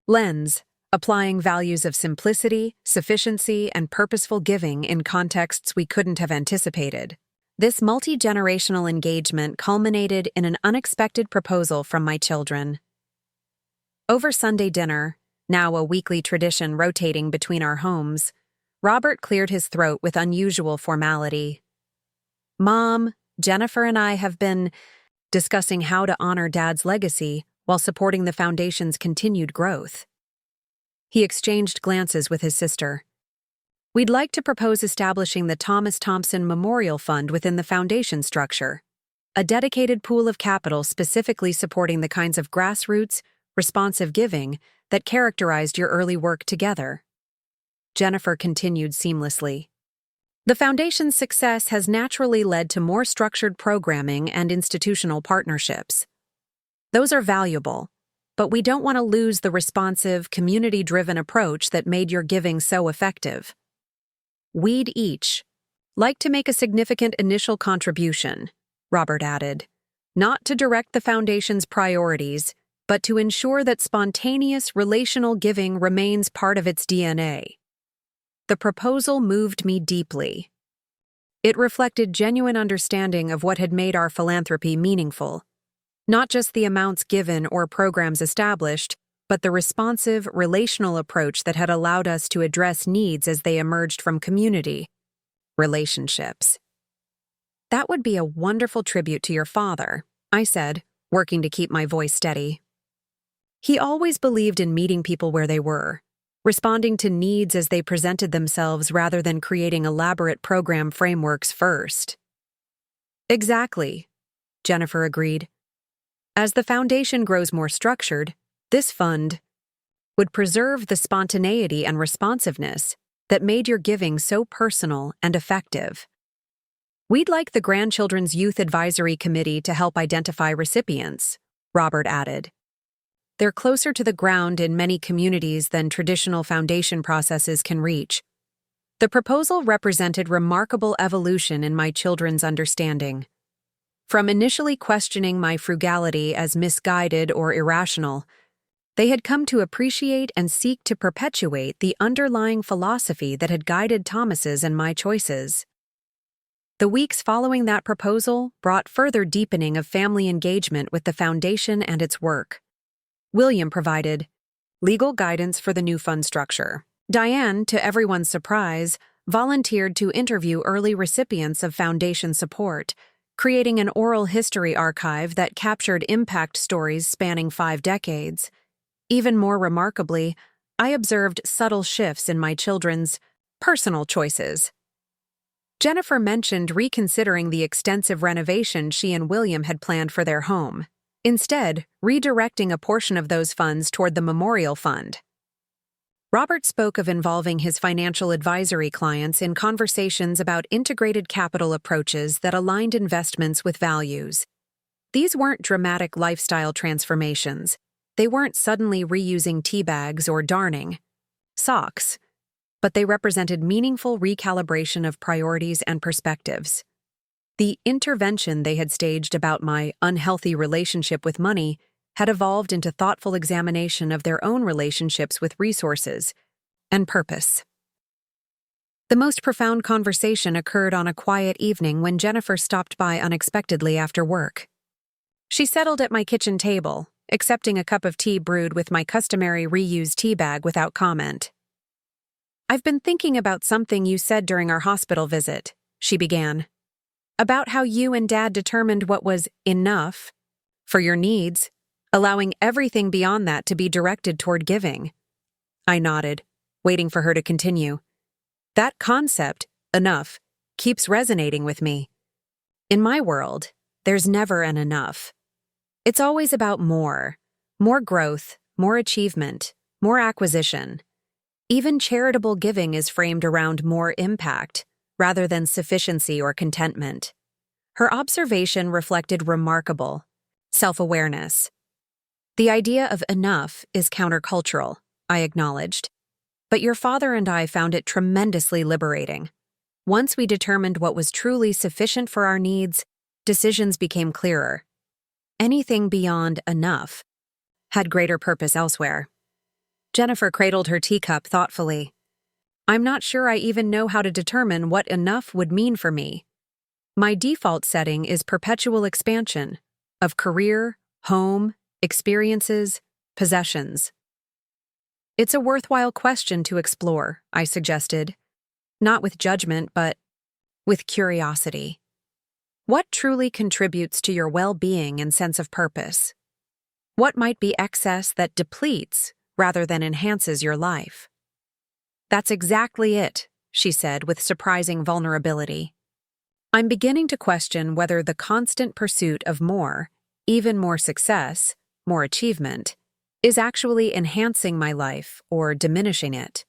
lens, applying values of simplicity, sufficiency, and purposeful giving in contexts we couldn't have anticipated. This multi-generational engagement culminated in an unexpected proposal from my children. Over Sunday dinner, now a weekly tradition rotating between our homes, Robert cleared his throat with unusual formality. Mom, Jennifer and I have been discussing how to honor Dad's legacy while supporting the Foundation's continued growth. He exchanged glances with his sister. We'd like to propose establishing the Thomas Thompson Memorial Fund within the Foundation structure, a dedicated pool of capital specifically supporting the kinds of grassroots, responsive giving that characterized your early work together. Jennifer continued seamlessly. The Foundation's success has naturally led to more structured programming and institutional partnerships. Those are valuable, but we don't want to lose the responsive, community-driven approach that made your giving so effective. We'd each like to make a significant initial contribution, Robert added, not to direct the Foundation's priorities, but to ensure that spontaneous relational giving remains part of its DNA. The proposal moved me deeply. It reflected genuine understanding of what had made our philanthropy meaningful. Not just the amounts given or programs established, but the responsive, relational approach that had allowed us to address needs as they emerged from community. Relationships. That would be a wonderful tribute to your father, I said, working to keep my voice steady. He always believed in meeting people where they were, responding to needs as they presented themselves rather than creating elaborate program frameworks first. Exactly, Jennifer agreed. As the foundation grows more structured, this fund would preserve the spontaneity and responsiveness that made your giving so personal and effective. We'd like the Grandchildren's Youth Advisory Committee to help identify recipients, Robert added. They're closer to the ground in many communities than traditional foundation processes can reach. The proposal represented remarkable evolution in my children's understanding. From initially questioning my frugality as misguided or irrational, they had come to appreciate and seek to perpetuate the underlying philosophy that had guided Thomas's and my choices. The weeks following that proposal brought further deepening of family engagement with the foundation and its work. William provided legal guidance for the new fund structure. Diane, to everyone's surprise, volunteered to interview early recipients of foundation support, creating an oral history archive that captured impact stories spanning 5 decades. Even more remarkably, I observed subtle shifts in my children's personal choices. Jennifer mentioned reconsidering the extensive renovation she and William had planned for their home, instead redirecting a portion of those funds toward the memorial fund. Robert spoke of involving his financial advisory clients in conversations about integrated capital approaches that aligned investments with values. These weren't dramatic lifestyle transformations. They weren't suddenly reusing tea bags or darning socks, but they represented meaningful recalibration of priorities and perspectives. The intervention they had staged about my unhealthy relationship with money had evolved into thoughtful examination of their own relationships with resources and purpose. The most profound conversation occurred on a quiet evening when Jennifer stopped by unexpectedly after work. She settled at my kitchen table, accepting a cup of tea brewed with my customary reused tea bag without comment. "I've been thinking about something you said during our hospital visit," she began. "About how you and Dad determined what was enough for your needs, allowing everything beyond that to be directed toward giving." I nodded, waiting for her to continue. That concept, enough, keeps resonating with me. In my world, there's never an enough. It's always about more growth, more achievement, more acquisition. Even charitable giving is framed around more impact, rather than sufficiency or contentment. Her observation reflected remarkable self-awareness. The idea of enough is countercultural, I acknowledged. But your father and I found it tremendously liberating. Once we determined what was truly sufficient for our needs, decisions became clearer. Anything beyond enough had greater purpose elsewhere. Jennifer cradled her teacup thoughtfully. I'm not sure I even know how to determine what enough would mean for me. My default setting is perpetual expansion of career, home, experiences, possessions. It's a worthwhile question to explore, I suggested, not with judgment, but with curiosity. What truly contributes to your well-being and sense of purpose? What might be excess that depletes rather than enhances your life? That's exactly it, she said with surprising vulnerability. I'm beginning to question whether the constant pursuit of more, even more success, more achievement, is actually enhancing my life or diminishing it.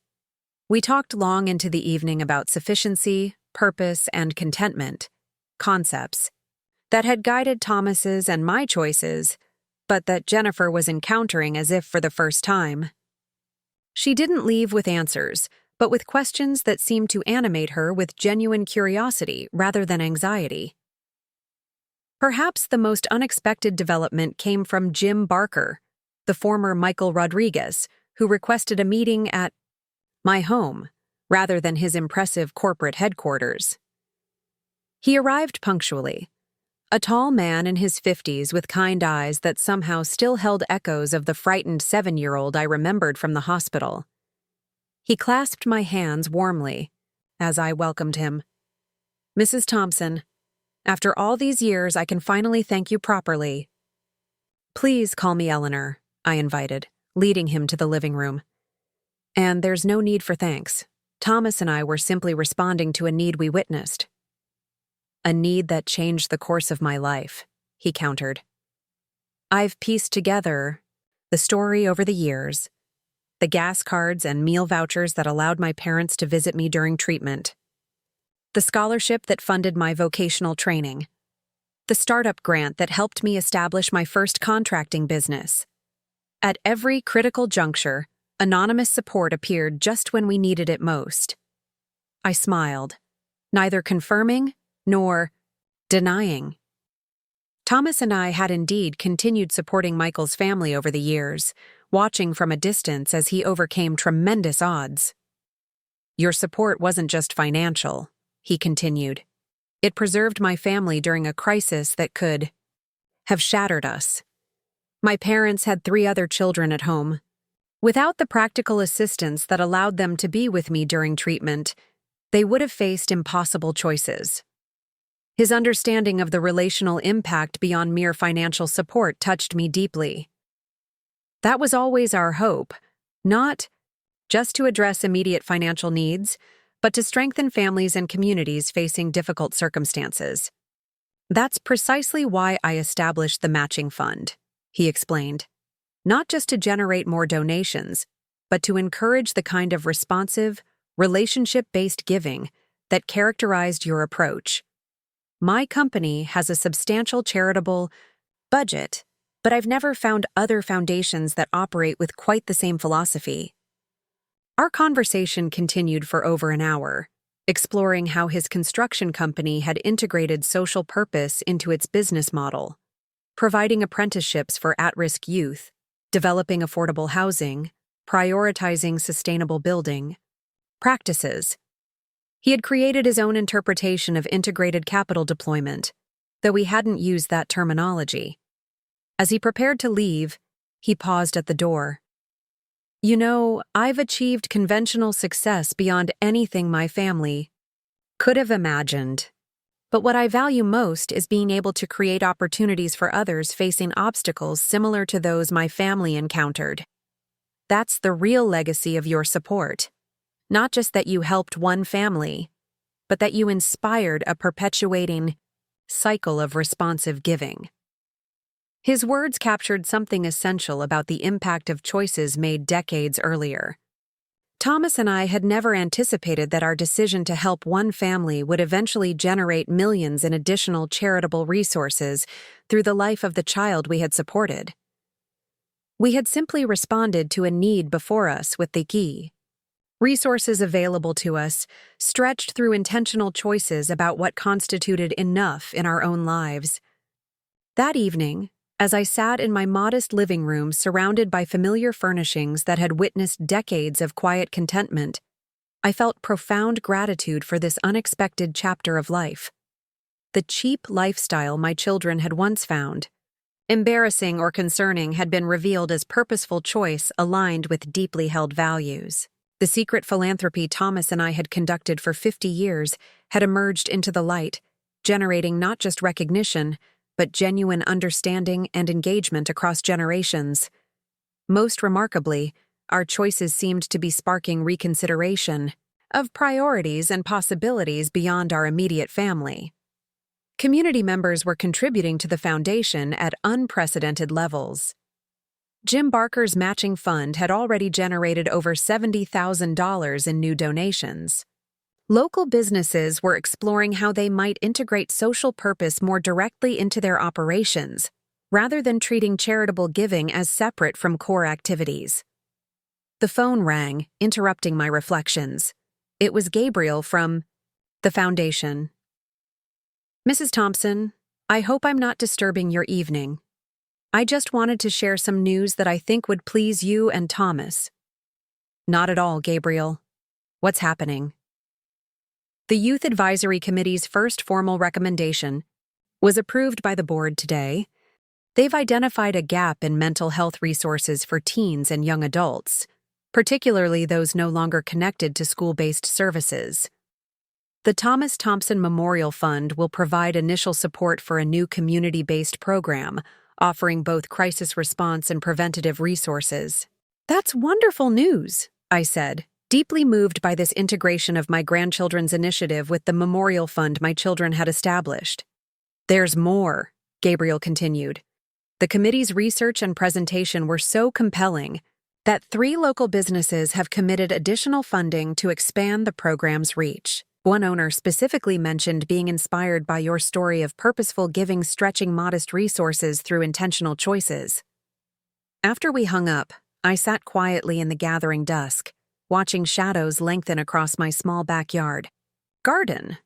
We talked long into the evening about sufficiency, purpose, and contentment, concepts that had guided Thomas's and my choices, but that Jennifer was encountering as if for the first time. She didn't leave with answers, but with questions that seemed to animate her with genuine curiosity rather than anxiety. Perhaps the most unexpected development came from Jim Barker, the former Michael Rodriguez, who requested a meeting at my home rather than his impressive corporate headquarters. He arrived punctually. A tall man in his 50s with kind eyes that somehow still held echoes of the frightened 7-year-old I remembered from the hospital. He clasped my hands warmly as I welcomed him. "Mrs. Thompson, after all these years, I can finally thank you properly." "Please call me Eleanor," I invited, leading him to the living room. "And there's no need for thanks. Thomas and I were simply responding to a need we witnessed." "A need that changed the course of my life," he countered. "I've pieced together the story over the years, the gas cards and meal vouchers that allowed my parents to visit me during treatment, the scholarship that funded my vocational training, the startup grant that helped me establish my first contracting business. At every critical juncture, anonymous support appeared just when we needed it most." I smiled, neither confirming nor denying. Thomas and I had indeed continued supporting Michael's family over the years, watching from a distance as he overcame tremendous odds. "Your support wasn't just financial," he continued. "It preserved my family during a crisis that could have shattered us. My parents had 3 other children at home. Without the practical assistance that allowed them to be with me during treatment, they would have faced impossible choices." His understanding of the relational impact beyond mere financial support touched me deeply. That was always our hope, not just to address immediate financial needs, but to strengthen families and communities facing difficult circumstances. "That's precisely why I established the matching fund," he explained. "Not just to generate more donations, but to encourage the kind of responsive, relationship-based giving that characterized your approach. My company has a substantial charitable budget, but I've never found other foundations that operate with quite the same philosophy." Our conversation continued for over an hour, exploring how his construction company had integrated social purpose into its business model, providing apprenticeships for at-risk youth, developing affordable housing, prioritizing sustainable building practices. He had created his own interpretation of integrated capital deployment, though he hadn't used that terminology. As he prepared to leave, he paused at the door. "You know, I've achieved conventional success beyond anything my family could have imagined. But what I value most is being able to create opportunities for others facing obstacles similar to those my family encountered. That's the real legacy of your support. Not just that you helped one family, but that you inspired a perpetuating cycle of responsive giving." His words captured something essential about the impact of choices made decades earlier. Thomas and I had never anticipated that our decision to help one family would eventually generate millions in additional charitable resources through the life of the child we had supported. We had simply responded to a need before us with the key resources available to us, stretched through intentional choices about what constituted enough in our own lives. That evening, as I sat in my modest living room surrounded by familiar furnishings that had witnessed decades of quiet contentment, I felt profound gratitude for this unexpected chapter of life. The cheap lifestyle my children had once found, embarrassing or concerning, had been revealed as purposeful choice aligned with deeply held values. The secret philanthropy Thomas and I had conducted for 50 years had emerged into the light, generating not just recognition, but genuine understanding and engagement across generations. Most remarkably, our choices seemed to be sparking reconsideration of priorities and possibilities beyond our immediate family. Community members were contributing to the foundation at unprecedented levels. Jim Barker's matching fund had already generated over $70,000 in new donations. Local businesses were exploring how they might integrate social purpose more directly into their operations, rather than treating charitable giving as separate from core activities. The phone rang, interrupting my reflections. It was Gabriel from the foundation. "Mrs. Thompson, I hope I'm not disturbing your evening. I just wanted to share some news that I think would please you and Thomas." "Not at all, Gabriel. What's happening?" The Youth Advisory Committee's first formal recommendation was approved by the board today. They've identified a gap in mental health resources for teens and young adults, particularly those no longer connected to school-based services. The Thomas Thompson Memorial Fund will provide initial support for a new community-based program, offering both crisis response and preventative resources. That's wonderful news, I said, deeply moved by this integration of my grandchildren's initiative with the memorial fund my children had established. There's more, Gabriel continued. The committee's research and presentation were so compelling that 3 local businesses have committed additional funding to expand the program's reach. One owner specifically mentioned being inspired by your story of purposeful giving, stretching modest resources through intentional choices. After we hung up, I sat quietly in the gathering dusk, watching shadows lengthen across my small backyard. Garden.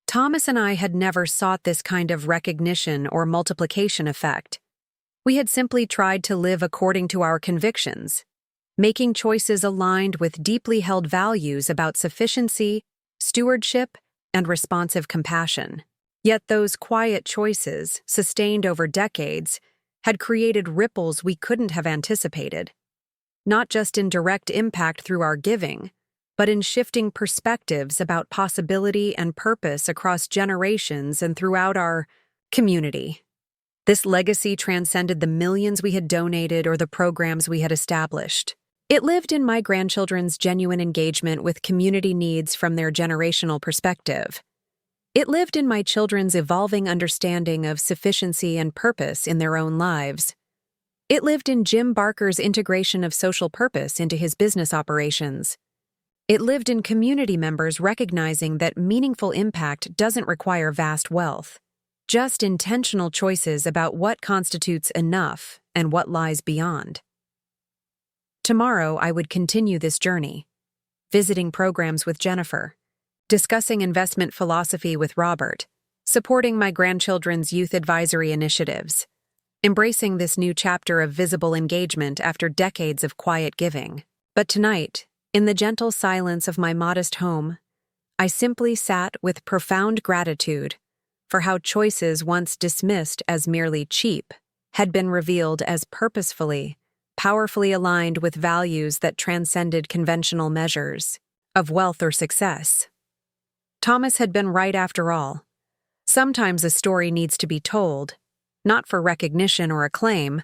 Thomas and I had never sought this kind of recognition or multiplication effect. We had simply tried to live according to our convictions, making choices aligned with deeply held values about sufficiency, stewardship, and responsive compassion. Yet those quiet choices, sustained over decades, had created ripples we couldn't have anticipated, not just in direct impact through our giving, but in shifting perspectives about possibility and purpose across generations and throughout our community. This legacy transcended the millions we had donated or the programs we had established. It lived in my grandchildren's genuine engagement with community needs from their generational perspective. It lived in my children's evolving understanding of sufficiency and purpose in their own lives. It lived in Jim Barker's integration of social purpose into his business operations. It lived in community members recognizing that meaningful impact doesn't require vast wealth, just intentional choices about what constitutes enough and what lies beyond. Tomorrow, I would continue this journey, visiting programs with Jennifer, discussing investment philosophy with Robert, supporting my grandchildren's youth advisory initiatives, embracing this new chapter of visible engagement after decades of quiet giving. But tonight, in the gentle silence of my modest home, I simply sat with profound gratitude for how choices once dismissed as merely cheap had been revealed as purposefully, powerfully aligned with values that transcended conventional measures of wealth or success. Thomas had been right after all. Sometimes a story needs to be told, not for recognition or acclaim,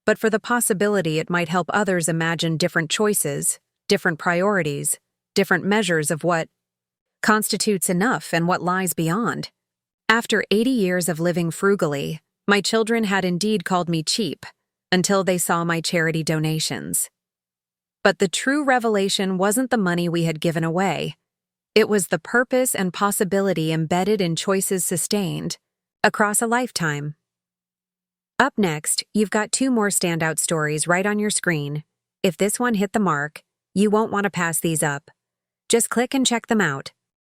but for the possibility it might help others imagine different choices, different priorities, different measures of what constitutes enough and what lies beyond. After 80 years of living frugally, my children had indeed called me cheap until they saw my charity donations. But the true revelation wasn't the money we had given away. It was the purpose and possibility embedded in choices sustained across a lifetime. Up next, you've got 2 more standout stories right on your screen. If this one hit the mark, you won't want to pass these up. Just click and check them out.